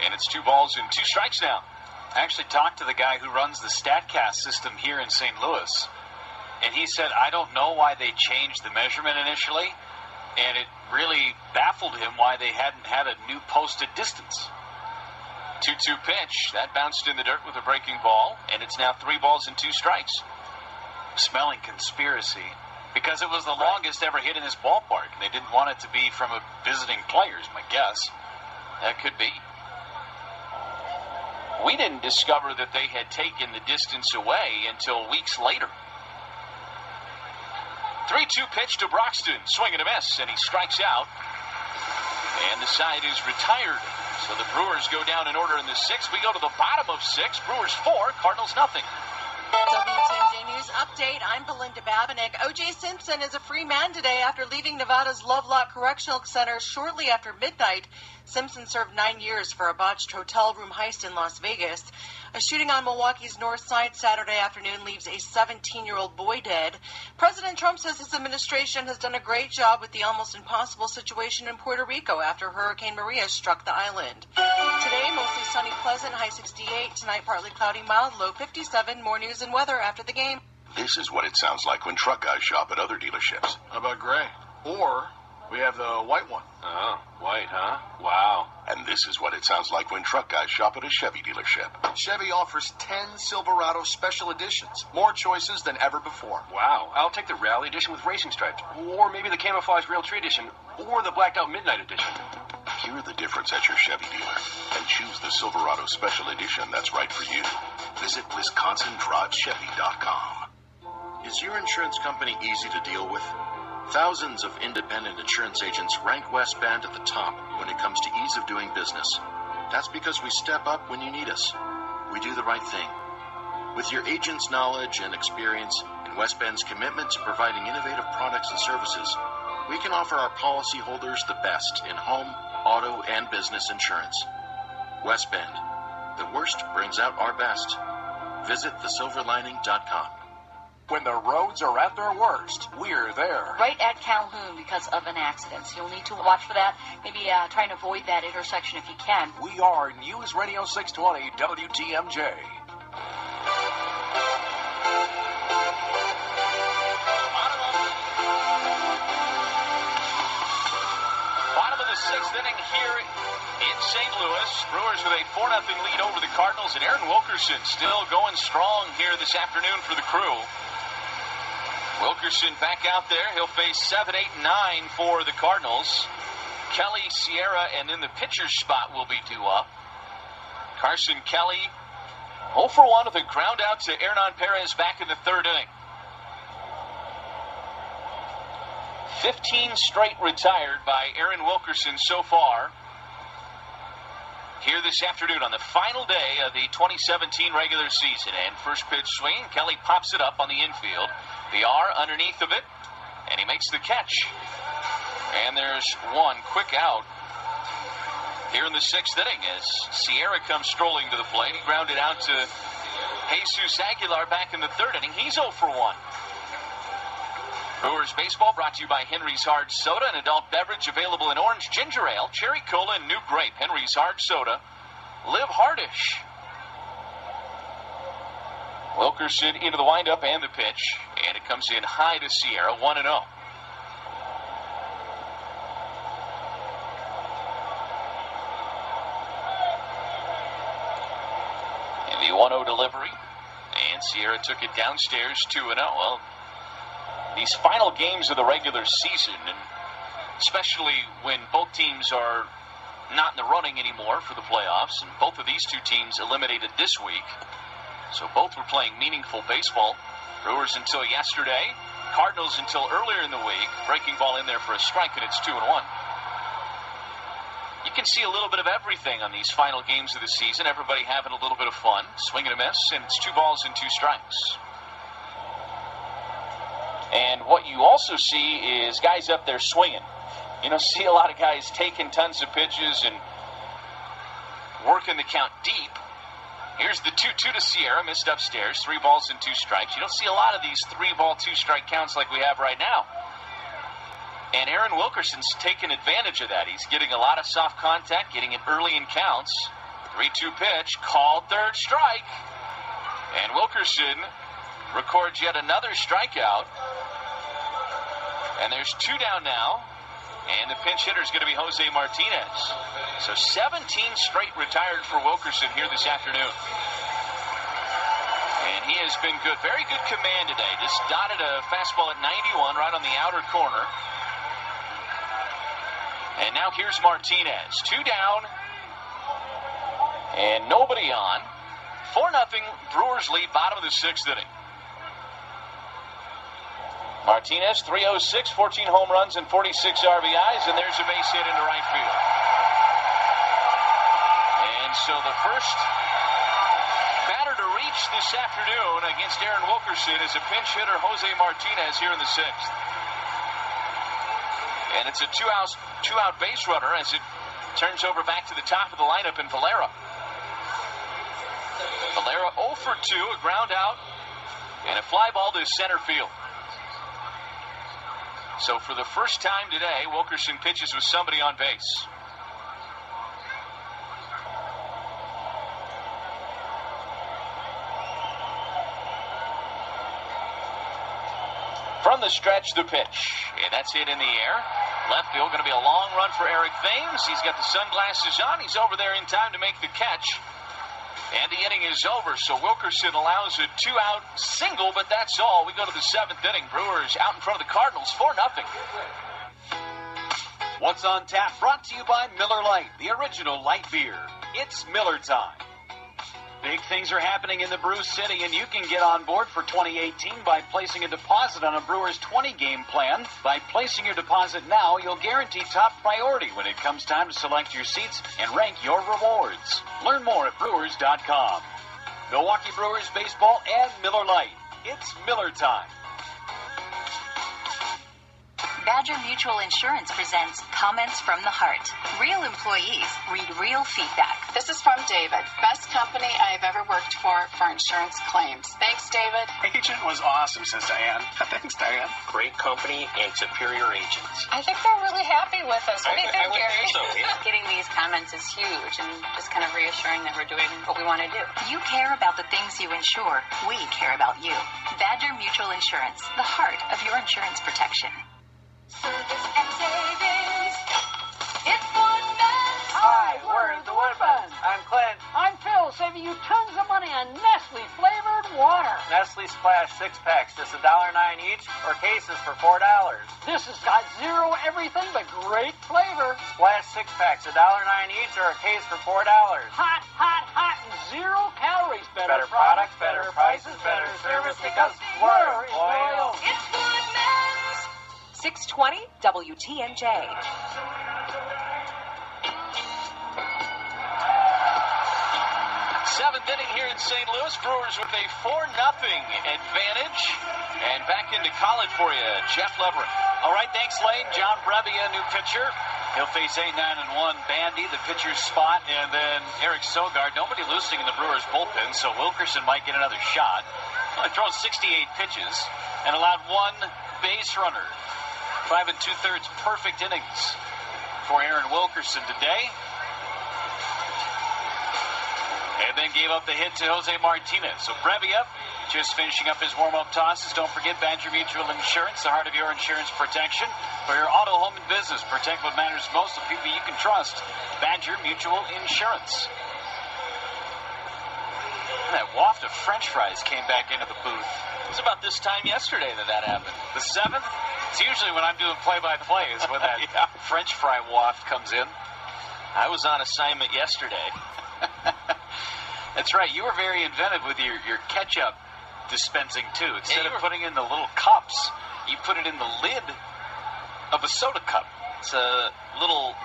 And it's 2 balls and 2 strikes now. I actually talked to the guy who runs the StatCast system here in St. Louis. And he said, I don't know why they changed the measurement initially. And it really baffled him why they hadn't had a new posted distance. 2-2 pitch. That bounced in the dirt with a breaking ball. And it's now 3 balls and 2 strikes. Smelling conspiracy. Because it was the longest ever hit in this ballpark. They didn't want it to be from a visiting player, is my guess. That could be. We didn't discover that they had taken the distance away until weeks later. 3-2 pitch to Broxton. Swing and a miss, and he strikes out. And the side is retired. So the Brewers go down in order in the 6th. We go to the bottom of 6. Brewers 4, Cardinals nothing. WTMJ News Update. I'm Belinda Babinick. O.J. Simpson is a free man today after leaving Nevada's Lovelock Correctional Center shortly after midnight. Simpson served 9 years for a botched hotel room heist in Las Vegas. A shooting on Milwaukee's north side Saturday afternoon leaves a 17-year-old boy dead. President Trump says his administration has done a great job with the almost impossible situation in Puerto Rico after Hurricane Maria struck the island. Today, mostly sunny, pleasant, high 68. Tonight, partly cloudy, mild, low 57. More news and weather after the game. This is what it sounds like when truck guys shop at other dealerships. How about gray? Or we have the white one. Oh, white, huh? Wow. And this is what it sounds like when truck guys shop at a Chevy dealership. Chevy offers 10 Silverado special editions. More choices than ever before. Wow. I'll take the Rally Edition with racing stripes. Or maybe the Camouflage Real Tree Edition. Or the Blacked Out Midnight Edition. Hear the difference at your Chevy dealer and choose the Silverado Special Edition that's right for you. Visit WisconsinDriveChevy.com. Is your insurance company easy to deal with? Thousands of independent insurance agents rank West Bend at the top when it comes to ease of doing business. That's because we step up when you need us. We do the right thing. With your agent's knowledge and experience and West Bend's commitment to providing innovative products and services, we can offer our policyholders the best in home, auto, and business insurance. West Bend. The worst brings out our best. Visit thesilverlining.com. When the roads are at their worst, we're there. Right at Calhoun because of an accident. So you'll need to watch for that. Maybe try and avoid that intersection if you can. We are News Radio 620 WTMJ. Bottom of the 6th inning here in St. Louis. Brewers with a 4-0 lead over the Cardinals, and Aaron Wilkerson still going strong here this afternoon for the Crew. Wilkerson back out there. He'll face 7, 8, 9 for the Cardinals. Kelly, Sierra, and then the pitcher's spot will be due up. Carson Kelly, 0 for 1 with a ground out to Hernan Perez back in the 3rd inning. 15 straight retired by Aaron Wilkerson so far. Here this afternoon on the final day of the 2017 regular season. And first pitch swing, Kelly pops it up on the infield. The R underneath of it, and he makes the catch. And there's one quick out here in the 6th inning as Sierra comes strolling to the plate. He grounded out to Jesus Aguilar back in the 3rd inning. He's 0 for 1. Brewers baseball brought to you by Henry's Hard Soda, an adult beverage available in orange ginger ale, cherry cola, and new grape. Henry's Hard Soda. Live hardish. Wilkerson into the windup and the pitch, and it comes in high to Sierra, 1-0. And the 1-0 delivery, and Sierra took it downstairs, 2-0. Well, these final games of the regular season, and especially when both teams are not in the running anymore for the playoffs, and both of these two teams eliminated this week, so both were playing meaningful baseball. Brewers until yesterday, Cardinals until earlier in the week. Breaking ball in there for a strike, and it's 2-1. You can see a little bit of everything on these final games of the season. Everybody having a little bit of fun. Swing and a miss, and it's 2 balls and 2 strikes. And what you also see is guys up there swinging. You know, see a lot of guys taking tons of pitches and working the count deep. Here's the 2-2 to Sierra, missed upstairs. 3 balls and 2 strikes. You don't see a lot of these 3-ball, 2-strike counts like we have right now. And Aaron Wilkerson's taken advantage of that. He's getting a lot of soft contact, getting it early in counts. 3-2 pitch, called third strike. And Wilkerson records yet another strikeout. And there's 2 down now. And the pinch hitter is going to be Jose Martinez. So 17 straight retired for Wilkerson here this afternoon. And he has been good. Very good command today. Just dotted a fastball at 91 right on the outer corner. And now here's Martinez. 2 down. And nobody on. 4-0 Brewers lead, bottom of the 6th inning. Martinez, 306, 14 home runs and 46 RBIs, and there's a base hit into right field. And so the first batter to reach this afternoon against Aaron Wilkerson is a pinch hitter, Jose Martinez, here in the 6th. And it's a two-out base runner as it turns over back to the top of the lineup in Valera. Valera 0 for 2, a ground out, and a fly ball to center field. So for the first time today, Wilkerson pitches with somebody on base. From the stretch, the pitch. And that's hit in the air. Left field, going to be a long run for Eric Thames. He's got the sunglasses on. He's over there in time to make the catch. And the inning is over, so Wilkerson allows a 2-out single, but that's all. We go to the 7th inning. Brewers out in front of the Cardinals, 4-0. What's on tap? Brought to you by Miller Lite, the original light beer. It's Miller time. Big things are happening in the Brew City, and you can get on board for 2018 by placing a deposit on a Brewers 20-game plan. By placing your deposit now, you'll guarantee top priority when it comes time to select your seats and rank your rewards. Learn more at Brewers.com. Milwaukee Brewers baseball and Miller Lite. It's Miller time. Badger Mutual Insurance presents Comments from the Heart. Real employees read real feedback. This is from David. Best company I have ever worked for insurance claims. Thanks, David. Agent was awesome, says Diane. Thanks, Diane. Great company and superior agents. I think they're really happy with us. What do you think, Gary? So, yeah. Getting these comments is huge and just kind of reassuring that we're doing what we want to do. You care about the things you insure. We care about you. Badger Mutual Insurance, the heart of your insurance protection. Service and savings. It's Woodman's. Hi, we're the Woodman's. I'm Clint. I'm Phil, saving you tons of money on Nestle flavored water. Nestle Splash 6-packs, just $1.09 each, or cases for $4. This has got zero everything but great flavor. Splash 6-packs, $1.09 each, or a case for $4. Hot, hot, hot, and 0 calories. Better products, better prices, better service, because we're loyal. It's Woodman's. 620 WTMJ. 7th inning here in St. Louis. Brewers with a 4-0 advantage. And back into college for you, Jeff Leverett. All right, thanks, Lane. John Brebbia, new pitcher. He'll face 8-9-1 Bandy, the pitcher's spot, and then Eric Sogard. Nobody losing in the Brewers bullpen, so Wilkerson might get another shot. Only thrown 68 pitches and allowed 1 base runner. 5 2/3 perfect innings for Aaron Wilkerson today. And then gave up the hit to Jose Martinez. So Brebbia just finishing up his warm-up tosses. Don't forget Badger Mutual Insurance, the heart of your insurance protection. For your auto, home, and business, protect what matters most, the people you can trust. Badger Mutual Insurance. And that waft of French fries came back into the booth. It was about this time yesterday that happened. The 7th? It's usually when I'm doing play-by-play is when that French fry waft comes in. I was on assignment yesterday. That's right. You were very inventive with your ketchup dispensing, too. Instead of putting in the little cups, you put it in the lid of a soda cup. It's a little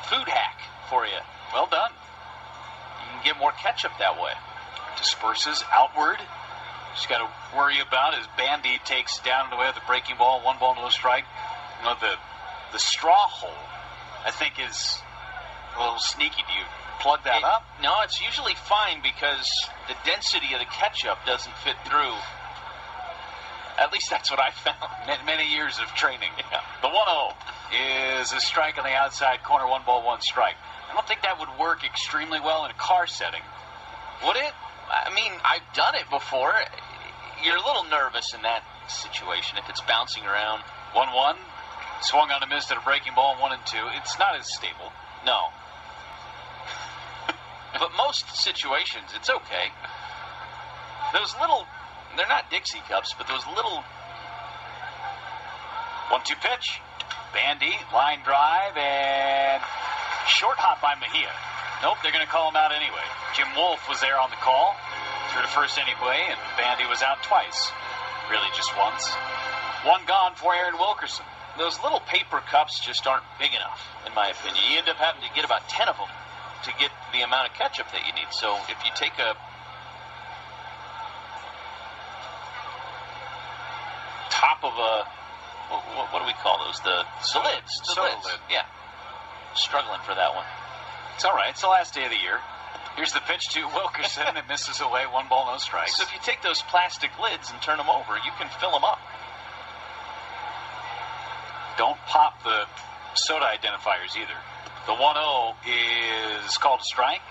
food hack for you. Well done. You can get more ketchup that way. Disperses outward. Just got to worry about as Bandy takes down the way of the breaking ball, 1 ball, no strike. You know, the straw hole, I think, is A little sneaky. Do you plug that up? No, it's usually fine because the density of the ketchup doesn't fit through. At least that's what I found. Many years of training. Yeah. The 1-0 is a strike on the outside corner, 1 ball, 1 strike. I don't think that would work extremely well in a car setting. Would it? I mean, I've done it before. You're a little nervous in that situation if it's bouncing around. 1-1. Swung on a miss at a breaking ball, 1-2. It's not as stable. No. But most situations, it's okay. Those little, they're not Dixie cups, but those little... 1-2 pitch. Bandy, line drive, and short hop by Mejia. Nope, they're going to call him out anyway. Jim Wolf was there on the call. Threw to first anyway, and Bandy was out twice. Really just once. 1 gone for Aaron Wilkerson. Those little paper cups just aren't big enough, in my opinion. You end up having to get about 10 of them to get the amount of ketchup that you need. So if you take a top of a, what do we call those? The lids. The lids. Lid. Yeah. Struggling for that one. It's all right. It's the last day of the year. Here's the pitch to Wilkerson. It misses away. 1 ball, no strikes. So if you take those plastic lids and turn them over, you can fill them up. Don't pop the soda identifiers either. The 1-0 is called a strike.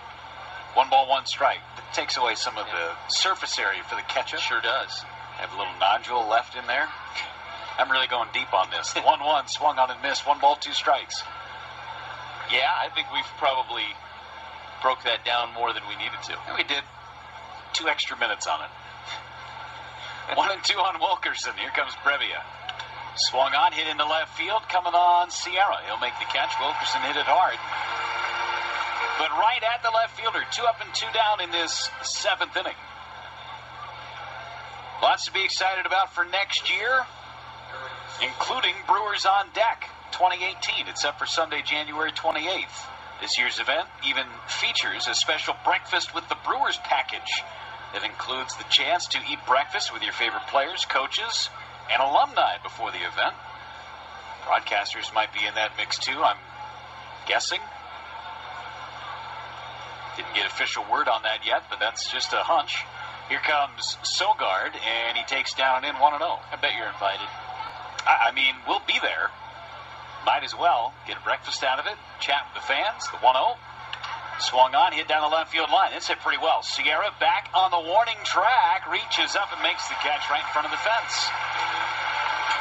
1 ball, 1 strike. It takes away some of the surface area for the ketchup. Sure does. Have a little nodule left in there. I'm really going deep on this. The 1-1 swung on and missed. 1 ball, 2 strikes. Yeah, I think we've probably broke that down more than we needed to. We did 2 extra minutes on it. 1-2 on Wilkerson. Here comes Brevia. Swung on, hit into left field, coming on Sierra. He'll make the catch. Wilkerson hit it hard. But right at the left fielder. 2 up and 2 down in this 7th inning. Lots to be excited about for next year, including Brewers on Deck 2018. It's up for Sunday, January 28th. This year's event even features a special breakfast with the Brewers package that includes the chance to eat breakfast with your favorite players, coaches, and alumni before the event. Broadcasters might be in that mix too, I'm guessing. Didn't get official word on that yet, but that's just a hunch. Here comes Sogard, and he takes down and in 1-0. I bet you're invited. I mean, we'll be there. Might as well get a breakfast out of it, chat with the fans. The 1-0. Swung on, hit down the left field line. It's hit pretty well. Sierra back on the warning track, reaches up and makes the catch right in front of the fence.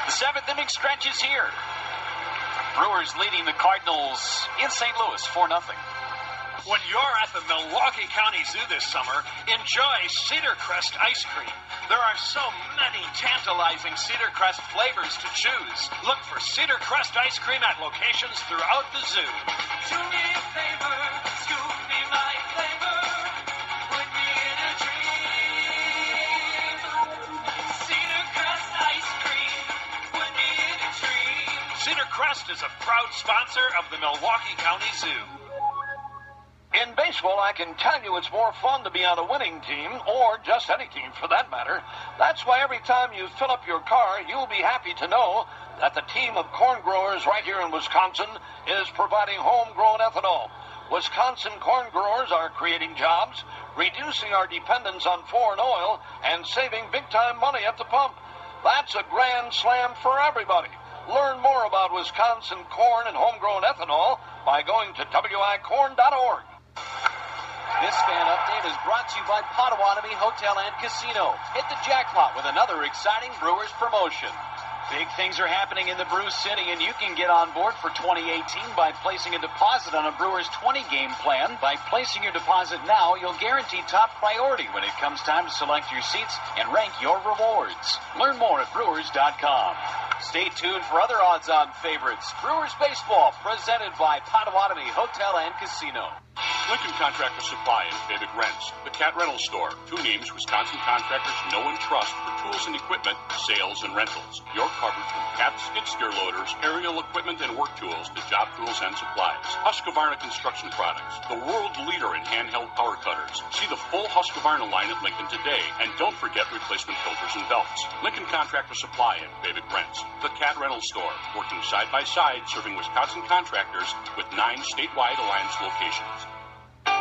The 7th inning stretch is here. Brewers leading the Cardinals in St. Louis 4-0. When you're at the Milwaukee County Zoo this summer, enjoy Cedar Crest ice cream. There are so many tantalizing Cedar Crest flavors to choose. Look for Cedar Crest ice cream at locations throughout the zoo. Do me a favor, scoop me my flavor, put me in a dream. Cedar Crest ice cream, put me in a dream. Cedar Crest is a proud sponsor of the Milwaukee County Zoo. In baseball, I can tell you it's more fun to be on a winning team, or just any team for that matter. That's why every time you fill up your car, you'll be happy to know that the team of corn growers right here in Wisconsin is providing homegrown ethanol. Wisconsin corn growers are creating jobs, reducing our dependence on foreign oil, and saving big-time money at the pump. That's a grand slam for everybody. Learn more about Wisconsin corn and homegrown ethanol by going to wicorn.org. This fan update is brought to you by Potawatomi Hotel and Casino. Hit the jackpot with another exciting Brewers promotion. Big things are happening in the Brew City, and you can get on board for 2018 by placing a deposit on a Brewers 20-game plan. By placing your deposit now, you'll guarantee top priority when it comes time to select your seats and rank your rewards. Learn more at Brewers.com. Stay tuned for other odds-on favorites. Brewers Baseball, presented by Potawatomi Hotel and Casino. Lincoln Contractor Supply in Fabic Rents. The Cat Rental Store. 2 names Wisconsin contractors know and trust for tools and equipment, sales and rentals. You're covered from Cat skid steer loaders, aerial equipment and work tools to job tools and supplies. Husqvarna Construction Products. The world leader in handheld power cutters. See the full Husqvarna line at Lincoln today. And don't forget replacement filters and belts. Lincoln Contractor Supply in Fabic Rents. The Cat Rental Store. Working side by side, serving Wisconsin contractors with 9 statewide Alliance locations. 4-0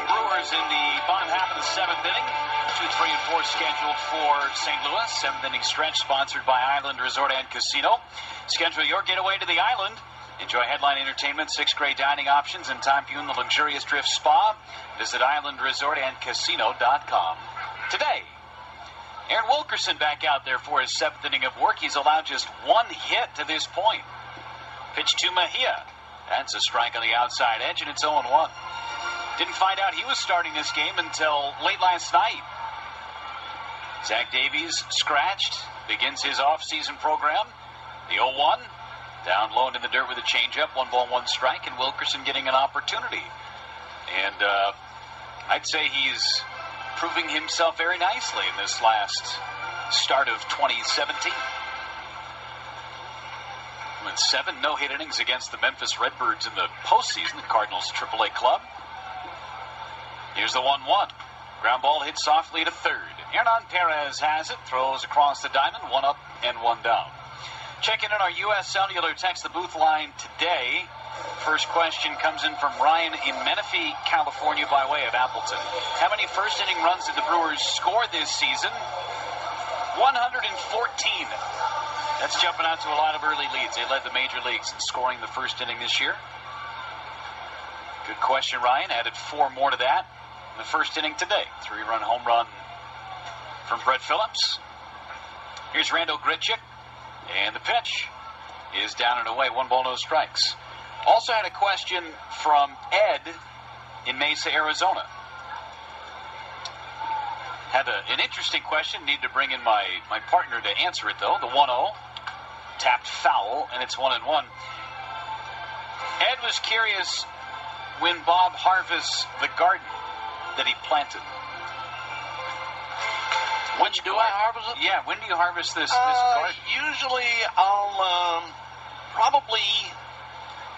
Brewers in the bottom half of the 7th inning. 2, 3, and 4 scheduled for St. Louis. 7th inning stretch sponsored by Island Resort and Casino. Schedule your getaway to the island. Enjoy headline entertainment, 6-grade dining options, and time viewing the luxurious Drift Spa. Visit islandresortandcasino.com. Today, Aaron Wilkerson back out there for his 7th inning of work. He's allowed just 1 hit to this point. Pitch to Mejia. That's a strike on the outside edge, and it's 0-1. Didn't find out he was starting this game until late last night. Zach Davies scratched, begins his off-season program. The 0-1, down low and in the dirt with a changeup, 1 ball, 1 strike, and Wilkerson getting an opportunity. And I'd say he's proving himself very nicely in this last start of 2017. With 7 no-hit innings against the Memphis Redbirds in the postseason, the Cardinals AAA club. Here's the 1-1. Ground ball hit softly to third. Hernan Perez has it, throws across the diamond, 1 up and 1 down. Checking in our U.S. Cellular text the booth line today. First question comes in from Ryan in Menifee, California, by way of Appleton. How many first-inning runs did the Brewers score this season? 114. That's jumping out to a lot of early leads. They led the major leagues in scoring the first inning this year. Good question, Ryan. Added 4 more to that in the first inning today. 3-run home run from Brett Phillips. Here's Randall Grichuk. And the pitch is down and away. 1 ball, no strikes. Also had a question from Ed in Mesa, Arizona. Had an interesting question. Need to bring in my partner to answer it, though. The 1-0. Tapped foul, and it's 1-1. Ed was curious when Bob harvests the garden that he planted. When do I harvest it? Yeah, when do you harvest this garden? Usually I'll probably,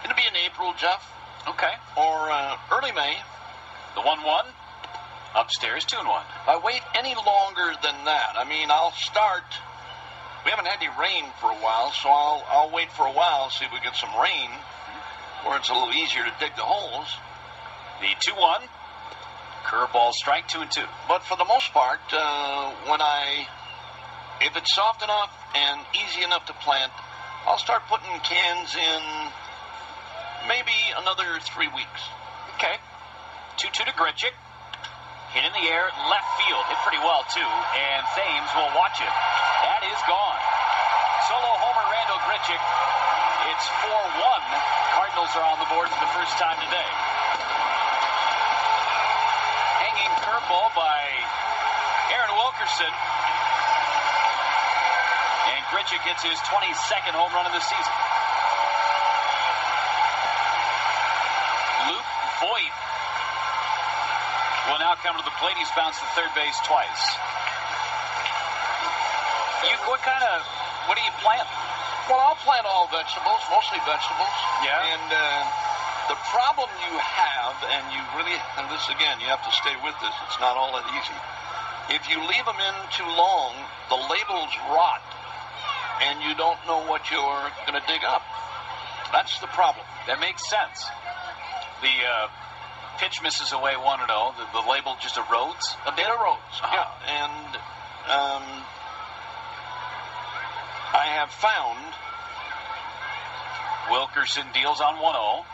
it'll be in April, Jeff. Okay. Or early May. The 1-1. Upstairs, 2-1. If I wait any longer than that, I mean, I'll start. We haven't had any rain for a while, so I'll wait for a while, see if we get some rain, where it's a little easier to dig the holes. The 2-1. Curveball strike, 2-2. But for the most part, if it's soft enough and easy enough to plant, I'll start putting cans in maybe another 3 weeks. Okay. 2-2 to Grichuk. Hit in the air, left field. Hit pretty well, too. And Thames will watch it. That is gone. Solo homer, Randall Grichuk. It's 4-1. Cardinals are on the board for the first time today. Hanging curveball by Aaron Wilkerson. And Grichuk gets his 22nd home run of the season. Luke Voigt will now come to the plate. He's bounced to third base twice. What do you plant? Well, I'll plant all vegetables, mostly vegetables. Yeah. And the problem you have, and this again, you have to stay with this. It's not all that easy. If you leave them in too long, the labels rot, and you don't know what you're going to dig up. That's the problem. That makes sense. The pitch misses away 1-0. The label just erodes a bit. It erodes, yeah. And I have found Wilkerson deals on 1-0.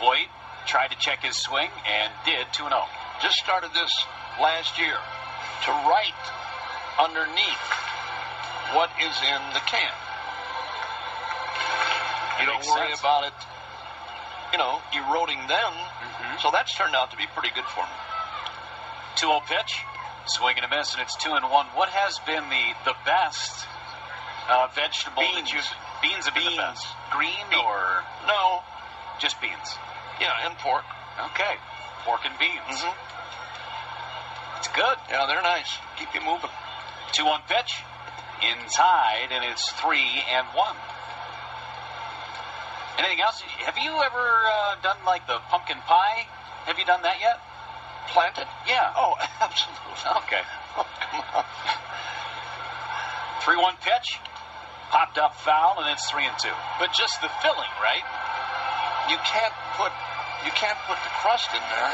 Voigt tried to check his swing and did 2-0. Just started this last year to write underneath what is in the can. You don't worry about it, eroding them. Mm-hmm. So that's turned out to be pretty good for me. 2-0 pitch, swing and a miss, and it's 2-1. What has been the best vegetable that you've... Beans and beans. Green or? No. Just beans. Yeah, and pork. Okay. Pork and beans. Mm-hmm. It's good. Yeah, they're nice. Keep you moving. 2-1 pitch. Inside, and it's 3-1. Anything else? Have you ever done like the pumpkin pie? Have you done that yet? Planted? Yeah. Oh, absolutely. Okay. Oh, come on. 3-1 pitch. Popped up foul, and it's 3-2. But just the filling, right? You can't put the crust in there.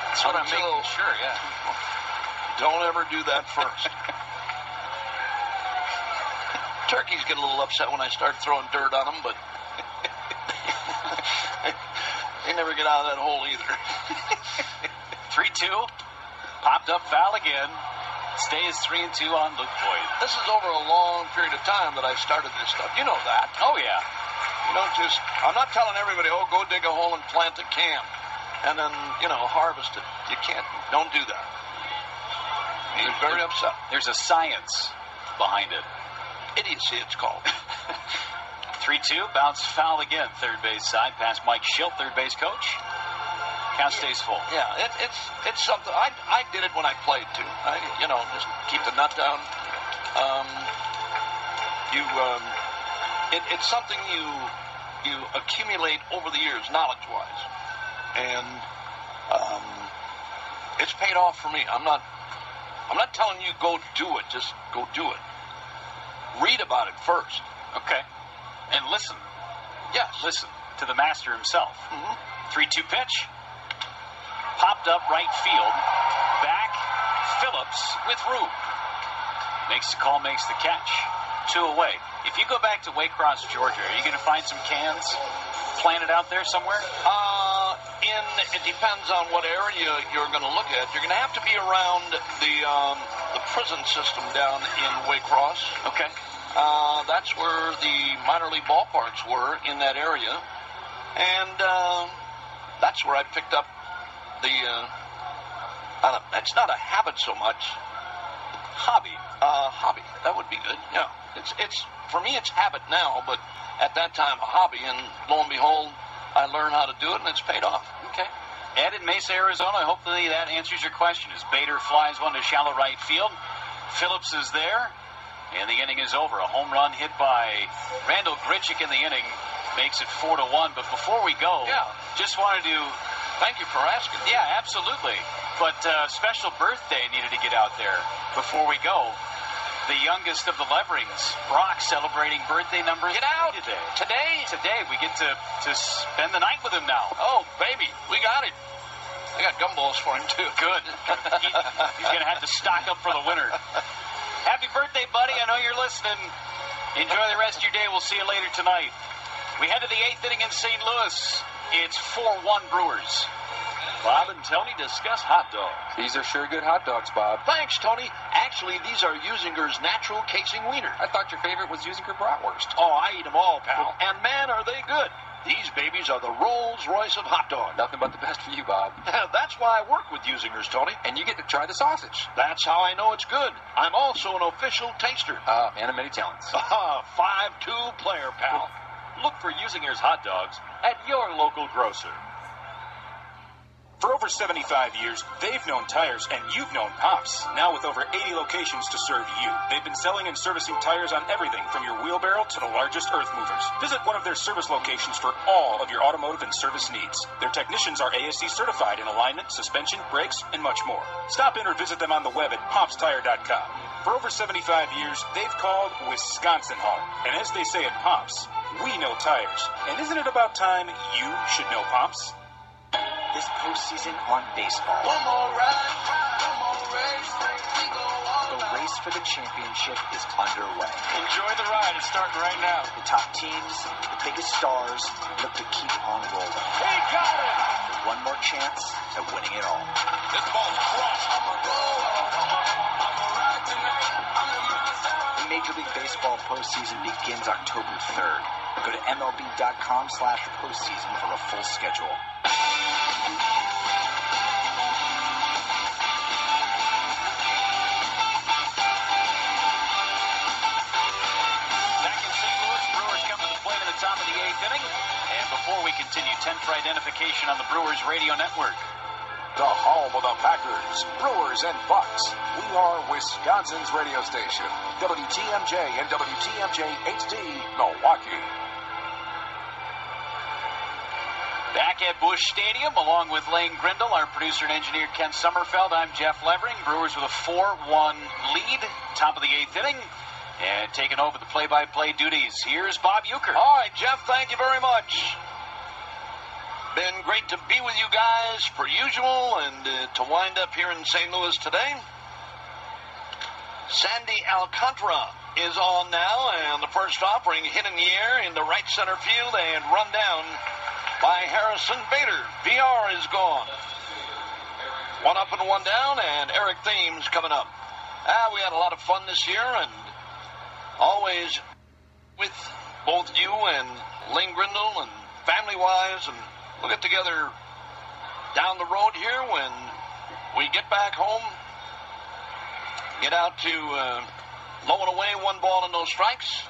That's what I'm making sure, yeah. Don't ever do that first. Turkeys get a little upset when I start throwing dirt on them, but they never get out of that hole either. 3-2. Popped up foul again. Stays 3-2 on Luke Boyd. This is over a long period of time that I've started this stuff. You know that. Oh, yeah. You don't just, I'm not telling everybody, oh, go dig a hole and plant a can and then, harvest it. You can't. Don't do that. You're very upset. There's a science behind it. Idiocy, it's called. 3-2, bounce foul again. Third base side, past Mike Schilt, third base coach. Count stays full. Yeah, it's something. I did it when I played too. Just keep the nut down. It's something you accumulate over the years, knowledge-wise, and it's paid off for me. I'm not telling you go do it. Just go do it. Read about it first. Okay. And listen. Yes. Listen to the master himself. Mm-hmm. 3-2 pitch. Popped up right field. Back. Phillips with room. Makes the call, makes the catch. 2 away. If you go back to Waycross, Georgia, are you going to find some cans planted out there somewhere? It depends on what area you're going to look at. You're going to have to be around the prison system down in Waycross. Okay. That's where the minor league ballparks were in that area. And that's where I picked up it's not a habit so much. Hobby. Hobby. That would be good. Yeah. It's for me, it's habit now, but at that time, a hobby. And lo and behold, I learned how to do it, and it's paid off. Okay. Ed in Mesa, Arizona. Hopefully that answers your question. As Bader flies one to shallow right field, Phillips is there, and the inning is over. A home run hit by Randall Grichuk in the inning makes it 4-1. But before we go, just wanted to thank you for asking. Yeah, absolutely. But special birthday needed to get out there before we go. The youngest of the Leverings, Brock, celebrating birthday number. Get out today. Today we get to spend the night with him now. Oh, baby, we got it. I got gumballs for him too. Good. He's gonna have to stock up for the winter. Happy birthday, buddy! I know you're listening. Enjoy the rest of your day. We'll see you later tonight. We head to the 8th inning in St. Louis. It's 4-1 Brewers. Bob and Tony discuss hot dogs. These are sure good hot dogs, Bob. Thanks, Tony. Actually, these are Usinger's natural casing wiener. I thought your favorite was Usinger bratwurst. Oh, I eat them all, pal. And man, are they good. These babies are the Rolls-Royce of hot dogs. Nothing but the best for you, Bob. That's why I work with Usinger's, Tony. And you get to try the sausage. That's how I know it's good. I'm also an official taster. And of many talents. 5-2 player, pal. Look for Usinger's hot dogs at your local grocer. For over 75 years, they've known tires, and you've known Pops. Now with over 80 locations to serve you. They've been selling and servicing tires on everything from your wheelbarrow to the largest earth movers. Visit one of their service locations for all of your automotive and service needs. Their technicians are ASC certified in alignment, suspension, brakes, and much more. Stop in or visit them on the web at popstire.com. For over 75 years, they've called Wisconsin home. And as they say at Pops, we know tires. And isn't it about time you should know Pops? This postseason on baseball. One more ride, one more race, we go all the race for the championship is underway. Enjoy the ride. It's starting right now. The top teams, the biggest stars, look to keep on rolling. He got it! With one more chance at winning it all. This ball's crushed. I'm a ride tonight. I'm the master. The Major League Baseball postseason begins October 3rd. Go to MLB.com/postseason for a full schedule. 8th inning. And before we continue, 10 for identification on the Brewers Radio Network. The home of the Packers, Brewers, and Bucks. We are Wisconsin's radio station, WTMJ and WTMJ HD, Milwaukee. Back at Busch Stadium, along with Lane Grindle, our producer and engineer Ken Sommerfeld, I'm Jeff Levering. Brewers with a 4-1 lead, top of the 8th inning, and taking over the play-by-play duties. Here's Bob Euchre. All right, Jeff, thank you very much. Been great to be with you guys, per usual, and to wind up here in St. Louis today. Sandy Alcantara is on now, and the first offering hit in the air into right center field and run down by Harrison Bader. VR is gone. One up and one down, and Eric Thames coming up. We had a lot of fun this year, and always with both you and Lane Grindle and family-wise, and we'll get together down the road here when we get back home. Get out to low and away, 1 ball and no strikes,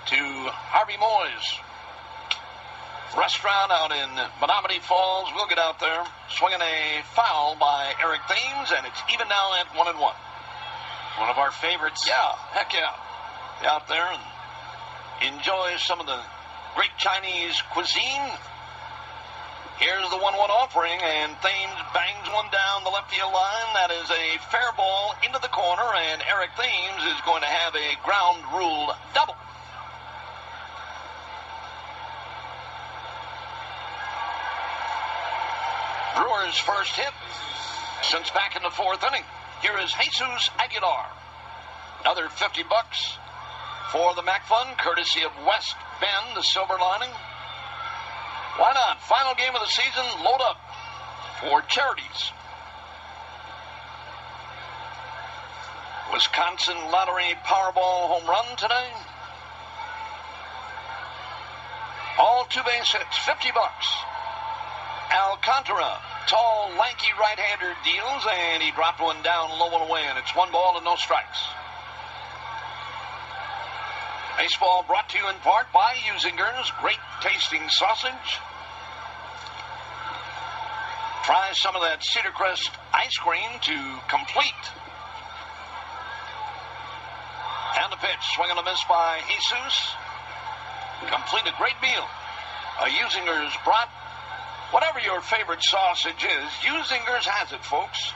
to Harvey Moy's restaurant out in Menominee Falls. We'll get out there, swinging a foul by Eric Thames, and it's even now at 1-1. One of our favorites. Yeah, heck yeah. Be out there and enjoy some of the great Chinese cuisine. Here's the 1-1 offering, and Thames bangs one down the left field line. That is a fair ball into the corner, and Eric Thames is going to have a ground rule double. Brewers' first hit since back in the 4th inning. Here is Jesus Aguilar. Another $50 for the Mac Fund, courtesy of West Bend, the Silver Lining. Why not? Final game of the season, load up for charities. Wisconsin Lottery Powerball home run today. All 2 base hits, $50. Alcantara, tall, lanky right-hander, deals, and he dropped one down low and away, and it's 1 ball and no strikes. Baseball brought to you in part by Usinger's great tasting sausage. Try some of that Cedar Crest ice cream to complete. And the pitch, swing and a miss by Jesus. Complete a great meal. A Usinger's brat. Whatever your favorite sausage is, Usinger's has it, folks.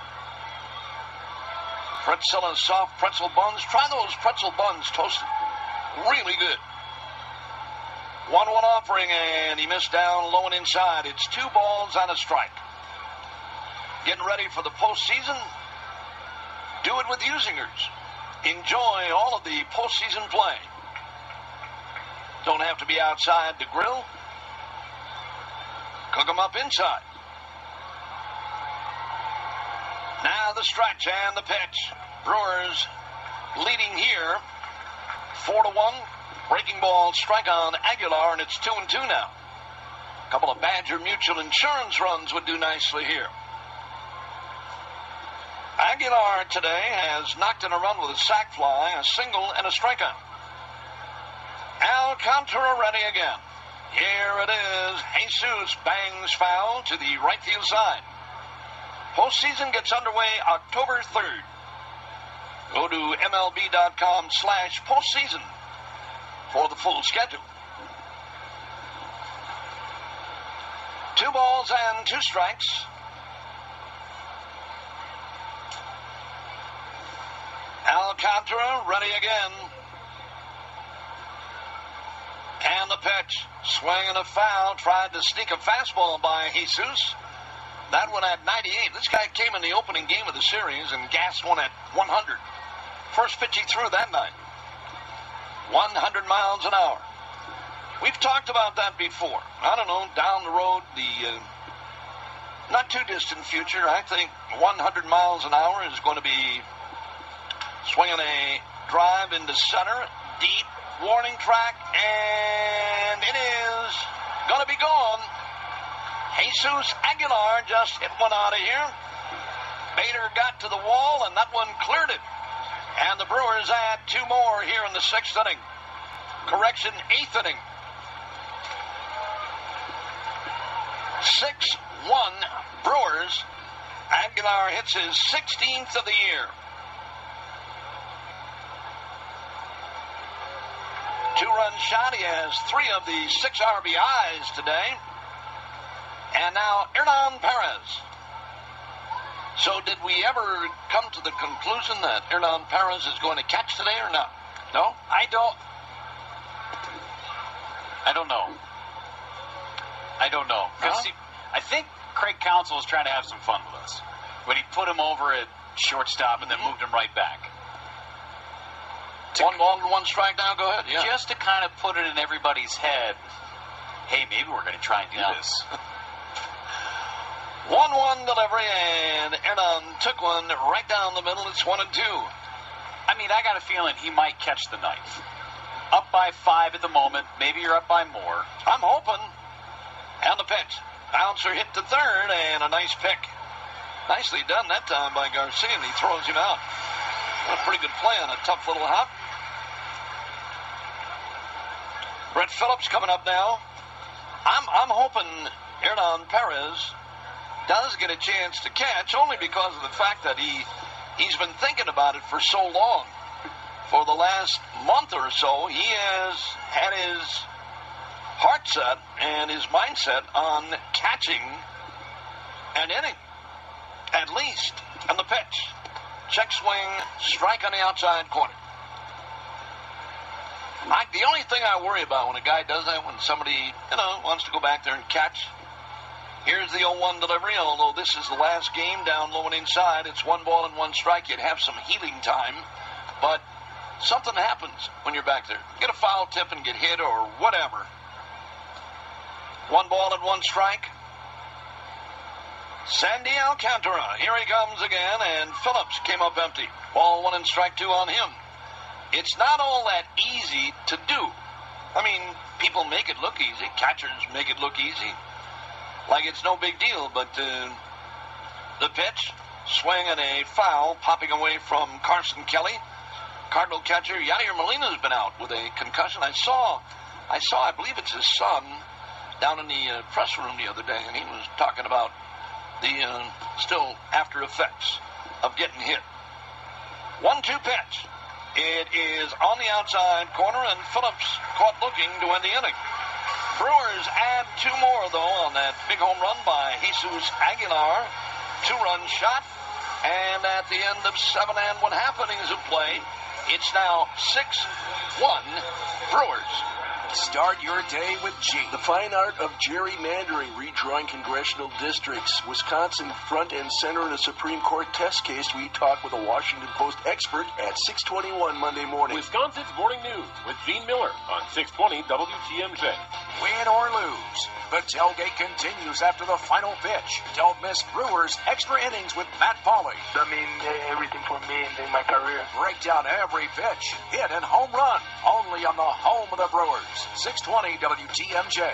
Pretzella soft pretzel buns. Try those pretzel buns toasted. Really good. 1-1 offering, and he missed down low and inside. It's 2 balls and a strike. Getting ready for the postseason? Do it with Usinger's. Enjoy all of the postseason play. Don't have to be outside to grill. Cook them up inside. Now the stretch and the pitch. Brewers leading here 4-1. Breaking ball strike on Aguilar, and it's 2-2 now. A couple of Badger Mutual Insurance runs would do nicely here. Aguilar today has knocked in a run with a sac fly, a single, and a strikeout. Alcantara ready again. Here it is. Jesus bangs foul to the right field side. Postseason gets underway October 3rd. Go to MLB.com/postseason for the full schedule. 2 balls and 2 strikes. Alcantara ready again. And the pitch. Swing and a foul. Tried to sneak a fastball by Jesus. That one at 98. This guy came in the opening game of the series and gassed one at 100. First pitch he threw that night. 100 miles an hour. We've talked about that before. I don't know, down the road, the not too distant future, I think 100 miles an hour is going to be swinging a drive into center, deep, warning track, and it is going to be gone. Jesus Aguilar just hit one out of here. Bader got to the wall, and that one cleared it. And the Brewers add 2 more here in the 6th inning. Correction, 8th inning. 6-1 Brewers. Aguilar hits his 16th of the year. 2-run shot. He has 3 of the 6 RBIs today. And now Hernan Perez. So did we ever come to the conclusion that Hernan Perez is going to catch today or not? No? I don't know. Because I think Craig Counsell was trying to have some fun with us when he put him over at shortstop and then moved him right back. 1 ball and 1 strike now. Go ahead. Yeah. Just to kind of put it in everybody's head, hey, maybe we're going to try and do this. 1-1 delivery, and Hernan took one right down the middle. It's 1-2. I mean, I got a feeling he might catch the ninth. Up by 5 at the moment. Maybe you're up by more. I'm hoping. And the pitch. Bouncer hit to third, and a nice pick. Nicely done that time by Garcia, and he throws him out. What a pretty good play on a tough little hop. Brett Phillips coming up now. I'm hoping Hernan Perez does get a chance to catch, only because of the fact that he's been thinking about it for so long. For the last month or so, he has had his heart set and his mindset on catching an inning, at least. And the pitch. Check swing, strike on the outside corner. The only thing I worry about when a guy does that, when somebody, wants to go back there and catch. Here's the 0-1 delivery, although this is the last game down low and inside. It's 1 ball and 1 strike. You'd have some healing time, but something happens when you're back there. Get a foul tip and get hit or whatever. 1 ball and 1 strike. Sandy Alcantara, here he comes again, and Phillips came up empty. Ball 1 and strike 2 on him. It's not all that easy to do. I mean, people make it look easy. Catchers make it look easy. Like it's no big deal, but the pitch, swing and a foul, popping away from Carson Kelly. Cardinal catcher Yadier Molina's been out with a concussion. I saw, I believe it's his son, down in the press room the other day, and he was talking about the still after effects of getting hit. 1-2 pitch. It is on the outside corner, and Phillips caught looking to end the inning. Brewers add 2 more, though, on that big home run by Jesus Aguilar. 2-run shot, and at the end of 7 1/2 innings of play, it's now 6-1 Brewers. Start your day with G. The fine art of gerrymandering, redrawing congressional districts. Wisconsin front and center in a Supreme Court test case. We talk with a Washington Post expert at 6:21 Monday morning. Wisconsin's Morning News with Gene Miller on 620 WTMJ. Win or lose, the tailgate continues after the final pitch. Don't miss Brewers Extra Innings with Matt Pauley. That means everything for me in my career. Break down every pitch, hit and home run, only on the home of the Brewers. 620 WTMJ.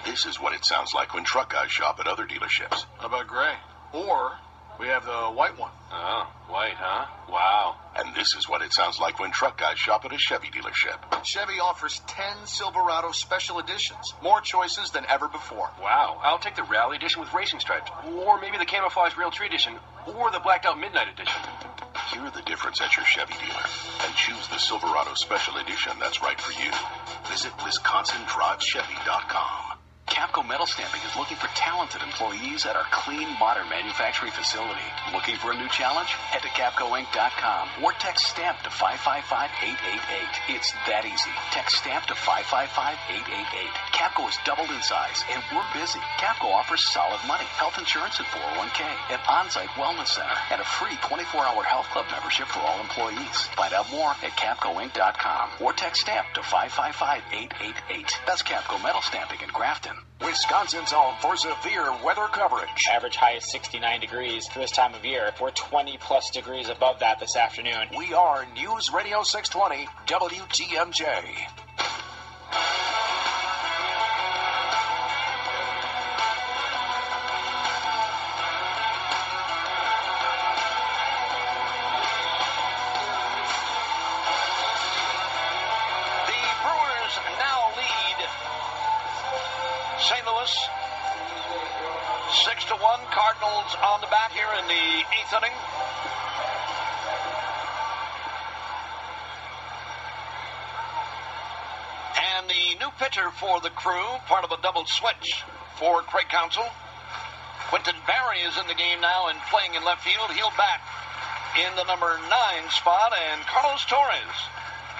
This is what it sounds like when truck guys shop at other dealerships. How about gray? Or we have the white one. Oh, white, huh? Wow. And this is what it sounds like when truck guys shop at a Chevy dealership. Chevy offers 10 Silverado special editions. More choices than ever before. Wow. I'll take the Rally Edition with racing stripes. Or maybe the Camouflage Real Tree Edition. Or the Blacked Out Midnight Edition. Hear the difference at your Chevy dealer and choose the Silverado Special Edition that's right for you. Visit WisconsinDrivesChevy.com. Capco Metal Stamping is looking for talented employees at our clean, modern manufacturing facility. Looking for a new challenge? Head to CapcoInc.com or text STAMP to 555-888. It's that easy. Text STAMP to 555-888. Capco is doubled in size, and we're busy. Capco offers solid money, health insurance and 401k, an on-site wellness center, and a free 24-hour health club membership for all employees. Find out more at CapcoInc.com or text STAMP to 555-888. That's Capco Metal Stamping in Grafton. Wisconsin's home for severe weather coverage. Average high is 69 degrees for this time of year. We're 20-plus degrees above that this afternoon. We are News Radio 620 WTMJ. St. Louis 6-1, Cardinals on the bat here in the 8th inning. And the new pitcher for the Crew, part of a double switch for Craig Counsell. Quentin Barry is in the game now and playing in left field. He'll bat in the number 9 spot, and Carlos Torres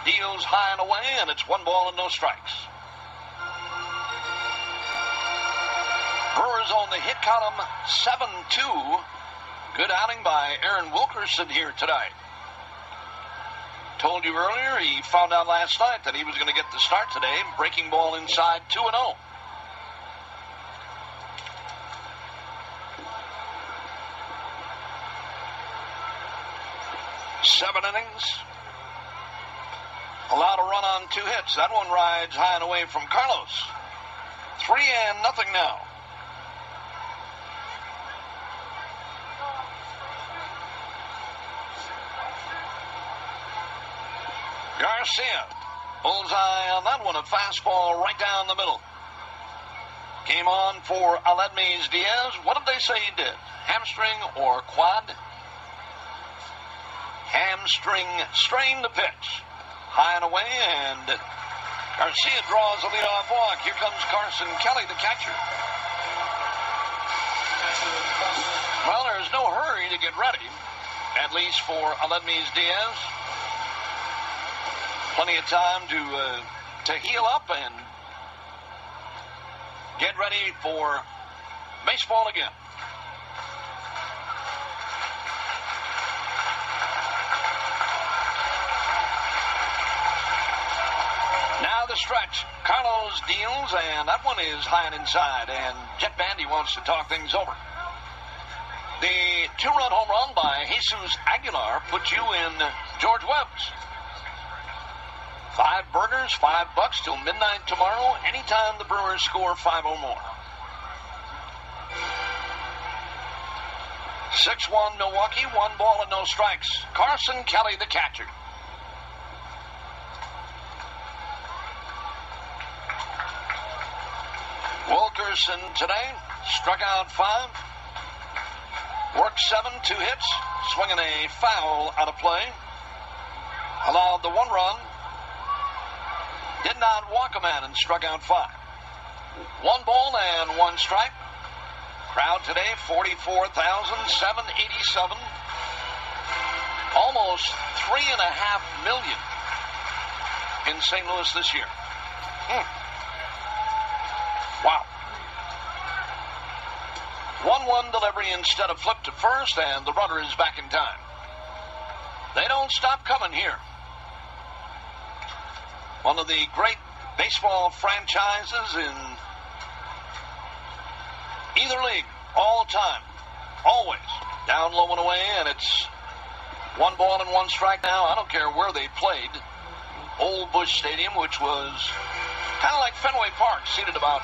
deals high and away, and it's 1 ball and no strikes. Brewers on the hit column, 7-2. Good outing by Aaron Wilkerson here tonight. Told you earlier, he found out last night that he was going to get the start today. Breaking ball inside, 2-0. 7 innings. Allowed a run on 2 hits. That one rides high and away from Carlos. 3-0 now. Garcia. Bullseye on that one. A fastball right down the middle. Came on for Aledmys Diaz. What did they say he did? Hamstring or quad? Hamstring strain the pitch. High and away, and Garcia draws a leadoff walk. Here comes Carson Kelly, the catcher. Well, there's no hurry to get ready, at least for Aledmys Diaz. Plenty of time to heal up and get ready for baseball again. Now the stretch. Carlos deals, and that one is high and inside, and Jet Bandy wants to talk things over. The 2-run home run by Jesus Aguilar put you in George Webb's. 5 burgers, $5 till midnight tomorrow, anytime the Brewers score 5 or more. 6-1 Milwaukee, 1 ball and no strikes. Carson Kelly, the catcher. Wilkerson today struck out 5, worked 7, 2 hits, swinging a foul out of play. Allowed the 1 run. Did not walk a man and struck out 5. 1 ball and 1 strike. Crowd today, 44,787. Almost 3.5 million in St. Louis this year. Wow. 1-1 delivery instead of flip to first, and the runner is back in time. They don't stop coming here. One of the great baseball franchises in either league, all time, always. Down low and away, and it's 1 ball and 1 strike now. I don't care where they played. Old Busch Stadium, which was kind of like Fenway Park, seated about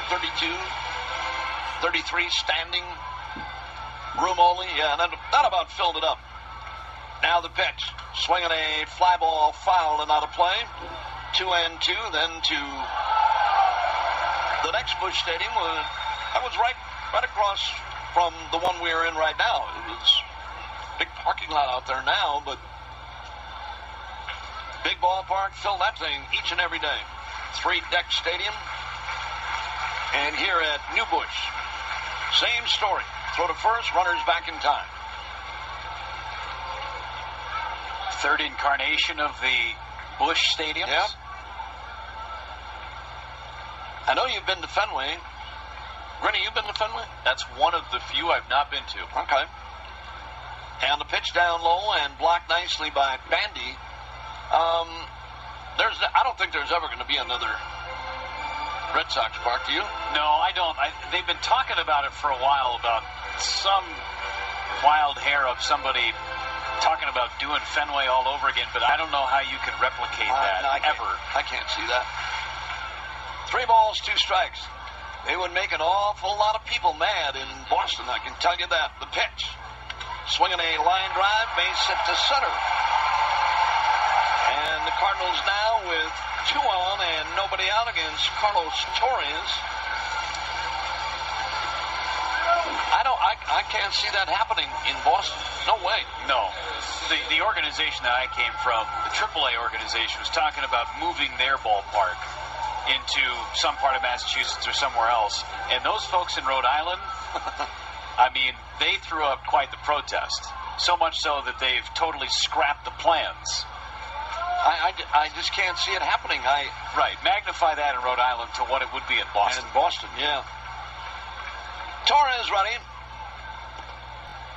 32, 33 standing room only. Yeah, that about filled it up. Now the pitch. Swinging a fly ball foul and out of play. 2-2, then to the next Busch Stadium. That was right across from the one we're in right now. It was a big parking lot out there now, but big ballpark. Fill that thing each and every day. 3-deck stadium. And here at New Busch, same story. Throw to first, runners back in time. Third incarnation of the Busch Stadium. Yeah. I know you've been to Fenway. Rennie, you've been to Fenway? That's one of the few I've not been to. Okay. And the pitch down low and blocked nicely by Bandy. I don't think there's ever going to be another Red Sox park, do you? No, I don't. They've been talking about it for a while, about some wild hair of somebody talking about doing Fenway all over again, but I don't know how you could replicate that ever. I can't see that. 3 balls, 2 strikes. They would make an awful lot of people mad in Boston, I can tell you that. The pitch. Swinging a line drive, base hit to center. And the Cardinals now with 2 on and nobody out against Carlos Torres. I can't see that happening in Boston. No way. No. The organization that I came from, the AAA organization, was talking about moving their ballpark into some part of Massachusetts or somewhere else. And those folks in Rhode Island, I mean, they threw up quite the protest. So much so that they've totally scrapped the plans. I just can't see it happening. Right. Magnify that in Rhode Island to what it would be in Boston. And in Boston, yeah. Torres ready.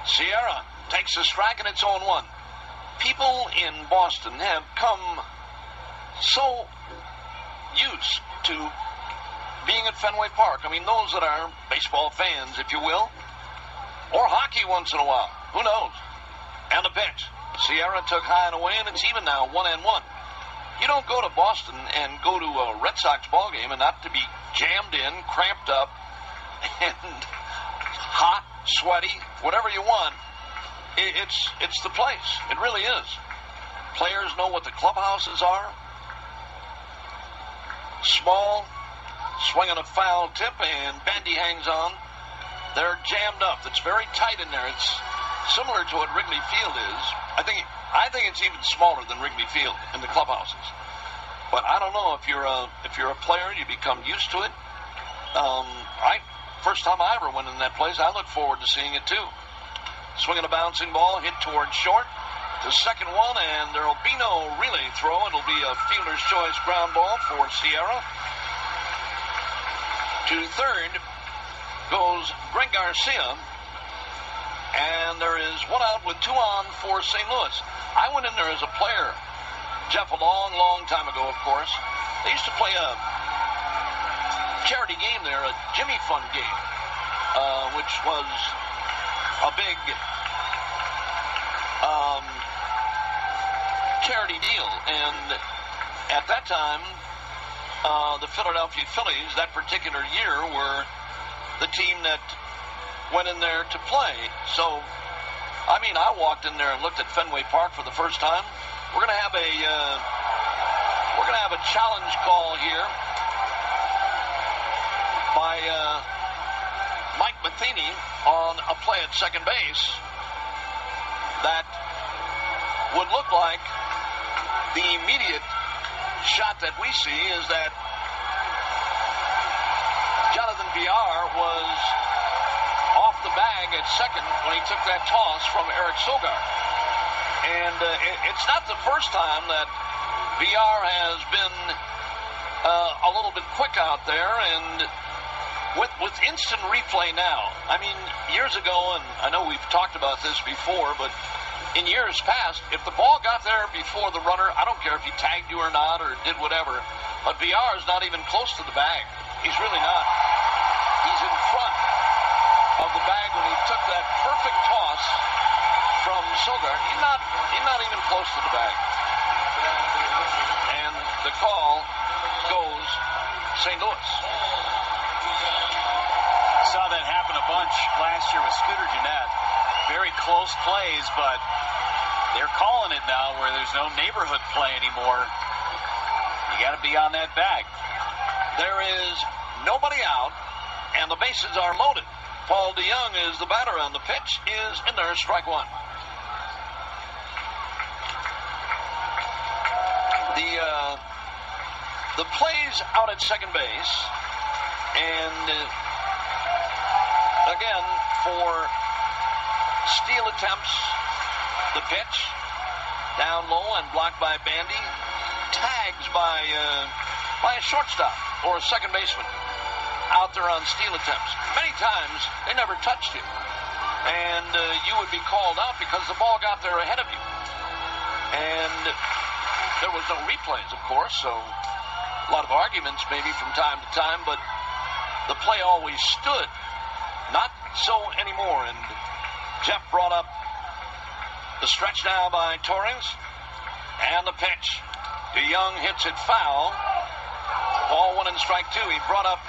Sierra takes a strike, and it's 0-1. People in Boston have come so used to being at Fenway Park. I mean, those that are baseball fans, if you will, or hockey once in a while. Who knows? And the pitch. Sierra took high and away, and it's even now, 1-1. You don't go to Boston and go to a Red Sox ball game and not to be jammed in, cramped up, and hot, sweaty, whatever you want. It's the place. It really is. Players know what the clubhouses are. Small, swinging a foul tip, and Bandy hangs on. They're jammed up. It's very tight in there. It's similar to what Wrigley Field is. I think it's even smaller than Wrigley Field in the clubhouses. But I don't know, if you're a player, you become used to it. First time I ever went in that place, I look forward to seeing it too. Swinging a bouncing ball, hit towards short. The second one, and there'll be no relay throw. It'll be a fielder's choice ground ball for Sierra. To third goes Greg Garcia. And there is one out with 2 on for St. Louis. I went in there as a player, Jeff, a long, long time ago, of course. They used to play a charity game there, a Jimmy Fund game, which was a big charity deal. And at that time, the Philadelphia Phillies, that particular year, were the team that went in there to play. So, I mean, I walked in there and looked at Fenway Park for the first time. We're gonna have a challenge call here by Mike Matheny on a play at second base that would look like the immediate shot that we see is that Jonathan Villar was off the bag at second when he took that toss from Eric Sogard. And it's not the first time that Villar has been a little bit quick out there, and with instant replay now. I mean, years ago, and I know we've talked about this before, but in years past, if the ball got there before the runner, I don't care if he tagged you or not or did whatever, but Villar is not even close to the bag. He's really not. He's in front of the bag when he took that perfect toss from Sogard. He's not even close to the bag. And the call goes St. Louis. Saw that happen a bunch last year with Scooter Gennett. Very close plays, but they're calling it now where there's no neighborhood play anymore. You got to be on that bag. There is nobody out, and the bases are loaded. Paul DeYoung is the batter, on the pitch is in there, strike one. The plays out at second base, and again for steal attempts, the pitch down low and blocked by Bandy, tags by a shortstop or a second baseman out there on steal attempts. Many times they never touched him, and you would be called out because the ball got there ahead of you. And there was no replays, of course, so a lot of arguments maybe from time to time, but the play always stood. Not so anymore, and Jeff brought up the stretch now by Torres, and the pitch. DeYoung hits it foul. Ball 1 and strike 2. He brought up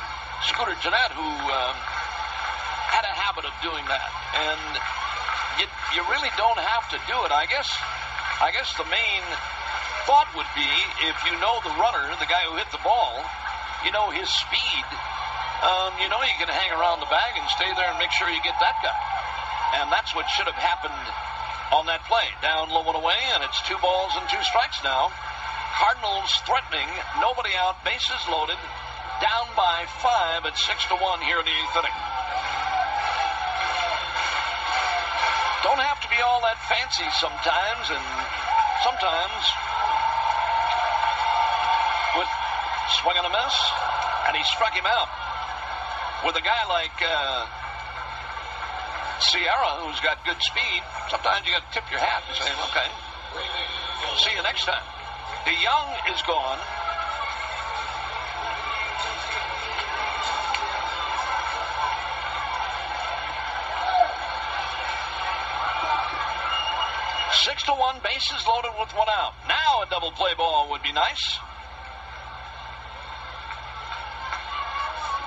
Scooter Gennett, who had a habit of doing that, and you really don't have to do it. I guess the main thought would be, if you know the runner, the guy who hit the ball, you know his speed, you can hang around the bag and stay there and make sure you get that guy. And that's what should have happened on that play. Down low and away, and it's 2 balls and 2 strikes now. Cardinals threatening, nobody out, bases loaded, down by 5 at 6-1 here in the 8th inning. Don't have to be all that fancy sometimes, and sometimes with swing and a miss, and he struck him out. With a guy like Sierra, who's got good speed, sometimes you got to tip your hat and say, okay, see you next time. DeYoung is gone. Six to 1, bases loaded with 1 out. Now a double play ball would be nice.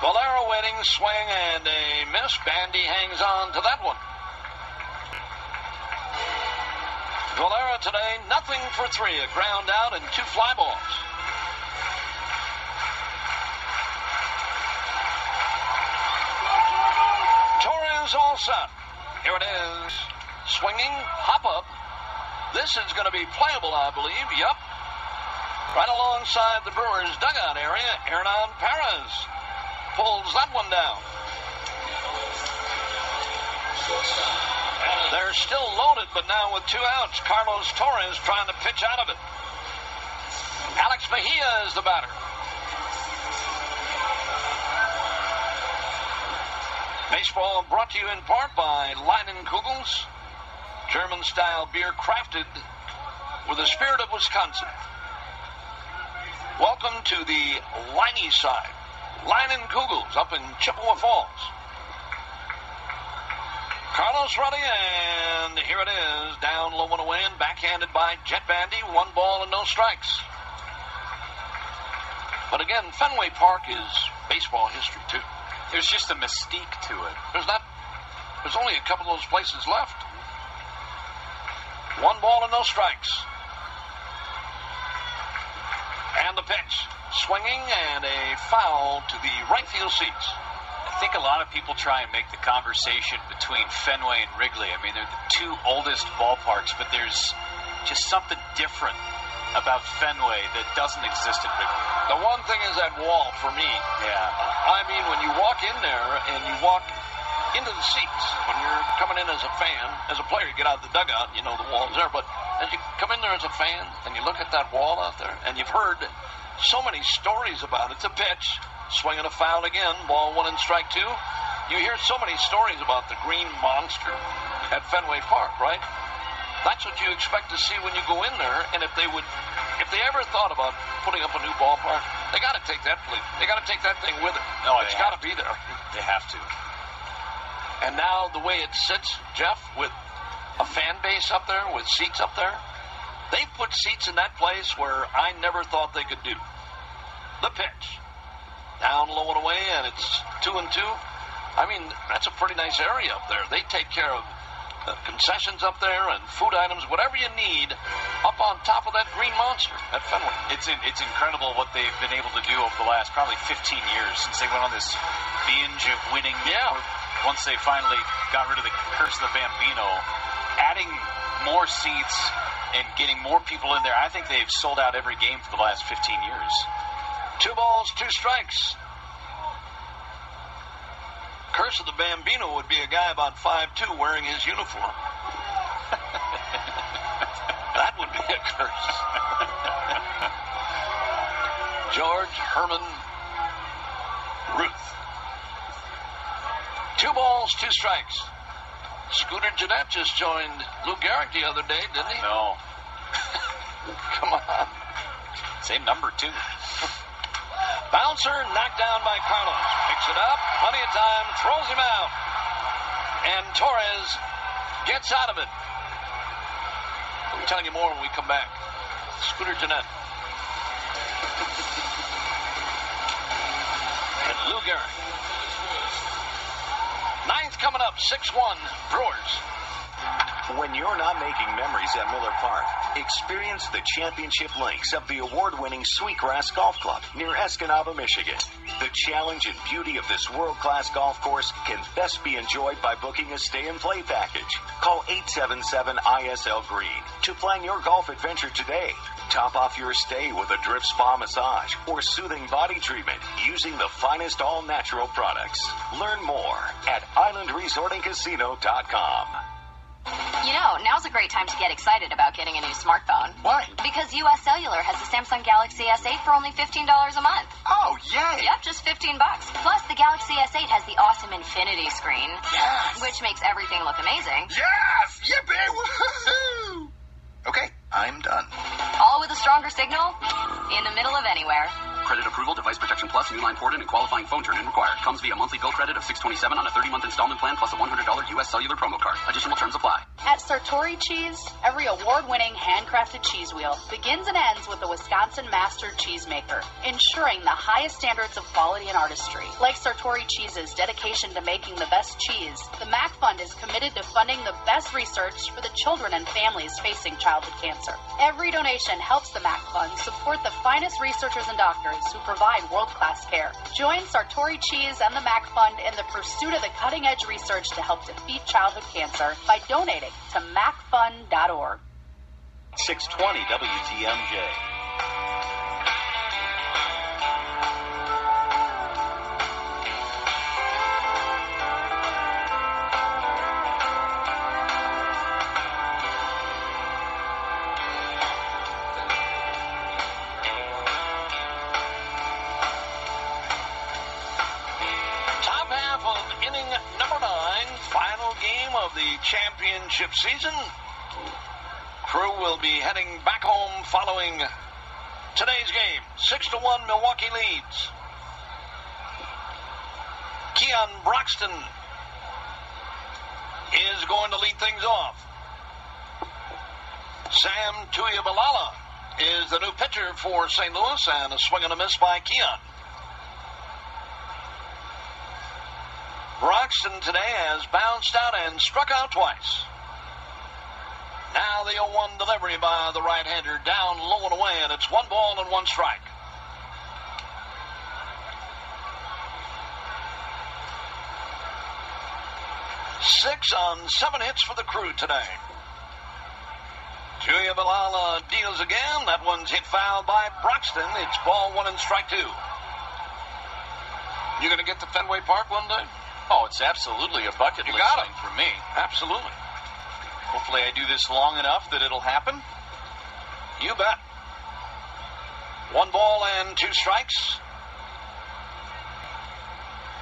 Valera waiting, swing, and a miss. Bandy hangs on to that one. Valera today, nothing for 3. A ground out and 2 fly balls. Torres all set. Here it is. Swinging, hop up. This is going to be playable, I believe. Yep. Right alongside the Brewers' dugout area, Hernan Perez pulls that one down. They're still loaded, but now with 2 outs. Carlos Torres trying to pitch out of it. Alex Mejia is the batter. Baseball brought to you in part by Leinenkugels, German-style beer crafted with the spirit of Wisconsin. Welcome to the Liney side. Leinenkugels up in Chippewa Falls. Carlos ready, and here it is. Down low and away and backhanded by Jet Bandy. 1 ball and no strikes. But again, Fenway Park is baseball history, too. There's just a mystique to it. There's only a couple of those places left. 1 ball and no strikes. And the pitch. Swinging and a foul to the right field seats. I think a lot of people try and make the conversation between Fenway and Wrigley. I mean, they're the 2 oldest ballparks, but there's just something different about Fenway that doesn't exist at Wrigley. The one thing is that wall for me. Yeah. I mean, when you walk in there and you walk into the seats, when you're coming in as a fan, as a player, you get out of the dugout, you know the wall's there, but as you come in there as a fan and you look at that wall out there, and you've heard so many stories about it. It's a pitch, swinging a foul again, ball 1 and strike 2. You hear so many stories about the green monster at Fenway Park, right? That's what you expect to see when you go in there, and if they ever thought about putting up a new ballpark, they got to take that fleet. They got to take that thing with it. No, it's got to be there. They have to. And now the way it sits, Jeff, with a fan base up there, with seats up there, they put seats in that place where I never thought they could do. The pitch. Down low and away, and it's 2 and 2. I mean, that's a pretty nice area up there. They take care of concessions up there and food items, whatever you need, up on top of that green monster at Fenway. It's incredible what they've been able to do over the last probably 15 years since they went on this binge of winning. Yeah. Once they finally got rid of the curse of the Bambino, adding more seats and getting more people in there. I think they've sold out every game for the last 15 years. 2 balls, 2 strikes. Curse of the Bambino would be a guy about 5'2" wearing his uniform. That would be a curse. George Herman Ruth. 2 balls, 2 strikes. Scooter Jeanette just joined Lou Gehrig the other day, didn't he? No. Come on. Same number, too. Bouncer knocked down by Carlos. Picks it up, plenty of time, throws him out. And Torres gets out of it. We'll tell you more when we come back. Scooter Jeanette. And Lou Gehrig. 9th coming up, 6-1, Brewers. When you're not making memories at Miller Park, experience the championship links of the award-winning Sweetgrass Golf Club near Escanaba, Michigan. The challenge and beauty of this world-class golf course can best be enjoyed by booking a stay-and-play package. Call 877-ISL-GREEN to plan your golf adventure today. Top off your stay with a drip spa massage or soothing body treatment using the finest all-natural products. Learn more at islandresortandcasino.com. You know, now's a great time to get excited about getting a new smartphone. Why? Because U.S. Cellular has the Samsung Galaxy S8 for only $15 a month. Oh, yay! Yep, just $15. Plus, the Galaxy S8 has the awesome infinity screen. Yes! Which makes everything look amazing. Yes! Yippee! Woohoo! Okay, I'm done. All with a stronger signal in the middle of anywhere. Credit approval, device protection plus, new line ported, and qualifying phone turn-in required. Comes via monthly bill credit of $627 on a 30-month installment plan plus a $100 U.S. Cellular promo card. Additional terms apply. At Sartori Cheese, every award-winning handcrafted cheese wheel begins and ends with a Wisconsin master cheesemaker, ensuring the highest standards of quality and artistry. Like Sartori Cheese's dedication to making the best cheese, the MAC Fund is committed to funding the best research for the children and families facing childhood cancer. Every donation helps the MAC Fund support the finest researchers and doctors who provide world-class care. Join Sartori Cheese and the MAC Fund in the pursuit of the cutting-edge research to help defeat childhood cancer by donating to macfund.org. 620 WTMJ. Championship season. Crew will be heading back home following today's game. 6-1 Milwaukee leads. Keon Broxton is going to lead things off. Sam Tuiabalala is the new pitcher for St. Louis, and a swing and a miss by Keon. Broxton today has bounced out and struck out twice. Now the 0-1 delivery by the right-hander, down low and away, and it's 1 ball and 1 strike. Six on 7 hits for the Crew today. Tuiabalala deals again. That one's hit foul by Broxton. It's ball 1 and strike 2. You going to get to Fenway Park one day? Oh, it's absolutely a bucket list thing for me. Absolutely. Hopefully I do this long enough that it'll happen. You bet. 1 ball and 2 strikes.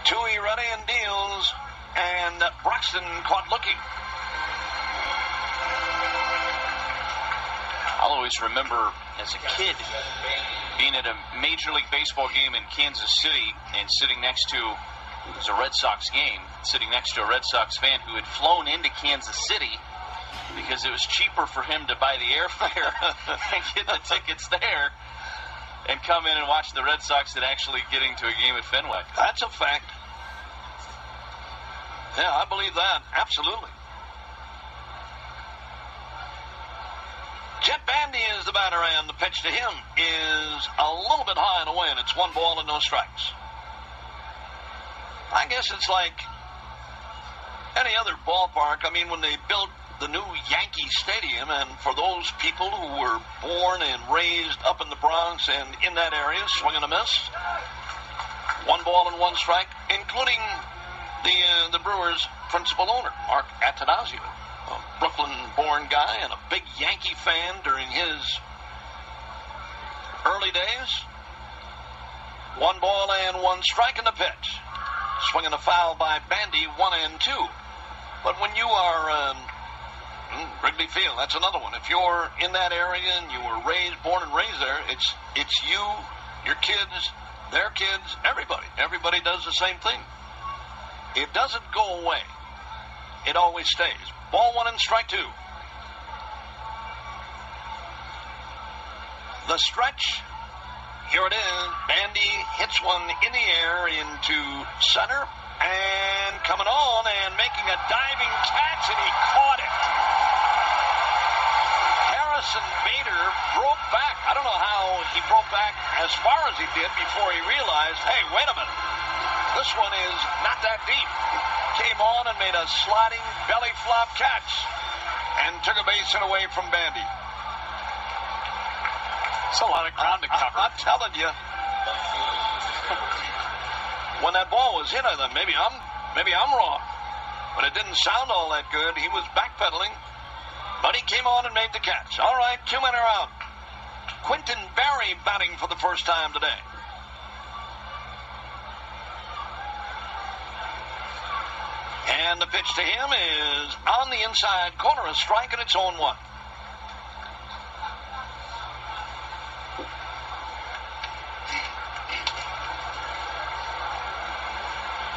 Tui ready and deals, and Broxton caught looking. I'll always remember as a kid being at a Major League Baseball game in Kansas City and sitting next to, it was a Red Sox game, sitting next to a Red Sox fan who had flown into Kansas City because it was cheaper for him to buy the airfare and get the tickets there and come in and watch the Red Sox than actually getting to a game at Fenway. That's a fact. Yeah, I believe that. Absolutely. Jet Bandy is the batter, and the pitch to him is a little bit high and away, and it's 1 ball and no strikes. I guess it's like any other ballpark. I mean, when they built the new Yankee Stadium, and for those people who were born and raised up in the Bronx and in that area, swing and a miss. 1 ball and 1 strike, including the Brewers' principal owner, Mark Attanasio, a Brooklyn-born guy and a big Yankee fan during his early days. 1 ball and 1 strike in the pitch. Swinging a foul by Bandy, 1 and 2. But when you are Wrigley Field, that's another one. If you're in that area and you were born and raised there, it's you, your kids, their kids, everybody. Everybody does the same thing. It doesn't go away. It always stays. Ball 1 and strike 2. The stretch. Here it is. Bandy hits one in the air into center and coming on and making a diving catch, and he caught it. Harrison Bader broke back. I don't know how he broke back as far as he did before he realized, hey, wait a minute. This one is not that deep. Came on and made a sliding belly flop catch and took a base hit away from Bandy. It's a lot of ground to cover. I'm telling you. When that ball was hit, I thought maybe I'm wrong. But it didn't sound all that good. He was backpedaling. But he came on and made the catch. All right, 2 men are out. Quentin Barry batting for the first time today. And the pitch to him is on the inside corner, a strike, and it's 0-1.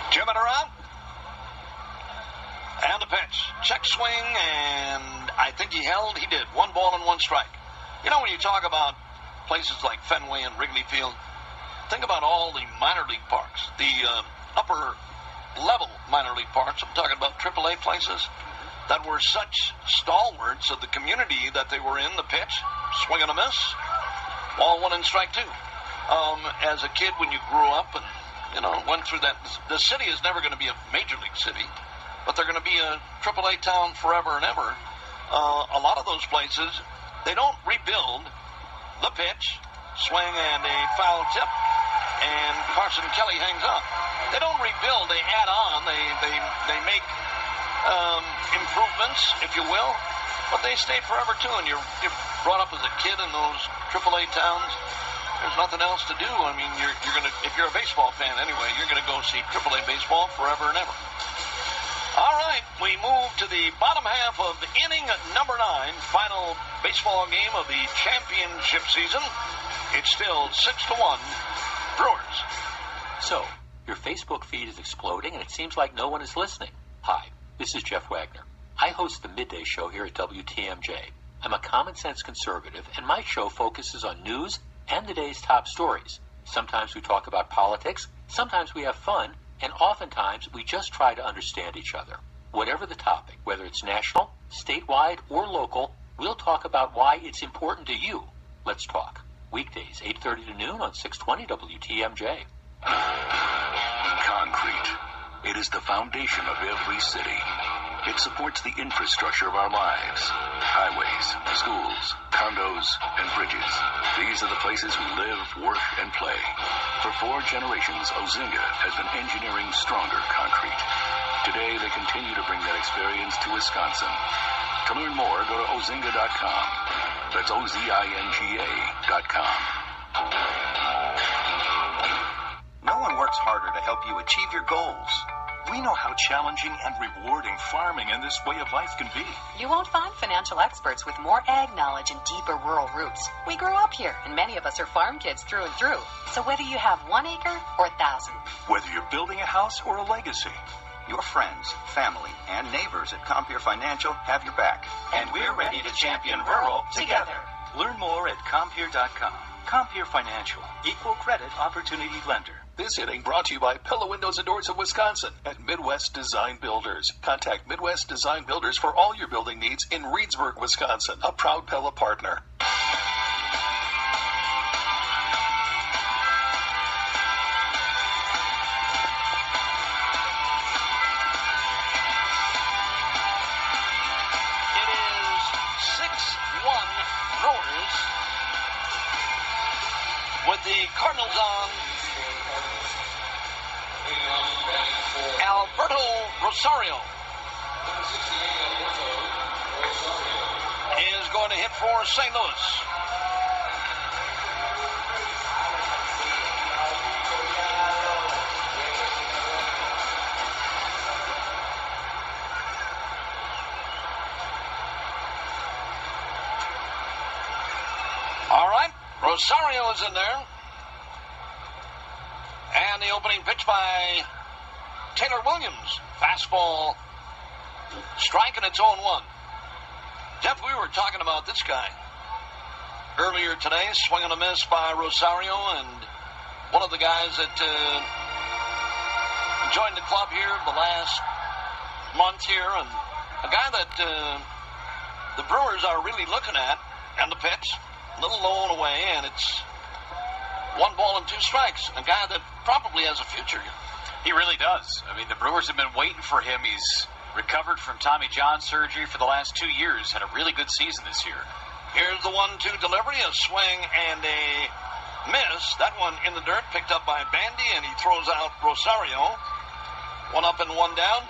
Two men are out. And the pitch. Check swing, and I think he held. He did. 1 ball and 1 strike. You know, when you talk about places like Fenway and Wrigley Field, think about all the minor league parks, the upper level minor league parks. I'm talking about AAA places that were such stalwarts of the community that they were in the pitch, swing and a miss, ball 1 and strike 2. As a kid, when you grew up and, you know, went through that, the city is never going to be a major league city, but they're going to be a AAA town forever and ever. A lot of those places, they don't rebuild the pitch, swing and a foul tip, and Carson Kelly hangs on. They don't rebuild, they add on, they make improvements, if you will, but they stay forever too. And you're brought up as a kid in those AAA towns. There's nothing else to do. I mean, you're gonna, if you're a baseball fan anyway, you're gonna go see AAA baseball forever and ever. All right, we move to the bottom half of the inning number 9, final baseball game of the championship season. It's still 6-1 Brewers. So, your Facebook feed is exploding and it seems like no one is listening. Hi, this is Jeff Wagner. I host the midday show here at WTMJ. I'm a common sense conservative and my show focuses on news and the day's top stories. Sometimes we talk about politics, sometimes we have fun, and oftentimes we just try to understand each other. Whatever the topic, whether it's national, statewide, or local, we'll talk about why it's important to you. Let's talk. Weekdays, 8:30 to noon on 620 WTMJ. Concrete. It is the foundation of every city. It supports the infrastructure of our lives. Highways, schools, condos, and bridges. These are the places we live, work, and play. For 4 generations, Ozinga has been engineering stronger concrete. Today, they continue to bring that experience to Wisconsin. To learn more, go to ozinga.com. That's OZINGA.com. No one works harder to help you achieve your goals. We know how challenging and rewarding farming and this way of life can be. You won't find financial experts with more ag knowledge and deeper rural roots. We grew up here, and many of us are farm kids through and through. So whether you have 1 acre or 1,000. Whether you're building a house or a legacy. Your friends, family, and neighbors at Compeer Financial have your back. And we're ready to champion rural together. Learn more at Compeer.com. Compeer Financial, equal credit opportunity lender. This inning brought to you by Pella Windows and Doors of Wisconsin and Midwest Design Builders. Contact Midwest Design Builders for all your building needs in Reedsburg, Wisconsin, a proud Pella partner. It is 6-1 Brewers with the Cardinals on. Alberto Rosario is going to hit for St. Louis. All right, Rosario is in there. And the opening pitch by Taylor Williams. Fastball, strike, and it's 0-1. Jeff, we were talking about this guy earlier today. Swing and a miss by Rosario, and one of the guys that joined the club here the last month here, and a guy that the Brewers are really looking at And the pitch, a little low and away, and it's 1 ball and 2 strikes. A guy that probably has a future here. He really does. I mean, the Brewers have been waiting for him. He's recovered from Tommy John surgery for the last 2 years. Had a really good season this year. Here's the 1-2 delivery, a swing and a miss. That one in the dirt, picked up by Bandy, and he throws out Rosario. 1 up and 1 down.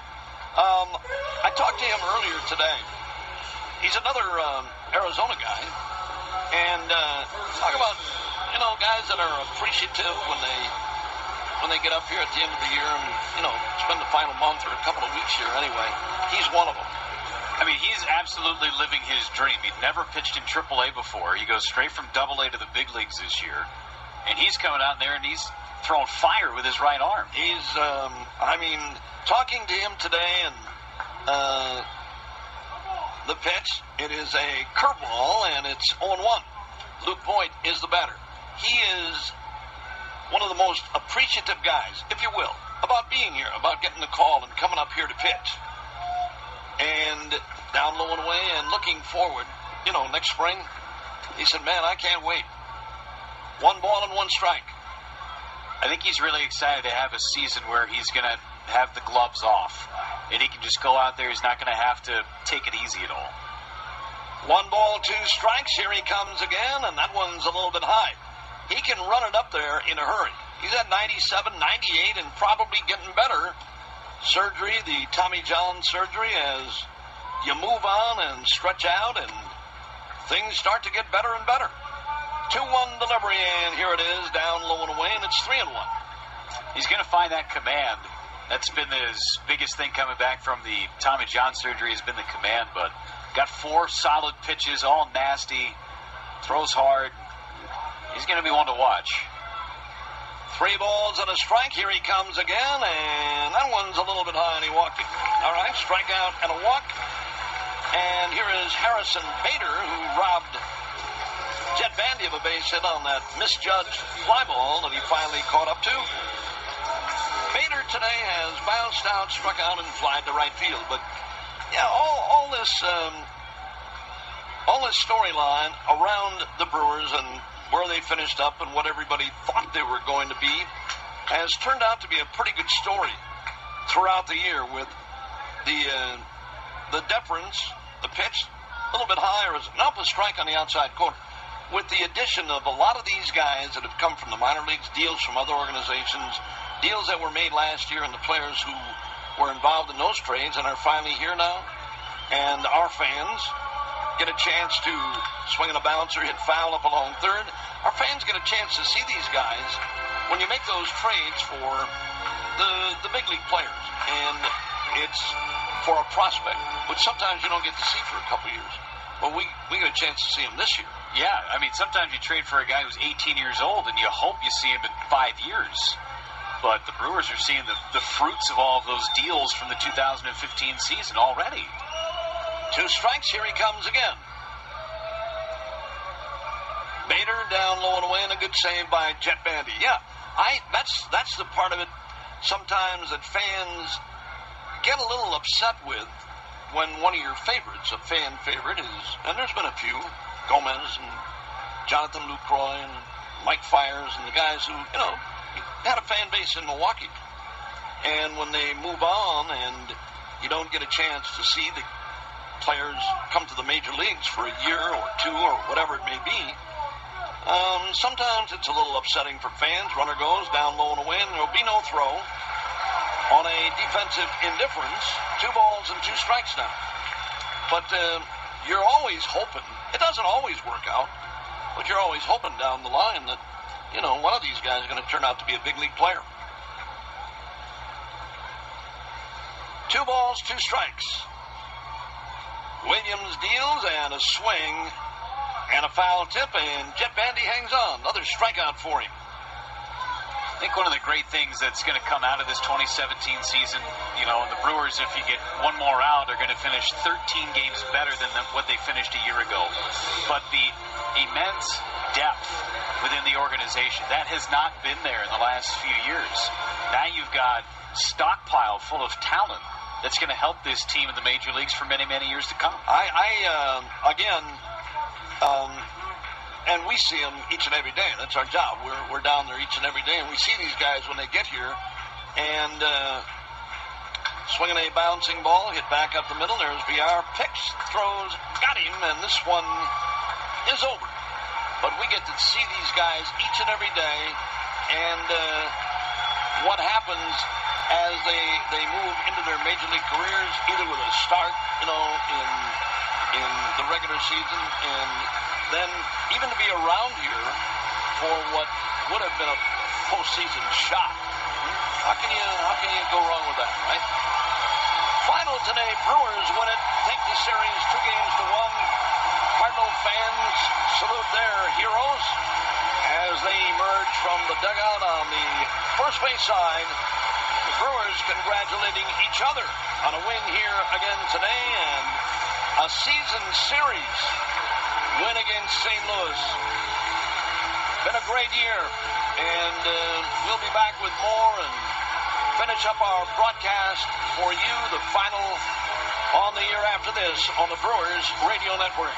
I talked to him earlier today. He's another Arizona guy. And talk about, guys that are appreciative when they get up here at the end of the year and, spend the final month or a couple of weeks here anyway. He's one of them. I mean, he's absolutely living his dream. He'd never pitched in AAA before. He goes straight from AA to the big leagues this year. And he's coming out there and he's throwing fire with his right arm. He's, talking to him today and the pitch, it is a curveball and it's 0-1. Luke Voigt is the batter. He is one of the most appreciative guys, if you will, about being here, about getting the call and coming up here to pitch. And down low and away and looking forward, next spring, he said, man, I can't wait. 1 ball and 1 strike. I think he's really excited to have a season where he's going to have the gloves off. And he can just go out there. He's not going to have to take it easy at all. 1 ball, 2 strikes. Here he comes again, and that one's a little bit high. He can run it up there in a hurry. He's at 97, 98, and probably getting better. Surgery, the Tommy John surgery, as you move on and stretch out, and things start to get better and better. 2-1 delivery, and here it is, down low and away, and it's 3-1. He's going to find that command. That's been his biggest thing coming back from the Tommy John surgery has been the command, but got 4 solid pitches, all nasty, throws hard. He's going to be one to watch. 3 balls and a strike. Here he comes again, and that one's a little bit high, and he walked it. All right, strikeout and a walk. And here is Harrison Bader, who robbed Jet Bandy of a base hit on that misjudged fly ball that he finally caught up to. Bader today has bounced out, struck out, and flied to right field. But yeah, all this storyline around the Brewers and where they finished up and what everybody thought they were going to be has turned out to be a pretty good story throughout the year, with the deference, the pitch a little bit higher, as an a strike on the outside corner. With the addition of a lot of these guys that have come from the minor leagues, deals from other organizations, deals that were made last year, and the players who were involved in those trades and are finally here now, and our fans get a chance to swing in a bouncer, hit foul up along third. Our fans get a chance to see these guys when you make those trades for the big league players. And it's for a prospect, which sometimes you don't get to see for a couple years. But we get a chance to see him this year. Yeah, I mean, sometimes you trade for a guy who's 18 years old and you hope you see him in 5 years. But the Brewers are seeing the fruits of all of those deals from the 2015 season already. 2 strikes, here he comes again. Bader down low and away, and a good save by Jet Bandy. Yeah, that's the part of it sometimes that fans get a little upset with when one of your favorites, a fan favorite, is, and there's been a few, Gomez and Jonathan Lucroy and Mike Fiers and the guys who, had a fan base in Milwaukee. And when they move on and you don't get a chance to see the players come to the major leagues for a year or 2 or whatever it may be, sometimes it's a little upsetting for fans. Runner goes down low and away, and there'll be no throw on a defensive indifference. 2 balls and 2 strikes now. But you're always hoping, it doesn't always work out, but you're always hoping down the line that, one of these guys is going to turn out to be a big league player. 2 balls, 2 strikes. Williams deals, and a swing and a foul tip, and Jet Bandy hangs on. Another strikeout for him. I think one of the great things that's going to come out of this 2017 season, and the Brewers, if you get one more out, are going to finish 13 games better than what they finished a year ago. But the immense depth within the organization, that has not been there in the last few years. Now you've got stockpile full of talent that's going to help this team in the major leagues for many, many years to come. Again, And we see them each and every day. That's our job. We're down there each and every day, and we see these guys when they get here. And swinging a bouncing ball, hit back up the middle. There's VR, picks, throws, got him, and this one is over. But we get to see these guys each and every day, and what happens as they move into their major league careers, either with a start, in the regular season, and then even to be around here for what would have been a postseason shot. How can you go wrong with that, right? Final today, Brewers win it, take the series 2-1. Cardinal fans salute their heroes as they emerge from the dugout on the first base side. The Brewers congratulating each other on a win here again today and a season series win against St. Louis. Been a great year, and we'll be back with more and finish up our broadcast for you, the final on the year after this on the Brewers Radio Network.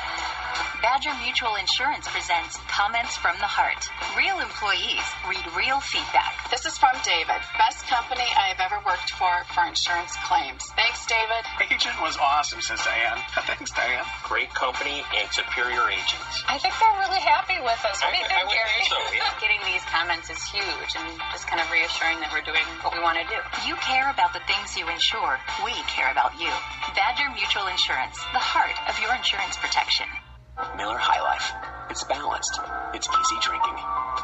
Badger Mutual Insurance presents Comments from the Heart. Real employees read real feedback. This is from David. Best company I've ever worked for insurance claims. Thanks, David. Agent was awesome, says Diane. Thanks, Diane. Great company and superior agents. I think they're really happy with us. What do you think, Gary? So, yeah. Getting these comments is huge and just kind of reassuring that we're doing what we want to do. You care about the things you insure. We care about you. Badger Mutual Insurance, the heart of your insurance protection. Miller High Life. It's balanced. It's easy drinking.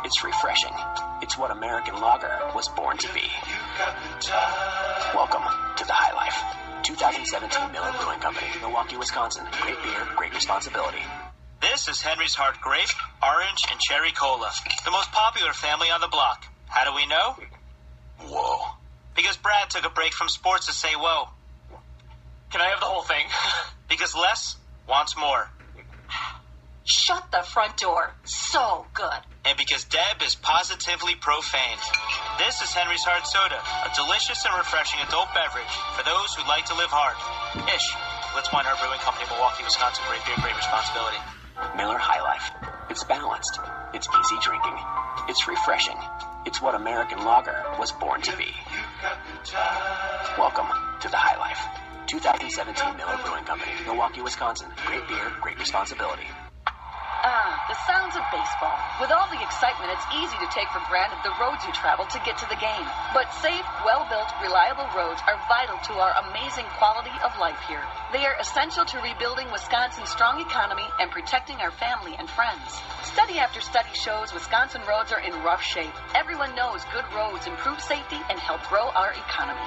It's refreshing. It's what American lager was born to be. Welcome to the High Life. 2017 Miller Brewing Company, Milwaukee, Wisconsin. Great beer, great responsibility. This is Henry's Heart Grape, Orange, and Cherry Cola. The most popular family on the block. How do we know? Whoa. Because Brad took a break from sports to say whoa. Can I have the whole thing? Because less wants more. Shut the front door. So good. And because Deb is positively profane. This is Henry's Hard Soda, a delicious and refreshing adult beverage for those who like to live hard. Ish. Let's Wine Hard Brewing Company, Milwaukee, Wisconsin. Great beer, great responsibility. Miller High Life. It's balanced. It's easy drinking. It's refreshing. It's what American lager was born to be. Welcome to the High Life. 2017 Miller Brewing Company, Milwaukee, Wisconsin. Great beer, great responsibility. The sounds of baseball. With all the excitement, it's easy to take for granted the roads you travel to get to the game. But safe, well-built, reliable roads are vital to our amazing quality of life here. They are essential to rebuilding Wisconsin's strong economy and protecting our family and friends. Study after study shows Wisconsin roads are in rough shape. Everyone knows good roads improve safety and help grow our economy.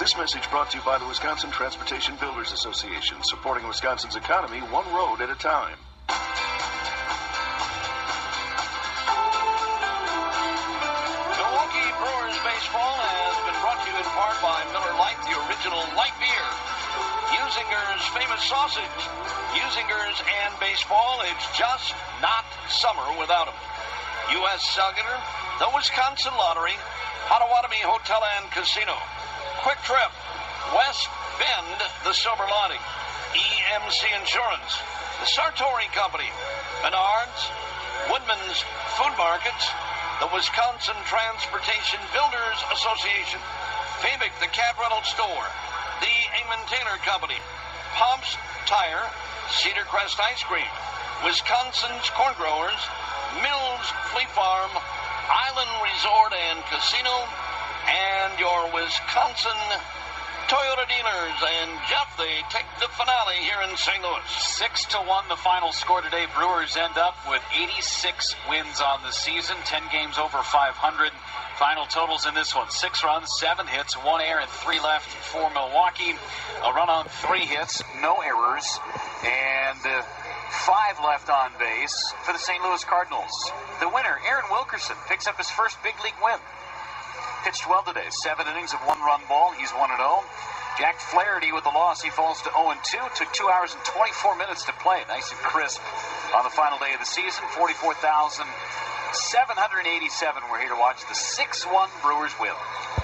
This message brought to you by the Wisconsin Transportation Builders Association, supporting Wisconsin's economy one road at a time. Milwaukee Brewers baseball has been brought to you in part by Miller Lite, the original light beer. Usinger's famous sausage. Usinger's and baseball, it's just not summer without them. U.S. Cellular, the Wisconsin Lottery, Potawatomi Hotel and Casino, Quick Trip, West Bend, the Silver Lining, EMC Insurance, the Sartori Company, Menards, Woodman's Food Markets, the Wisconsin Transportation Builders Association, Fabic, the Cab Rental Store, the Amon Taylor Company, Pomp's Tire, Cedar Crest Ice Cream, Wisconsin's Corn Growers, Mills Flea Farm, Island Resort and Casino, and your Wisconsin Toyota dealers. And Jeff, they take the finale here in St. Louis. 6-1 the final score today. Brewers end up with 86 wins on the season, 10 games over 500. Final totals in this one: 6 runs, 7 hits, 1 error, and 3 left for Milwaukee. A run on 3 hits, no errors, and 5 left on base for the St. Louis Cardinals. The winner, Aaron Wilkerson, picks up his first big league win. Pitched well today, 7 innings of 1-run ball. He's 1-0. Jack Flaherty with the loss. He falls to 0-2. Took 2 hours and 24 minutes to play. Nice and crisp on the final day of the season. 44,787 were here to watch the 6-1 Brewers win.